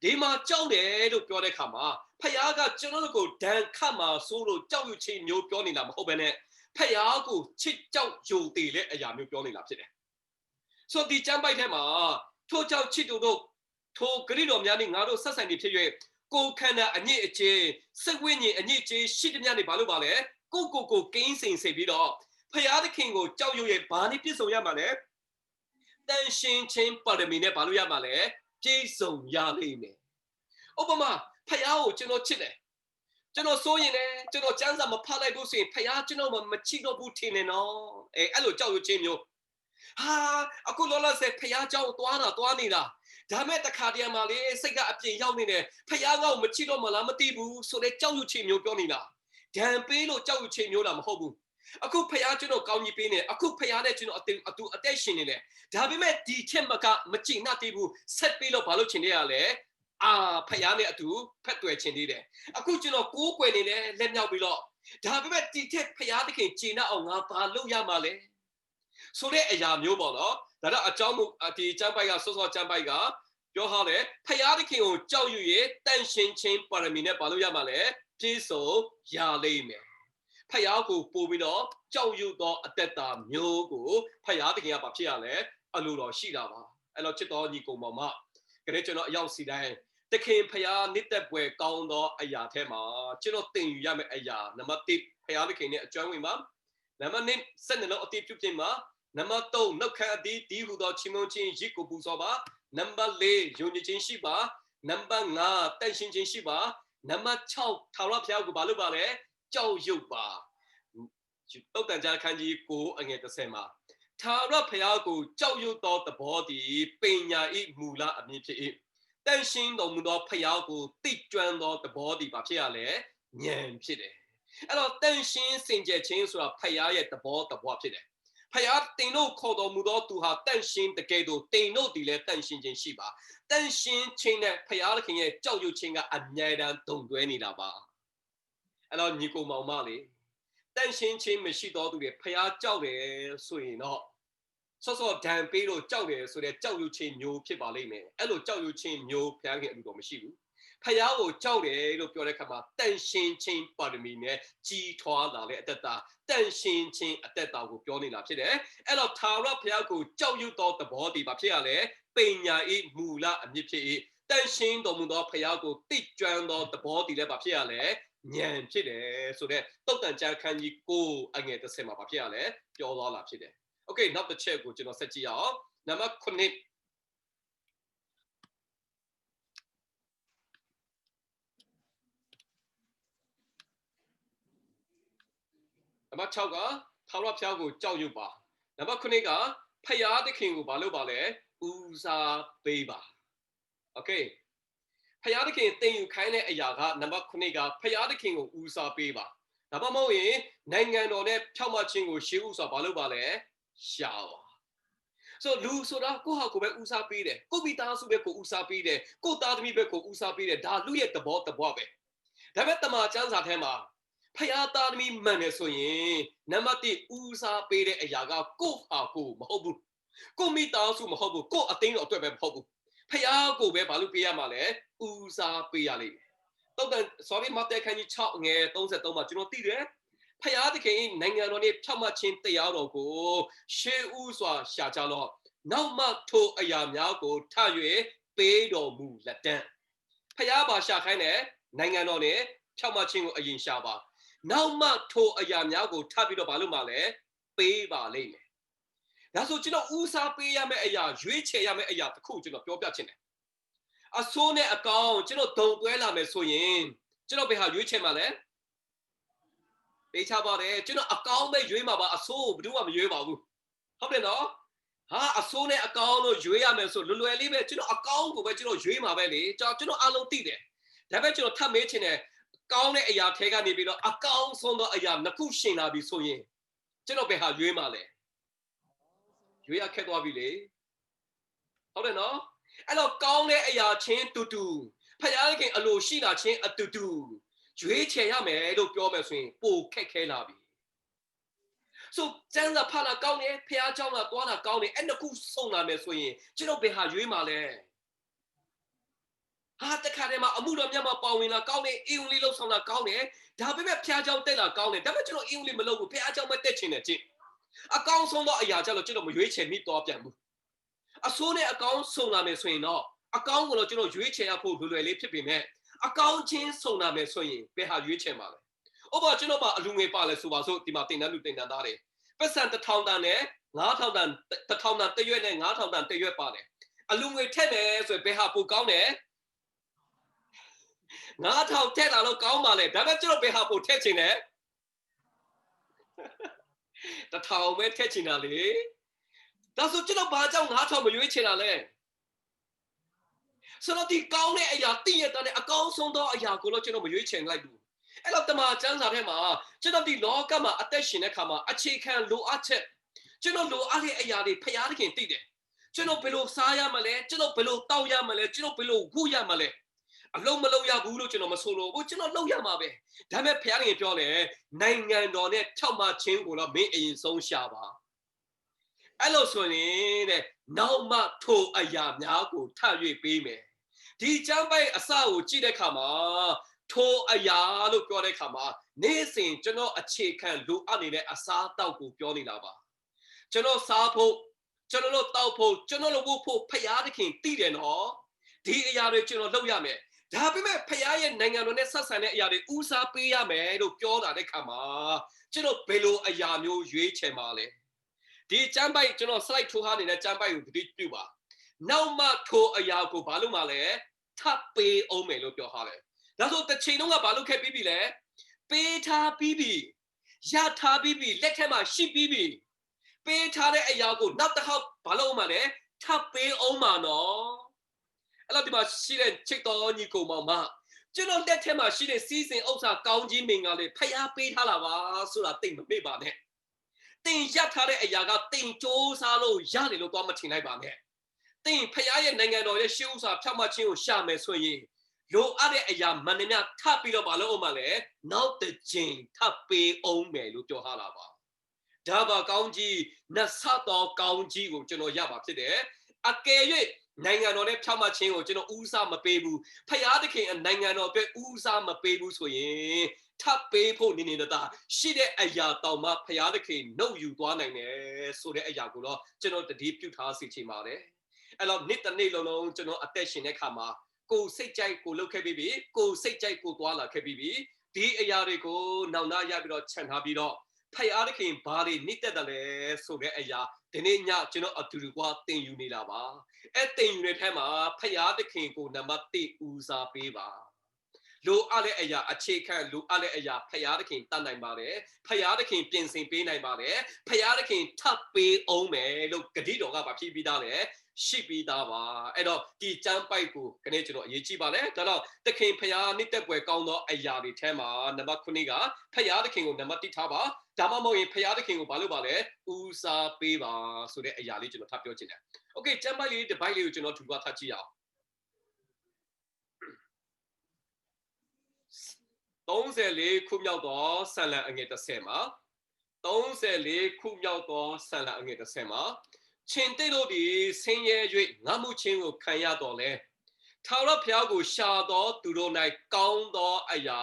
ဒီမှာကြောက်တယ်လို့ပြောတဲ့အခါမှာဖယားကကျွန်တော်တို့ကိုဒဏ်ခတ်မှာဆိုလို့ကြောက်ရွံ့ခြင်းမျိုးပြောနေတာမဟုတ်ဘဲနဲ့ဖယားကိုချစ်ကြောက်ယုံတည်တဲ့အရာမျိုးပြောနေတာဖြစ်တယ်ဆိုဒီကျမ်းပိုက်ထဲမှာထိုကြောက်ချစ်တို့ထိုဂရိတော်များနဲ့ငါတို့ဆက်ဆံနေဖြစ်၍ကိုခန္ဓာအညစ်အကြေးစိတ်ဝိညာဉ်အညစ်အကြေးရှိတဲ့များနေဘာလို့ပါလဲကိုကင်းစင်စေပြီးတော့ဖယားသခင်ကိုကြောက်ရွံ့ရဲ့ဘာနဲ့ပြည့်စုံရမှာလဲတန်ရှင်းခြင်းပါရမီနဲ့ဘာလို့ရမှာလဲပြည့်စုံရလိမ့်မယ်ဥပမာဖယားကိုကျွန်တော်ချစ်တယ်ကျွန်တော်စိုးရင်လည်းကျွန်တော်စမ်းစာမဖတ်လိုက်ဘူးဆိုရင်ဖယားကျွန်တော်မချစ်တော့ဘူးထင်နေနော်အဲ့လိုကြောက်ရွံ့ခြင်းမျိုးဟာအခုလောလောဆယ်ဖယားเจ้าသွားနေတာဒါမဲ့တခါတည်းမှာလေစိတ်ကအပြင်ရောက်နေတယ်ဖယားငါ့ကိုမချစ်တော့မလားမသိဘူးဆိုတဲ့ကြောက်ရွံ့ခြင်းမျိုးပြောနေတာဒဏ်ပေးလို့ကြောက်ရွံ့ခြင်းမျိုးလားမဟုတ်ဘူးအခုဖယားကျွန်တော်ကောင်းကြီးပေးနေအခုဖယားနဲ့ကျွန်တော်အသက်ရှင်နေတယ်ဒါပေမဲ့ဒီချက်မကြင်နှသေးဘူးဆက်ပေးလို့ဘာလို့ချင်နေရလဲဖယားနဲ့အတူဖက်တွယ်ချင်သေးတယ်အခုကျွန်တော်ကိုးကွယ်နေတယ်လက်မြောက်ပြီးတော့ဒါပေမဲ့ဒီချက်ဖယားသခင်ကျင်နှအောင်ငါဘာလုပ်ရမှာလဲဆိုတဲ့အရာမျိုးပေါ့နော်ဒါတော့အကြောင်းဒီကျမ်းပိုက်ကစောစောကျမ်းပိုက်ကပြောထားတယ်ဖယားသခင်ကိုကြောက်ရွံ့ရတန်ရှင်းခြင်းပါရမီနဲ့ဘာလို့ရမှာလဲပြည့်စုံရလိမ့်မယ်ဖယားကိုပို့ပြီးတော့ကြောက်ရွံ့သောအသက်တာမျိုးကိုဖယားသခင်ကဘာဖြစ်ရလဲအလိုတော်ရှိတာပါအဲ့တော့ချစ်တော်ညီကောင်မောင်မကလေးကျွန်တော်အရောက်စီတိုင်းတခင်ဖယားနှစ်သက်ပွဲကောင်းသောအရာထဲမှာကျွန်တော်သင်ယူရမယ့်အရာနံပါတ်1ဖယားသခင်နဲ့အကျွမ်းဝင်ပါနံပါတ်2စက်နှလုံးအတိပြုပြင်ပါနံပါတ်3နှုတ်ခမ်းအသီးဒီဟူသောချီးမွမ်းခြင်းရစ်ကိုပူဇော်ပါနံပါတ်4ယုံကြည်ခြင်းရှိပါနံပါတ်5တန်ရှင်းခြင်းရှိပါနံပါတ်6ထာဝရဘုရားကိုဘာလို့ပါလဲကြောက်ရွံ့ပါတုတ်တန်ကြခန်းကြီးကိုအငယ်30မှာထာဝရဘုရားကိုကြောက်ရွံ့သောသဘောသည်ပညာ၏မူလအမည်ဖြစ်၏တန်ရှင်းတော်မူသောဘုရားကိုသိကျွမ်းသောသဘောသည်ဘာဖြစ်ရလဲဉာဏ်ဖြစ်တယ်အဲ့တော့တန်ရှင်းစင်ကြယ်ခြင်းဆိုတာဘုရားရဲ့သဘောဖြစ်တယ်ဖယားတင်တို့ခေါ်တော်မူသောသူဟာတန်ရှင်းတကယ်တော့တင်တို့ဒီလဲတန်ရှင်းခြင်းရှိပါတန်ရှင်းခြင်းနဲ့ဖယားသခင်ရဲ့ကြောက်ရွံ့ခြင်းကအမြဲတမ်းတုံ့တွဲနေတာပါအဲ့တော့ညီကိုမောင်မလေးတန်ရှင်းခြင်းမရှိတော်သူတွေဖယားကြောက်တယ်ဆိုရင်တော့စောဒဏ်ပေးလို့ကြောက်တယ်ဆိုတဲ့ကြောက်ရွံ့ခြင်းမျိုးဖြစ်ပါလိမ့်မယ်အဲ့လိုကြောက်ရွံ့ခြင်းမျိုးဖယားခင်အလိုတော်မရှိဘူးဖယားကိုကြောက်တယ်လို့ပြောတဲ့အခါမှာတန်ရှင်းခြင်းပါရမီနဲ့ကြီးထွားလာတဲ့အတ္တတန်ရှင်းခြင်းအတ္တကိုပြောနေတာဖြစ်တယ်အဲ့တော့ထာဝရဘုရားကိုကြောက်ရွံ့သောသဘောတည်ပါဖြစ်ရလဲပညာ၏မူလအမြစ်ဖြစ်၏တန်ရှင်းတော်မူသောဘုရားကိုသိကျွမ်းသောသဘောတည်လည်းပါဖြစ်ရလဲဉာဏ်ဖြစ်တယ်ဆိုတဲ့တုတ်တန်ကြခန်းကြီး9အငယ်30မှာပါဖြစ်ရလဲပြောသွားတာဖြစ်တယ်โอเคနောက်တစ်ချက်ကိုကျွန်တော်ဆက်ကြည့်အောင်နံပါတ်9နံပါတ်6ကထာဝရဘုရားကိုကြောက်ရွံ့ပါနံပါတ်9ကဖယားသခင်ကိုဘာလုပ်ပါလဲဦးစားပေးပါโอเคဖယားသခင်သင်ယူခိုင်းတဲ့အရာကနံပါတ်9ကဖယားသခင်ကိုဦးစားပေးပါဒါမှမဟုတ်ရင်နိုင်ငံတော်နဲ့ဖြောင့်မခြင်းကိုရှေးဥစွာဘာလုပ်ပါလဲရှာပါဆိုလူဆိုတာကိုယ့်ဟာကိုယ်ပဲဦးစားပေးတယ်ကိုယ့်မိသားစုပဲကိုဦးစားပေးတယ်ကိုယ့်သားသမီးပဲကိုဦးစားပေးတယ်ဒါလူရဲ့သဘောပဲဒါပေမဲ့တမန်ကျမ်းစာထဲမှာဖယားသားသမီးမှန်တယ်ဆိုရင်နံပါတ်1ဦးစားပေးတဲ့အရာကကိုယ့်ဟာကိုယ်မဟုတ်ဘူးကိုယ့်မိသားစုမဟုတ်ဘူးကိုယ့်အသိတော်အတွက်ပဲမဟုတ်ဘူးဖယားကိုပဲဘာလို့ပေးရမှာလဲဦးစားပေးရလိမ့်မယ်တုတ်တန် sorry မတ်တဲ့ခန်းကြီး6ငယ်33မှာကျွန်တော်သိတယ်ဖယားသခင်နိုင်ငံတော်နဲ့ဖြောင့်မတ်ခြင်းတရားတော်ကိုရှေးဥစွာရှာကြလော့နောက်မှထိုအရာများကိုထ၍ပေးတော်မူလက်တန်းဖယားပါရှာခိုင်းတယ်နိုင်ငံတော်နဲ့ဖြောင့်မတ်ခြင်းကိုအရင်ရှာပါနောက်မှထိုအရာများကိုထပ်ပြီးတော့ဘာလို့မှလဲပေးပါလိမ့်မယ်ဒါဆိုကျွန်တော်ဦးစားပေးရမယ့်အရာရွေးချယ်ရမယ့်အရာတစ်ခုကျွန်တော်ပြောပြချင်တယ်အဆိုးနဲ့အကောင်းကျွန်တော်ဒုံတွဲလာမယ်ဆိုရင်ကျွန်တော်ဘယ်ဟာရွေးချယ်မှာလဲပေးချပါတယ်ကျွန်တော်အကောင်းပဲရွေးမှာပါအဆိုးဘယ်သူမှမရွေးပါဘူးဟုတ်တယ်နော်ဟာအဆိုးနဲ့အကောင်းလို့ရွေးရမယ်ဆိုလွယ်လေးပဲကျွန်တော်အကောင်းကိုပဲကျွန်တော်ရွေးမှာပဲလေကျွန်တော်အားလုံးသိတယ်ဒါပေမဲ့ကျွန်တော်ထပ်မေးချင်တယ်ကောင်းတဲ့အရာထဲကနေပြီးတော့အကောင်းဆုံးသောအရာနှစ်ခုရှင်လာပြီဆိုရင်ကျွန်တော်ဘယ်ဟာရွေးမှာလဲရွေးရခက်သွားပြီလေဟုတ်တယ်နော် အဲ့တော့ကောင်းတဲ့အရာချင်းတူတူဖယားသခင်အလိုရှိတာချင်းအတူတူရွေးချယ်ရမယ်လို့ပြောမယ်ဆိုရင်ပိုခက်ခဲလာပြီဆိုကျမ်းစာဖတ်လာကောင်းတယ်ဖယားเจ้าလာသွားလာကောင်းတယ်အဲ့နှစ်ခုစုံလာမယ်ဆိုရင်ကျွန်တော်ဘယ်ဟာရွေးမှာလဲဟာတခါတည်းမှာအမှုတော်မြတ်မှာပါဝင်လာကောင်းတယ်အင်္ဂလိပ်လောက်ဆောင်လာကောင်းတယ်ဒါပေမဲ့ဖယားเจ้าတက်လာကောင်းတယ်ဒါပေမဲ့ကျွန်တော်အင်္ဂလိပ်မလုပ်ဘူးဖယားเจ้าမတက်ချင်တယ်ကြည့်အကောင်းဆုံးသောအရာကြလို့ကျွန်တော်မရွေးချယ်မိတော့ပြန်ဘူးအဆိုးနဲ့အကောင်းစုံလာမယ်ဆိုရင်တော့အကောင်းကိုတော့ကျွန်တော်ရွေးချယ်ရဖို့လွယ်လွယ်လေးဖြစ်ပေမဲ့အကောင်းချင်းစုံလာမယ်ဆိုရင်ဘယ်ဟာရွေးချယ်မှာလဲဥပမာကျွန်တော်ကအလူငွေပါလဲဆိုပါစို့ဒီမှာတင်တန်းလူတင်တန်းသားတွေပတ်စံ1000တန်နဲ့9000တန်1000တန်တရွက်နဲ့9000တန်တရွက်ပါတယ်အလူငွေထက်တယ်ဆိုရင်ဘယ်ဟာပိုကောင်းတယ်9000ထက်လာတော့ကောင်းပါလေဒါပေမဲ့ကျွန်တော်ဘယ်ဟာပိုထက်ချင်လဲ1000ပဲထက်ချင်တာလေဒါဆိုကျွန်တော်ဘာကြောင့်9000မရွေးချင်တာလဲဆိုတော့ဒီကောင်းတဲ့အရာတည်ရတဲ့အကောင်းဆုံးသောအရာကိုတော့ကျွန်တော်မရွေးချယ်လိုက်ဘူးအဲ့တော့တမန်ကျမ်းစာထဲမှာကျွန်တော်ဒီလောကမှာအသက်ရှင်တဲ့ခါမှာအခြေခံလိုအပ်ချက်ကျွန်တော်လိုအပ်တဲ့အရာတွေဖျားသခင်သိတယ်ကျွန်တော်ဘယ်လိုစားရမလဲကျွန်တော်ဘယ်လိုတောက်ရမလဲကျွန်တော်ဘယ်လိုဝုရမလဲအလုံးမလုံးရဘူးလို့ကျွန်တော်မဆိုလို့ဘူးကျွန်တော်လုပ်ရမှာပဲဒါပေမဲ့ဖျားသခင်ပြောတယ်နိုင်ငံတော်နဲ့ဖြောက်မှချင်းကိုတော့မင်းအရင်ဆုံးရှာပါအဲ့လိုဆိုရင်တဲ့နောက်မှထိုအရာများကိုထပ်၍ပေးမယ်ဒီကျမ်းပိုက်အစကိုကြည့်တဲ့အခါမှာထိုအရာလို့ပြောတဲ့အခါမှာနေ့စဉ်ကျွန်တော်အခြေခံလိုအပ်နေတဲ့အစားအသောက်ကိုပြောနေတာပါကျွန်တော်စားဖို့ကျွန်တော်တို့တောက်ဖို့ကျွန်တော်တို့ဝတ်ဖို့ဖျားသခင်သိတယ်နော်ဒီအရာတွေကျွန်တော်လုပ်ရမယ်ဒါပေမဲ့ဖျားရဲ့နိုင်ငံတော်နဲ့ဆက်ဆံတဲ့အရာတွေဦးစားပေးရမယ်လို့ပြောတာတဲ့အခါမှာကျွန်တော်ဘယ်လိုအရာမျိုးရွေးချယ်မှာလဲဒီကျမ်းပိုက်ကျွန်တော် slide ထိုးထားနေတဲ့ကျမ်းပိုက်ကိုတတိပြုပါနောက်မှထိုအရာကိုဘာလို့မှလဲထပ်ပေးအောင်မယ်လို့ပြောထားတယ်ဒါဆိုတစ်ချိန်လုံးကဘာလို့ခဲ့ပြီးပြီလဲပေးထားပြီးပြီရထားပြီးပြီလက်ထက်မှာရှိပြီးပြီပေးထားတဲ့အရာကိုနောက်တစ်ခေါက်ဘာလို့မှလဲထပ်ပေးအောင်မှာနော်အဲ့တော့ဒီမှာရှိတဲ့ချစ်တော်ညီကိုမောင်မကျွန်တော်လက်ထက်မှာရှိတဲ့စီးစင်ဥစ္စာကောင်းကြီးမင်္ဂလာတွေဖျားပေးထားလာပါဆိုတာသိမမေ့ပါနဲ့တင်ရထားတဲ့အရာကတင်စ조사လို့ရတယ်လို့တော့မထင်လိုက်ပါနဲ့တင်ဖျားရဲ့နိုင်ငံတော်ရဲ့ရှေးဥစွာဖြောက်မှတ်ခြင်းကိုရှာမယ်ဆိုရင်လိုအပ်တဲ့အရာမှန်သမျှထပ်ပြီးတော့မလုပ်အောင်မလဲနောက်တစ်ချိန်ထပ်ပေးအောင်မယ်လို့ပြောထားတာပါဒါပါကောင်းကြီးနတ်ဆတော်ကောင်းကြီးကိုကျွန်တော်ရပါဖြစ်တယ်အကယ်၍နိုင်ငံတော်နဲ့ဖြောက်မှတ်ခြင်းကိုကျွန်တော်ဦးစားမပေးဘူးဖျားသခင်နိုင်ငံတော်အတွက်ဦးစားမပေးဘူးဆိုရင်ထပ်ပေးဖို့နေနေတာရှိတဲ့အရာတောင်မှဖျားသခင်နှုတ်ယူသွားနိုင်တယ်ဆိုတဲ့အရာကိုတော့ကျွန်တော်တတိပြုထားစီချင်ပါတယ်အဲ့တော့နေ့တစ်နေ့လုံးကျွန်တော်အသက်ရှင်တဲ့ခါမှာကိုစိတ်ကြိုက်ကိုလုပ်ခဲ့ပြီးပြီကိုစိတ်ကြိုက်ကိုသွားလာခဲ့ပြီးပြီဒီအရာတွေကိုနောက်နာရပြီးတော့ခြံထားပြီးတော့ဖယားသခင်ဘာတွေနှိမ့်သက်တယ်လဲဆိုတဲ့အရာဒီနေ့ညကျွန်တော်အတူတူကသင်ယူနေတာပါအဲ့သင်ယူတဲ့ထဲမှာဖယားသခင်ကိုနံပါတ်1ဦးစားပေးပါလိုအပ်တဲ့အရာအခြေခံလိုအပ်တဲ့အရာဖယားသခင်တတ်နိုင်ပါတယ်ဖယားသခင်ပြင်ဆင်ပေးနိုင်ပါတယ်ဖယားသခင်ထပ်ပေးအောင်မယ်လို့ဂတိတော်ကဗာဖြစ်ပြီးသားတယ်ရှိပြီးသားပါအဲ့တော့ဒီကျမ်းပိုက်ကိုခနေ့ကျွန်တော်အရေးကြီးပါလေဒါတော့သခင်ဖယားနှစ်သက်ပွဲကောင်းသောအရာတွေထဲမှာနံပါတ်9ကဖယားသခင်ကိုနံပါတ်1ထားပါဒါမှမဟုတ်ရင်ဖယားသခင်ကိုဘာလို့ပါလဲဦးစားပေးပါဆိုတဲ့အရာလေးကျွန်တော်ထပ်ပြောချင်တယ်โอเคကျမ်းပိုက်လေးတစ်ပိုက်လေးကိုကျွန်တော်ထူပါထပ်ကြည့်အောင်34ခုမြောက်သောဆန်လံအငယ်30မှာ34ခုမြောက်သောဆန်လံအငယ်30မှာချင်းတိတ်တို့ဒီဆင်းရဲ၍ငတ်မှုချင်းကိုခံရတော်လဲထာဝရဘုရားကိုရှာတော်သူတို့၌ကောင်းသောအရာ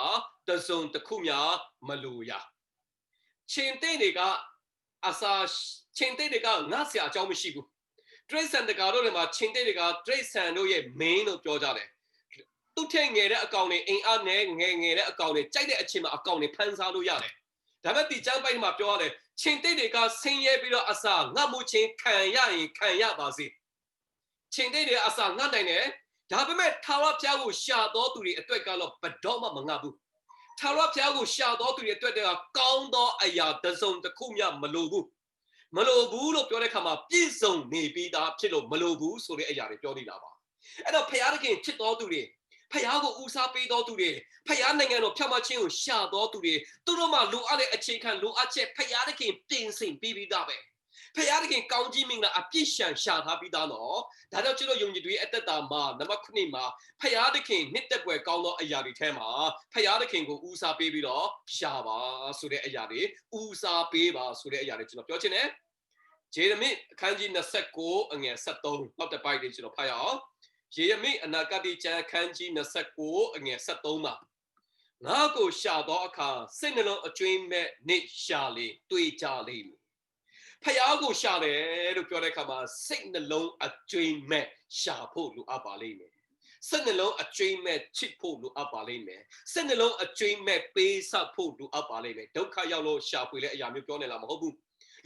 တစုံတစ်ခုများမလိုရချင်းတိတ်တွေကအစာချင်းတိတ်တွေကငတ်စရာအကြောင်းမရှိဘူးတရိษံတကာတို့တွေမှာချင်းတိတ်တွေကတရိษံတို့ရဲ့ main လို့ပြောကြတယ်သူ့ထက်ငယ်တဲ့အကောင်တွေအိမ်အားနဲ့ငယ်တဲ့အကောင်တွေကြိုက်တဲ့အချိန်မှာအကောင်တွေဖန်ဆားလို့ရတယ်ဒါပေမဲ့ဒီကျမ်းပိုက်မှာပြောရတယ်ချင်းတိတ်တွေကဆင်းရဲပြီးတော့အစာငတ်မှုချင်းခံရရင်ခံရပါစေချင်းတိတ်တွေအစာငတ်နိုင်တယ်ဒါပေမဲ့ထာဝရဘုရားကိုရှာတော်သူတွေအတွက်ကတော့ဘတော်မှမငတ်ဘူးထာဝရဘုရားကိုရှာတော်သူတွေအတွက်ကကောင်းသောအရာတစ်စုံတစ်ခုမျှမလိုဘူးလို့ပြောတဲ့အခါမှာပြည့်စုံနေပြီးသားဖြစ်လို့မလိုဘူးဆိုတဲ့အရာတွေပြောနေတာပါအဲ့တော့ဘုရားသခင်ချစ်တော်သူတွေဖယားကိုဦးစားပေးတော်သူတွေဖယားနိုင်ငံတော်ဖြောက်မှချင်းကိုရှာတော်သူတွေသူတို့မှလိုအပ်တဲ့အခြေခံလိုအပ်ချက်ဖယားသခင်ပြင်ဆင်ပြီးသားပဲ ဖယားတခင်ကောင်းကြီးမင်္ဂလာအပြည့်ရှံရှာထားပြီးသားနော်ဒါကြောင့်ကျွန်တော်ယုံကြည်သူရဲ့အသက်တာမှာနံပါတ်9မှာဖယားတခင်နှစ်သက်ပွဲကောင်းသောအရာတွေထဲမှာဖယားတခင်ကိုဦးစားပေးပြီးတော့ရှာပါဆိုတဲ့အရာတွေဦးစားပေးပါဆိုတဲ့အရာတွေကျွန်တော်ပြောချင်တယ်ယေရမိအခန်းကြီး29အငယ်73နောက်တစ်ပိုက်တွေကျွန်တော်ဖတ်ရအောင်ယေရမိအနာဂတ်ကျမ်းအခန်းကြီး29အငယ်73မှာငါကိုရှာသောအခါစိတ်နှလုံးအကျွင်းမဲ့နေရှာလေတွေ့ကြလိမ့်မည်ဖယားကိုရှာတယ်လို့ပြောတဲ့အခါမှာစိတ်နှလုံးအကျွင်းမဲ့ရှာဖို့လိုအပ်ပါလိမ့်မယ်စိတ်နှလုံးအကျွင်းမဲ့ချစ်ဖို့လိုအပ်ပါလိမ့်မယ်စိတ်နှလုံးအကျွင်းမဲ့ပေးဆက်ဖို့လိုအပ်ပါလိမ့်မယ်ဒုက္ခရောက်လို့ရှာဖွေတဲ့အရာမျိုးပြောနေလားမဟုတ်ဘူး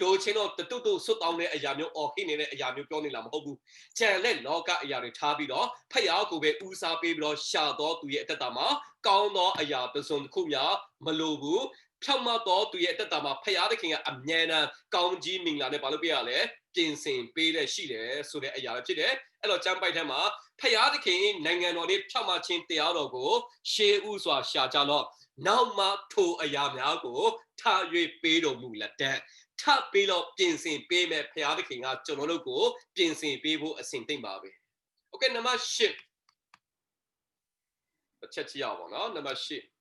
လိုချင်တော့တူတူဆွတ်တောင်းတဲ့အရာမျိုးအော်ဟိနေတဲ့အရာမျိုးပြောနေလားမဟုတ်ဘူးကြံလက်လောကအရာတွေထားပြီးတော့ဖယားကိုပဲဦးစားပေးပြီးတော့ရှာတော့သူရဲ့အတ္တမှာကောင်းသောအရာတစ်စုံတစ်ခုများမလိုဘူးဖြောင့်မတ်တော်သူရဲ့အတ္တမှာဖယားသခင်ကအမြဲတမ်းကောင်းကြီးမင်္ဂလာနဲ့ဘာလို့ပြရလဲပြင်ဆင်ပေးတဲ့ရှိတယ်ဆိုတဲ့အရာလည်းဖြစ်တယ်အဲ့တော့ကျမ်းပိုက်ထဲမှာဖယားသခင်နိုင်ငံတော်လေးဖြောင့်မတ်ခြင်းတရားတော်ကိုရှေးဥစွာရှာကြတော့နောက်မှထိုအရာများကိုထား၍ပေးတော်မူလက်တဲ့ထပ်ပြီးတော့ပြင်ဆင်ပေးမဲ့ဖယားသခင်ကကျွန်တော်တို့ကိုပြင်ဆင်ပေးဖို့အစဉ်သိမ့်ပါပဲโอเคနံပါတ်8တစ်ချက်ကြည့်အောင်ပါနော်နံပါတ်8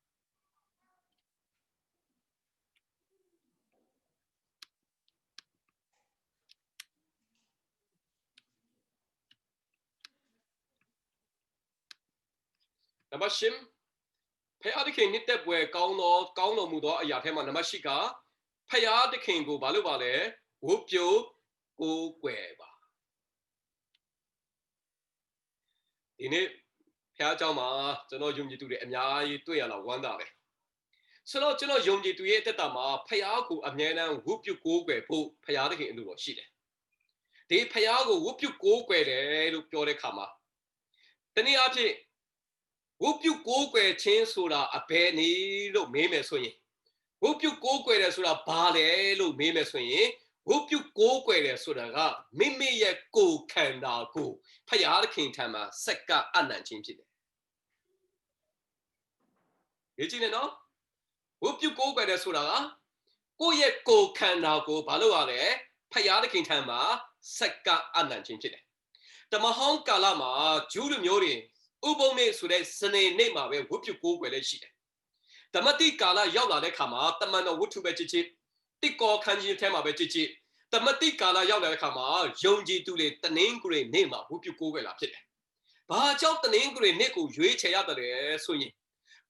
နံပါတ်8ဖယားသခင်နှစ်သက်ပွဲကောင်းတော်မူသောအရာထဲမှာနံပါတ်8ကဖယားသခင်ကိုဘာလို့ပါလဲဝုတ်ပြုကိုးကွယ်ပါဒီနေ့ဖယားเจ้าမှာကျွန်တော်ယုံကြည်သူတွေအများကြီးတွေ့ရလာဝမ်းသာတယ်ဆိုတော့ကျွန်တော်ယုံကြည်သူရဲ့အသက်တာမှာဖယားကိုအမြဲတမ်းဝုတ်ပြုကိုးကွယ်ဖို့ဖယားသခင်အလိုတော်ရှိတယ်ဒီဖယားကိုဝုတ်ပြုကိုးကွယ်တယ်လို့ပြောတဲ့အခါမှာတနည်းအားဖြင့်ဝုတ်ပြုကိုးကွယ်ခြင်းဆိုတာအဘယ်နည်းလို့မေးမယ်ဆိုရင်ဝုတ်ပြုကိုးကွယ်တယ်ဆိုတာဘာလဲလို့မေးမယ်ဆိုရင်ဝုတ်ပြုကိုးကွယ်တယ်ဆိုတာကမိမိရဲ့ကိုယ်ခန္ဓာကိုဖယားသခင်ထံမှာစက္ကအနံ့ခြင်းဖြစ်တယ်ဒီကြည့်နေနော်ဝုတ်ပြုကိုးကွယ်တယ်ဆိုတာကကိုယ့်ရဲ့ကိုယ်ခန္ဓာကိုဘာလို့ရလဲဖယားသခင်ထံမှာစက္ကအနံ့ခြင်းဖြစ်တယ်တမဟောင်းကာလမှာဂျူးလူမျိုးတွေဥပုံနေ့ဆိုတဲ့စနေနေ့မှာပဲဝတ်ပြုကိုးကွယ်လေးရှိတယ်။ဓမ္မတိကာလရောက်လာတဲ့ခါမှာတမန်တော်ဝတ္ထုပဲကြည့်ကြည့်တိကောခန်းကြီးထဲမှာပဲကြည့်ကြည့်ဓမ္မတိကာလရောက်လာတဲ့ခါမှာယုံကြည်သူတွေတနင်္ဂနွေနေ့မှာဝတ်ပြုကိုးကွယ်လာဖြစ်တယ်။ဘာကြောင့်တနင်္ဂနွေနေ့ကိုရွေးချယ်ရတယ်ဆိုရင်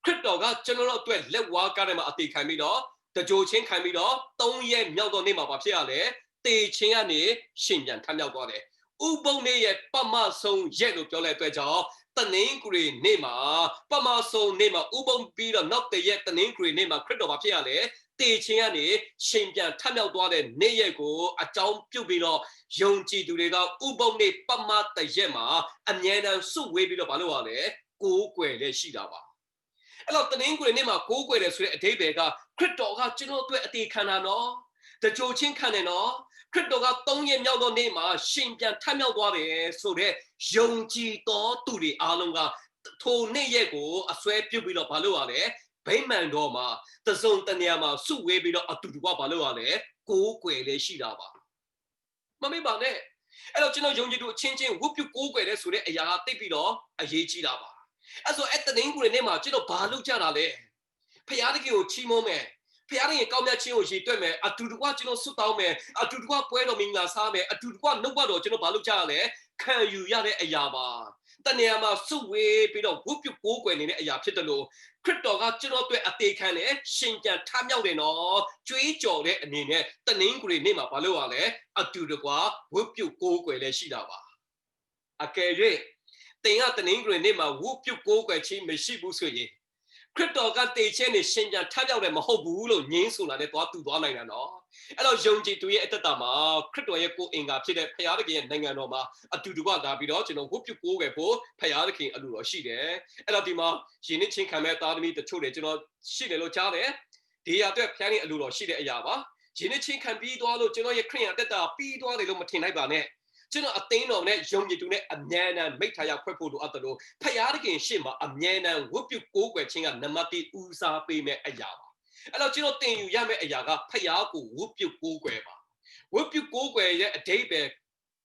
ခရစ်တော်ကကျွန်တော်တို့အတွက်လက်ဝါးကားထဲမှာအသေးခံပြီးတော့တကြိုချင်းခံပြီးတော့3ရက်မြောက်သောနေ့မှာဖြစ်ရလဲတေချင်းကနေရှင်ပြန်ထမြောက်သွားတယ်။ဥပုံနေ့ရဲ့ပမဆုံးရက်လို့ပြောတဲ့အတွက်ကြောင့်တနင်္ဂနွေနေ့မှာပမဆုံးနေ့မှာဥပုံပြီးတော့နောက်တရက်တနင်္ဂနွေနေ့မှာခရစ်တော်ဘာဖြစ်ရလဲတေချင်းကနေရှင်ပြန်ထမြောက်သွားတဲ့နေ့ရက်ကိုအကြောင်းပြုပြီးတော့ယုံကြည်သူတွေကဥပုံနေ့ပမတရက်မှာအမြဲတမ်းစုဝေးပြီးတော့ဘာလို့ရလဲကိုးကွယ်လက်ရှိတာပါအဲ့တော့တနင်္ဂနွေနေ့မှာကိုးကွယ်တယ်ဆိုတဲ့အဓိပ္ပာယ်ကခရစ်တော်ကကျွန်တော်အတွက်အသေးခံတာနော်တကြိုချင်းခံတယ်နော်ခရစ်တော်က3ရက်မြောက်သောနေ့မှာရှင်ပြန်ထမြောက်သွားတယ်ဆိုတဲ့ယုံကြည်တော်သူတွေအားလုံးကထိုနေ့ရက်ကိုအစွဲပြုတ်ပြီးတော့ဘာလို့ရလဲဗိမာန်တော်မှာတစုံတနေရာမှာစုဝေးပြီးတော့အတူတူကဘာလို့ရလဲကိုးကွယ်လေးရှိတာပါမမေ့ပါနဲ့အဲ့တော့ကျွန်တော်ယုံကြည်သူအချင်းချင်းဝတ်ပြုကိုးကွယ်တဲ့ဆိုတဲ့အရာကတိတ်ပြီးတော့အရေးကြီးတာပါအဲ့ဆိုအဲ့တနင်္ဂနွေနေ့မှာကျွန်တော်ဘာလုပ်ကြတာလဲဖခင်တခင်ကိုချီးမွမ်းမယ်ဖခင်ရဲ့ကောင်းမြတ်ခြင်းကိုရည်တွက်မယ်အတူတူကကျွန်တော်ဆွတ်တောင်းမယ်အတူတူကပွဲတော်မင်္ဂလာစားမယ်အတူတူကနှုတ်ဘတော်ကျွန်တော်ဘာလုပ်ကြရလဲခံယူရတဲ့အရာပါတနေရာမှာစုဝေးပြီးတော့ဝတ်ပြုကိုးကွယ်နေတဲ့အရာဖြစ်တယ်လို့ခရစ်တော်ကကျွန်တော်အတွက်အသေးခံတယ်ရှင်ပြန်ထမြောက်တယ်နော်ကြွေးကြော်တဲ့အနေနဲ့တနင်္ဂနွေနေ့မှာဘာလုပ်ရလဲအတူတကွဝတ်ပြုကိုးကွယ်လဲရှိတာပါအကယ်၍တင်ကတနင်္ဂနွေနေ့မှာဝတ်ပြုကိုးကွယ်ခြင်းမရှိဘူးဆိုရင်ခရစ်တော်ကတေချင်းနေရှင်ပြန်ထမြောက်တယ်မဟုတ်ဘူးလို့ညင်းဆိုတာနဲ့သွားတူသွားနိုင်တာနော်အဲ့တော့ယုံကြည်သူရဲ့အတ္တမှာခရစ်တော်ရဲ့ကိုယ်အင်္ဂါဖြစ်တဲ့ဖခင်သခင်ရဲ့နိုင်ငံတော်မှာအတူတူကလာပြီးတော့ကျွန်တော်ဝတ်ပြုကိုးကွယ်ဖို့ဖခင်သခင်အလိုတော်ရှိတယ်အဲ့တော့ဒီမှာယဉ်နှစ်ချင်းခံမဲ့သားသမီးတချို့တွေကျွန်တော်ရှိတယ်လို့ကြားတယ်ဒီရအတွက်ဖခင်ရဲ့အလိုတော်ရှိတဲ့အရာပါယဉ်နှစ်ချင်းခံပြီးသွားလို့ကျွန်တော်ရဲ့ခရစ်ယာန်အတ္တပြီးသွားတယ်လို့မထင်လိုက်ပါနဲ့ကျွန်တော်အသိတော်နဲ့ယုံကြည်သူနဲ့အမြဲတမ်းမိထားရခွဲဖို့လိုအပ်တယ်လို့ဖခင်သခင်ရှေ့မှာအမြဲတမ်းဝတ်ပြုကိုးကွယ်ခြင်းကနံပါတ်1ဦးစားပေးမဲ့အရာပါအဲ့တော့ကျွန်တော်တင်ယူရမယ့်အရာကဖခင်ကိုဝတ်ပြုကိုးကွယ်ပါ ဝတ်ပြုကိုးကွယ်ရဲ့အဓိပ္ပာယ်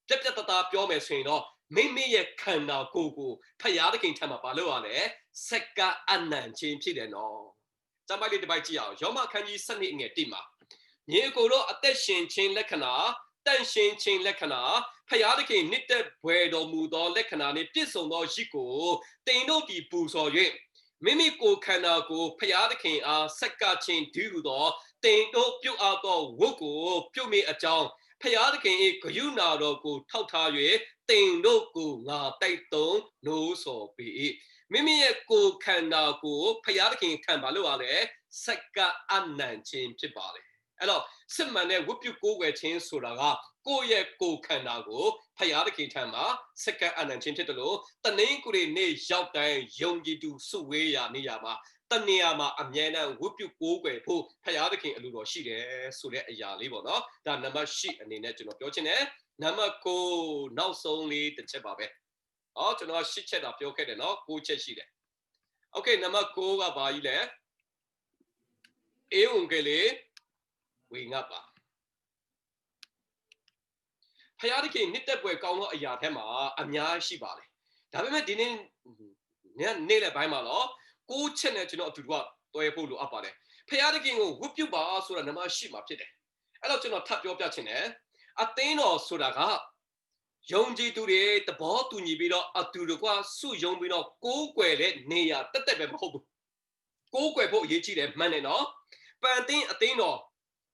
ပြတ်ပြတ်သားသားပြောမယ်ဆိုရင်တော့မိမိရဲ့ခန္ဓာကိုယ်ကိုဖယားသခင်ထံမှာမလုပ်ရလဲစက္ကအနံ့ခြင်းဖြစ်တယ်နော်။ကျမ်းပိုက်လေးတစ်ပိုက်ကြည့်အောင်ယောမခန်းကြီး7အငယ်1မှာညီအကိုတို့အသက်ရှင်ခြင်းလက္ခဏာတန့်ရှင်းခြင်းလက္ခဏာဖယားသခင်နှစ်သက်ဘွယ်တော်မူသောလက္ခဏာနှင့်ပြည့်စုံသောရစ်ကိုတင်တို့ဒီပူဇော်၍မိမိကိုယ်ခန္ဓာကိုဖယားသခင်အားဆက်ကခြင်းဒူးသောတင်တို့ပြုတ်အားသောဝတ်ကိုပြုတ်မိအကြောင်းဖယားသခင်၏ဂရုဏာတော်ကိုထောက်ထား၍တင်တို့ကိုငါတိုက်သွင်းနိုးဆော်ပေ၏မိမိရဲ့ကိုယ်ခန္ဓာကိုဖယားသခင်ခံပါလို့ရလဲဆက်ကအနံ့ခြင်းဖြစ်ပါလေအဲ့တော့စစ်မှန်တဲ့ဝတ်ပြုကိုးကွယ်ခြင်းဆိုတာကကိုယ့်ရဲ့ကိုယ်ခန္ဓာကိုဖယားသခင်ထံမှာစက္ကအနံ့ခြင်းဖြစ်တယ်လို့တနင်္ဂနွေနေ့ရောက်တိုင်းယုံကြည်သူစုဝေးရာနေရာမှာတနေရာမှာအမြဲတမ်းဝတ်ပြုကိုးကွယ်ဖို့ဖယားသခင်အလိုတော်ရှိတယ်ဆိုတဲ့အရာလေးပေါ့နော်ဒါနံပါတ်8အနေနဲ့ကျွန်တော်ပြောချင်တယ်နံပါတ်9နောက်ဆုံးလေးတစ်ချက်ပါပဲကျွန်တော်8ချက်တာပြောခဲ့တယ်နော်9ချက်ရှိတယ်โอเคနံပါတ်9ကဘာကြီးလဲဧဝံဂေလိဝေငှပါဖယားသခင်နှစ်သက်ပွဲကောင်းသောအရာထဲမှာအများရှိပါလေဒါပေမဲ့ဒီနေ့နေ့လည်းပိုင်းမှာတော့9ချက်နဲ့ကျွန်တော်အတူတူကတွဲဖို့လိုအပ်ပါတယ်ဖယားသခင်ကိုဝတ်ပြုပါဆိုတာနံပါတ်8မှာဖြစ်တယ်အဲ့တော့ကျွန်တော်ထပ်ပြောပြချင်တယ်အသင်းတော်ဆိုတာကယုံကြည်သူတွေသဘောတူညီပြီးတော့အတူတကွစုယုံပြီးတော့ကိုးကွယ်တဲ့နေရာတက်တက်ပဲမဟုတ်ဘူးကိုးကွယ်ဖို့အရေးကြီးတယ်မှန်တယ်နော်ပန်တင်းအသင်းတော်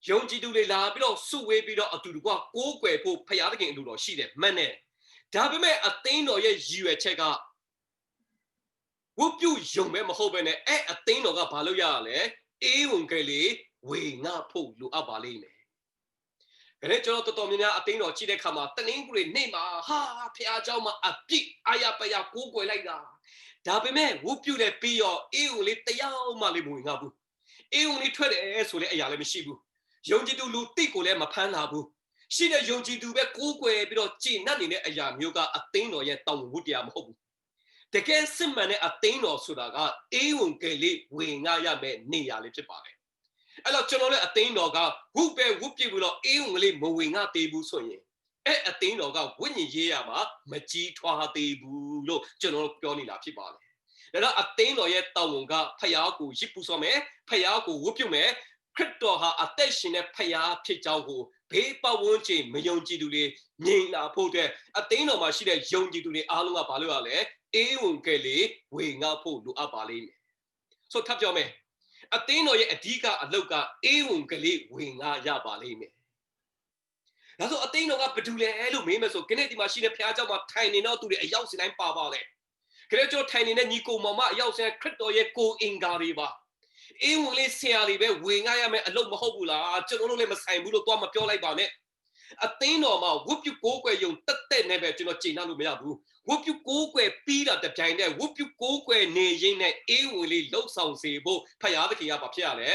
ယုံကြည်သူတွေလာပြီးတော့စုဝေးပြီးတော့အတူတကွကိုးကွယ်ဖို့ဖယားသခင်အလိုတော်ရှိတယ်မှန်တယ်ဒါပေမဲ့အသင်းတော်ရဲ့ရည်ရွယ်ချက်ကဝတ်ပြုယုံပဲမဟုတ်ဘဲနဲ့အသင်းတော်ကဘာလို့ရရလဲဧဝံဂေလိဝေငှဖို့လိုအပ်ပါလိမ့်မယ်ဒါနဲ့ကျွန်တော်တော်တော်များများအသင်းတော်ကြည့်တဲ့အခါမှာတနင်္ဂနွေနေ့မှာဖယားเจ้าမှာအပြစ်အာရပယာကိုးကွယ်လိုက်တာဒါပေမဲ့ဝတ်ပြုတဲ့ပြီးတော့ဧဝံလေးတရားမှလေးမဝင်ငှဘူးဧဝံလေးထွက်တယ်ဆိုတဲ့အရာလည်းမရှိဘူးယုံကြည်သူလူတိကိုလည်းမဖမ်းလာဘူးရှိတဲ့ယုံကြည်သူပဲကိုးကွယ်ပြီးတော့ကြည်နပ်နေတဲ့အရာမျိုးကအသင်းတော်ရဲ့တောင်းဝတ်တရားမဟုတ်ဘူးတကယ်စစ်မှန်တဲ့အသင်းတော်ဆိုတာကဧဝံဂေလိဝေငှရမယ့်နေရာလေးဖြစ်ပါတယ်အဲ့တော့ကျွန်တော်လည်းအသင်းတော်ကဝုပဲဝုပြပြီးတော့ဧဝံဂေလိမဝေငှသေးဘူးဆိုရင်အသင်းတော်ကဝိညာဉ်ရေးရမှာမကြီးထွားသေးဘူးလို့ကျွန်တော်ပြောနေတာဖြစ်ပါတယ်ဒါတော့အသင်းတော်ရဲ့တောင်းဝန်ကဖယားကိုရစ်ပူစောမယ်ဖယားကိုဝတ်ပြုမယ်ခရစ်တော်ဟာအသက်ရှင်တဲ့ဖယားဖြစ်ကြောင်းကိုဘေးပတ်ဝန်းကျင်မယုံကြည်သူတွေမြင်လာဖို့အတွက်အသင်းတော်မှာရှိတဲ့ယုံကြည်သူတွေအားလုံးကဘာလို့ရလဲဧဝံဂေလိဝေငှဖို့လိုအပ်ပါလိမ့်မယ်ဆိုထပ်ပြောမယ်အသင်းတော်ရဲ့အဓိကအလုပ်ကဧဝံဂေလိဝေငှရပါလိမ့်မယ်ဒါဆိုအသင်းတော်ကဘာတူလဲလို့မေးမယ်ဆိုခဏဒီမှာရှိတဲ့ဖယားเจ้าမှာထိုင်နေတော့သူတွေအရောက်စတိုင်းပါပါလေခဏကျွန်တော်ထိုင်နေတဲ့ညီကိုမောင်မအရောက်စတိုင်းခရစ်တော်ရဲ့ကိုအင်္ဂါတွေပါဧဝံလေးဆရာလေးပဲဝေငှရမယ်အလုပ်မဟုတ်ဘူးလားကျွန်တော်တို့လည်းမဆိုင်ဘူးလို့တော့မပြောလိုက်ပါနဲ့အသင်းတော်မှာဝတ်ပြုကိုးကွယ်ယုံတက်တက်နဲ့ပဲကျွန်တော်ချိန်နှံ့လို့မရဘူးဝတ်ပြုကိုးကွယ်ပြီးတာတပြိုင်တည်းဝတ်ပြုကိုးကွယ်နေရင်းနဲ့ဧဝံလေးလှုပ်ဆောင်စေဖို့ဖယားသခင်ကဘာဖြစ်ရလဲ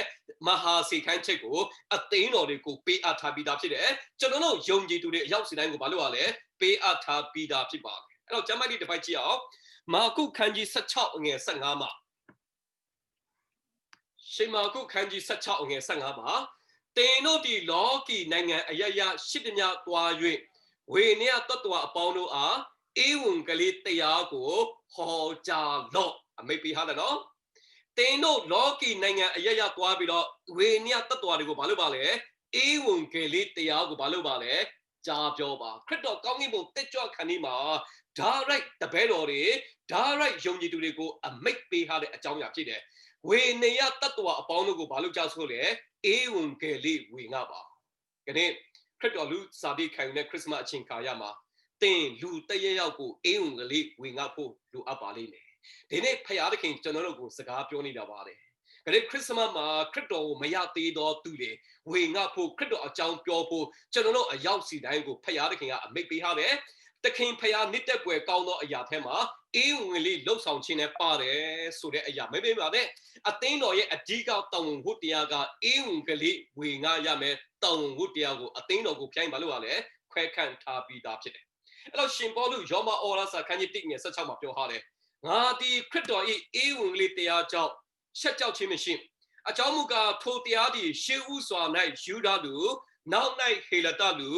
မဟာစေခိုင်းချက်ကိုအသင်းတော်တွေကိုပေးအပ်ထားပြီးသားဖြစ်တယ်ကျွန်တော်တို့ယုံကြည်သူတွေအရောက်စီတိုင်းကိုဘာလို့ရလဲပေးအပ်ထားပြီးသားဖြစ်ပါတယ်အဲ့တော့ကျမ်းပိုက်လေးတစ်ပိုက်ကြည့်အောင်မာကုခန်းကြီး16အငယ်15မှာရှင်မာကုခန်းကြီး16အငယ်15မှာတင်တို့ဒီလောကီနိုင်ငံအယယရှိသမျှသွား၍ဝေနည်းတတ္တဝအပေါင်းတို့အားဧဝံဂေလိတရားကိုဟောကြားလော့အမိတ်ပေးထားတယ်နော်တင်တို့လောကီနိုင်ငံအယယသွားပြီးတော့ဝေနည်းတတ္တဝတွေကိုဘာလို့ပါလဲဧဝံဂေလိတရားကိုဘာလို့ပါလဲကြားပြောပါခရစ်တော်ကောင်းကင်ဘုံတက်ကြွခံဒီမှာဒါရိုက်တပည့်တော်တွေဒါရိုက်ယုံကြည်သူတွေကိုအမိတ်ပေးထားတဲ့အကြောင်းအရာဖြစ်တယ်ဝေနေယတတ္တဝအပေါင်းတို့ကိုဘာလို့ကြောက်ဆိုလဲဧဝံဂေလိဝေငှပါခဏခရစ်တော်လူစာတိခံယူတဲ့ခရစ်စမတ်အချိန်ခါရမှာတင်လူတရရောက်ကိုဧဝံဂေလိဝေငှဖို့လိုအပ်ပါလိမ့်မယ်ဒီနေ့ဖယားသခင်ကျွန်တော်တို့ကိုစကားပြောနေတာပါလေခရစ်စမတ်မှာခရစ်တော်ကိုမရသေးတော့သူတွေဝေငှဖို့ခရစ်တော်အကြောင်းပြောဖို့ကျွန်တော်တို့အရောက်စီတိုင်းကိုဖယားသခင်ကအမိတ်ပေးထားတယ်တခင်ဖယားနှစ်သက်ပွဲကောင်းသောအရာထဲမှာဧဝံဂေလိလှုပ်ဆောင်ခြင်းနဲ့ပါတယ်ဆိုတဲ့အရာမပေးပါနဲ့အသင်းတော်ရဲ့အဓိကတောင်းဝန်ဝတ်တရားကဧဝံဂေလိဝေငှရမယ်တောင်းဝန်ဝတ်တရားကိုအသင်းတော်ကိုဖြိုင်းပါလို့ရလဲခွဲခန့်ထားပြီးသားဖြစ်တယ်အဲ့တော့ရှင်ပေါလုယောမဩရစာခန်းကြီး1ငယ်16မှာပြောထားတယ်ငါဒီခရစ်တော်၏ဧဝံဂေလိတရားကြောင့်ရှက်ကြောက်ခြင်းမရှိအကြောင်းမူကားထိုတရားသည်ရှေးဥစွာ၌ယူဒလူ နောက်၌ဟေလတလူ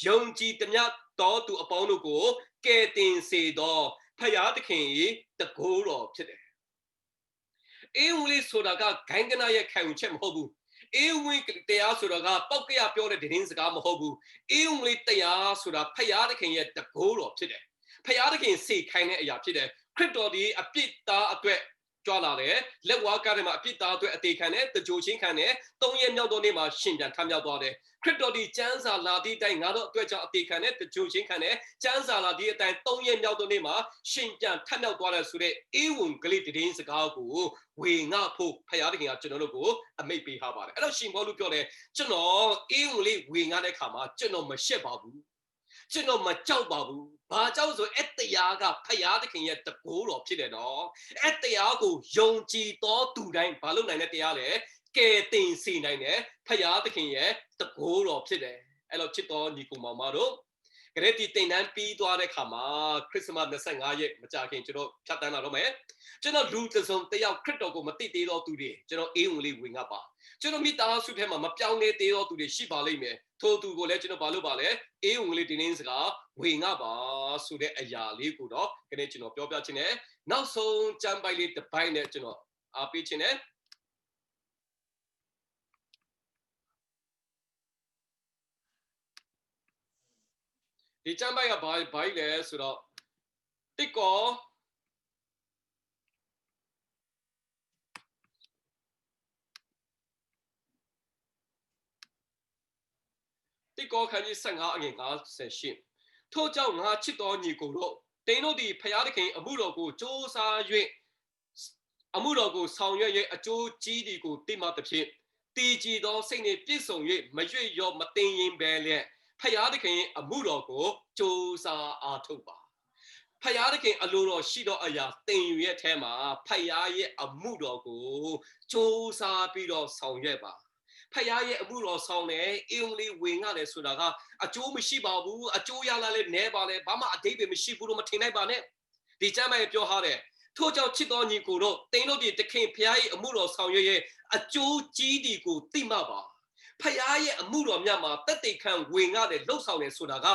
ယုံကြည်သမျှသောသူအပေါင်းတို့ကိုကယ်တင်စေသောဖယားသခင်၏တကိုးတော်ဖြစ်တယ်။အေဝံလေးဆိုတာကဂိုင်းကနာရဲ့ခံယူချက်မဟုတ်ဘူး။အေဝံတရားဆိုတာကပောက်ကရပြောတဲ့ဒင်းစကားမဟုတ်ဘူး။အေဝံလေးတရားဆိုတာဖယားသခင်ရဲ့တကိုးတော်ဖြစ်တယ်။ဖယားသခင်စေခိုင်းတဲ့အရာဖြစ်တယ်။ခရစ်တော်ဒီအပြစ်သားအတွက်ကြွလာတယ်လက်ဝါးကားထဲမှာအပြစ်သားအတွက်အသေးခံတယ်တကြိုချင်းခံတယ်၃ရက်မြောက်သောနေ့မှာရှင်ပြန်ထမြောက်သွားတယ်ခရစ်တော်ဒီကျမ်းစာလာသည့်အတိုင်းငါတို့အတွက်ကြောင့်အသေးခံတယ်တကြိုချင်းခံတယ်ကျမ်းစာလာသည့်အတိုင်း၃ရက်မြောက်သောနေ့မှာရှင်ပြန်ထမြောက်သွားတယ်ဆိုတဲ့အေဝံဂလိသတင်းစကားကိုဝေငှဖို့ဖခင်ကကျွန်တော်တို့ကိုအမိန့်ပေးထားပါတယ်အဲ့တော့ရှင်ဘောလူပြောတယ်ကျွန်တော်အေဝံလေးဝေငှတဲ့အခါမှာကျွန်တော်မရှက်ပါဘူးကျွန်တော်မကြောက်ပါဘူးဘာကြောင့်ဆိုအဲ့တရားကဖယားသခင်ရဲ့တကိုးတော်ဖြစ်တယ်နော်အဲ့တရားကိုယုံကြည်သောသူတိုင်းဘာလို့နိုင်တဲ့တရားလဲကဲတင်စီနိုင်တယ်ဖယားသခင်ရဲ့တကိုးတော်ဖြစ်တယ်အဲ့လိုချစ်တော်ညီကိုမောင်မတို့ကလေးတီတင်တန်းပြီးသွားတဲ့ခါမှာခရစ်စမတ်25ရက်မကြခင်ကျွန်တော်ဖြတ်တန်းလာတော့မယ်ကျွန်တော်လူတစ်စုံတစ်ယောက်ခရစ်တော်ကိုမသိသေးသောသူတွေကျွန်တော်အေးဝင်လေးဝင်ငါပါကျွန်တော်မိသားစုထဲမှာမပြောင်းလဲသေးသောသူတွေရှိပါလိမ့်မယ်ထို့သူကိုလည်းကျွန်တော်ဘာလို့ပါလဲအေးဝင်လေးတင်းစကားဝင်ငါပါဆိုတဲ့အရာလေးကိုတော့ခဏကျွန်တော်ပြောပြချင်တယ်နောက်ဆုံးကျမ်းပိုက်လေးတစ်ပိုင်းနဲ့ကျွန်တော်အားပေးချင်တယ်ဒီကျမ်းပိုက်ကဘာလဲဆိုတော့တစ်ကောတစ်ကောခန်းကြီး15အငယ်58ထို့ကြောင့်ငါချစ်တော်ညီကိုတို့တင်းတို့သည်ဖယားသခင်အမှုတော်ကိုစ조사၍အမှုတော်ကိုဆောင်ရွက်၍အကျိုးကြီးသည်ကိုသိမှသဖြင့်တည်ကြည်သောစိတ်နှင့်ပြည့်စုံ၍မရွေ့ရောမသိင်ရင်ပဲလျက်ဖယားသခင်အမှုတော်ကိုစ조사အားထုတ်ပါဖယားသခင်အလိုတော်ရှိသောအရာသင်ယူရဲ့အဲမှာဖယားရဲ့အမှုတော်ကိုစ조사ပြီးတော့ဆောင်ရွက်ပါဖယားရဲ့အမှုတော်ဆောင်တယ်အင်္ဂလိပ်ဝင်ရတယ်ဆိုတာကအကျိုးမရှိပါဘူးအကျိုးရလာလဲနဲပါလဲဘာမှအတိတ်ပဲမရှိဘူးလို့မထင်နိုင်ပါနဲ့ဒီကျမ်းမှာပြောထားတယ်ထို့ကြောင့်ချစ်တော်ညီကိုတို့တင်းတို့ဒီတခင်ဖယားရဲ့အမှုတော်ဆောင်ရွက်ရဲ့အကျိုးကြီးဒီကိုသိမှပါဖယားရဲ့အမှုတော်မြတ်မှာတက်တိခံဝင်ရတယ်လှုပ်ဆောင်တယ်ဆိုတာက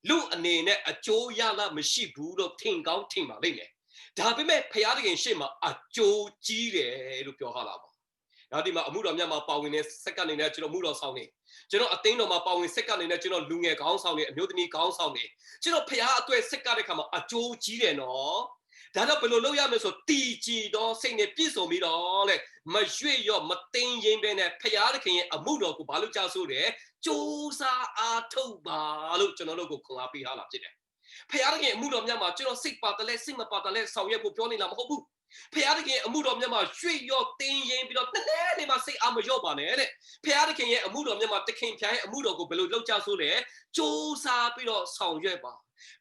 လူအနေနဲ့အကျိုးရလာမရှိဘူးလို့ထင်ကောင်းထင်ပါလိမ့်မယ်ဒါပေမဲ့ဖယားတခင်ရှေ့မှာအကျိုးကြီးတယ်လို့ပြောထားတာပါနောက်ဒီမှာအမှုတော်မြတ်မှာပါဝင်တဲ့စက္ကန့်နေနဲ့ကျွန်တော်မှုတော်ဆောင်နေကျွန်တော်အသိတော်မှာပါဝင်စက္ကန့်နေနဲ့ကျွန်တော်လူငယ်ခေါင်းဆောင်နေအမျိုးသမီးခေါင်းဆောင်နေကျွန်တော်ဖယားအတွက်စက္ကန့်တဲ့ခါမှာအကျိုးကြီးတယ်နော်ဒါတော့ဘယ်လိုလုပ်ရမလဲဆိုတည်ကြည်တော့စိတ်နဲ့ပြည့်စုံပြီးတော့လေမရွေ့ရောမသိင်ရင်ပဲနဲ့ဖယားသခင်ရဲ့အမှုတော်ကိုဘာလို့ကြားဆိုတယ်စ조사အားထုတ်ပါလို့ကျွန်တော်တို့ကိုခွန်အားပေးထားတာဖြစ်တယ်ဖယားသခင်အမှုတော်မြတ်မှာကျွန်တော်စိတ်ပါတယ်လဲစိတ်မပါတယ်လဲဆောင်ရွက်ဖို့ပြောနေတာမဟုတ်ဘူးဖယားသခင်အမှုတော်မြတ်မှာရွှေ့ရောတင်းရင်ပြီးတော့တလဲနေမှာစိတ်အားမလျော့ပါနဲ့တဲ့ဖယားသခင်ရဲ့အမှုတော်မြတ်မှာတခင်ဖယားရဲ့အမှုတော်ကိုဘယ်လိုလုပ်ကြဆိုလဲစ조사ပြီးတော့ဆောင်ရွက်ပါ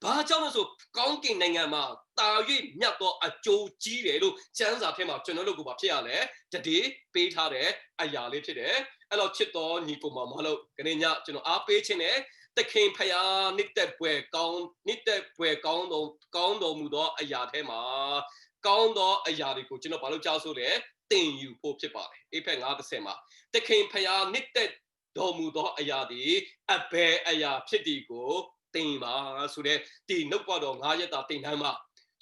ဘာကြောင့်လဲဆိုကောင်းကင်နိုင်ငံမှာတာ၍မြတ်သောအကျိုးကြီးတယ်လို့ကျမ်းစာထဲမှာကျွန်တော်တို့ကဘာဖြစ်ရလဲတတိပေးထားတဲ့အရာလေးဖြစ်တယ်အဲ့တော့ချစ်တော်ညီကိုမောင်မလို့ခဏညကျွန်တော်အားပေးခြင်းနဲ့တခင်ဖယားနှစ်သက်ပွဲကောင်းတော်မူသောအရာထဲမှာကောင်းသောအရာတွေကိုကျွန်တော်ဘာလို့ကြားဆိုလဲတင်ယူဖို့ဖြစ်ပါတယ်အေဖက်9:30မှာတခင်ဖယားနှစ်သက်တော်မူသောအရာဒီအဘယ်အရာဖြစ်ဒီကိုတင်ပါဆိုတဲ့ဒီနှုတ်ကတော်9ရက်တာတင်တိုင်းမှာ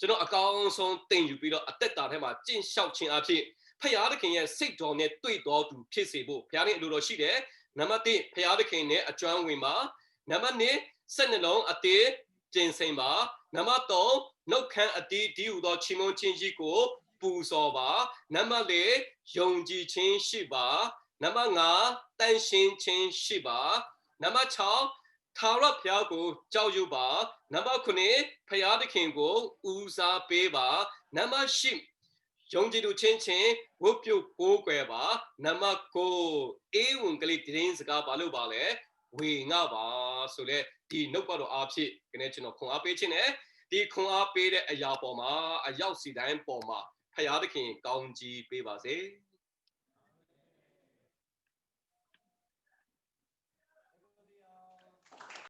ကျွန်တော်အကောင်းဆုံးတင်ယူပြီးတော့အသက်တာထဲမှာကျင့်လျှောက်ခြင်းအဖြစ်ဖယားသခင်ရဲ့စိတ်တော်နဲ့တွေ့တော်သူဖြစ်စေဖို့ဘုရားရဲ့အလိုတော်ရှိတယ်နံပါတ်1ဖယားသခင်နဲ့အကျွမ်းဝင်ပါနံပါတ်2စက်နှလုံးအသေးကျင်စိမ်ပါနံပါတ်3နှုတ်ခမ်းအတီးဒီဟူသောချီးမွမ်းခြင်းကြီးကိုပူဇော်ပါနံပါတ်4ယုံကြည်ခြင်းရှိပါနံပါတ်5တန်ရှင်းခြင်းရှိပါနံပါတ်6ထာဝရဘုရားကိုကြောက်ရွံ့ပါနံပါတ်9ဘုရားသခင်ကိုဦးစားပေးပါနံပါတ်10ယုံကြည်သူချင်းဝတ်ပြုကိုးကွယ်ပါနံပါတ်9အေဝံဂေလိသတင်းစကားဘာလို့ပါလဲဝေငှပါဆိုတဲ့ဒီနှုတ်ပတ်တော်အားဖြင့်ခနဲ့ကျွန်တော်ခွန်အားပေးခြင်းနဲ့ဒီခွန်အားပေးတဲ့အရာပေါ်မှာအရောက်စီတိုင်းပေါ်မှာဖယားသခင်ကောင်းကြီးပေးပါစေ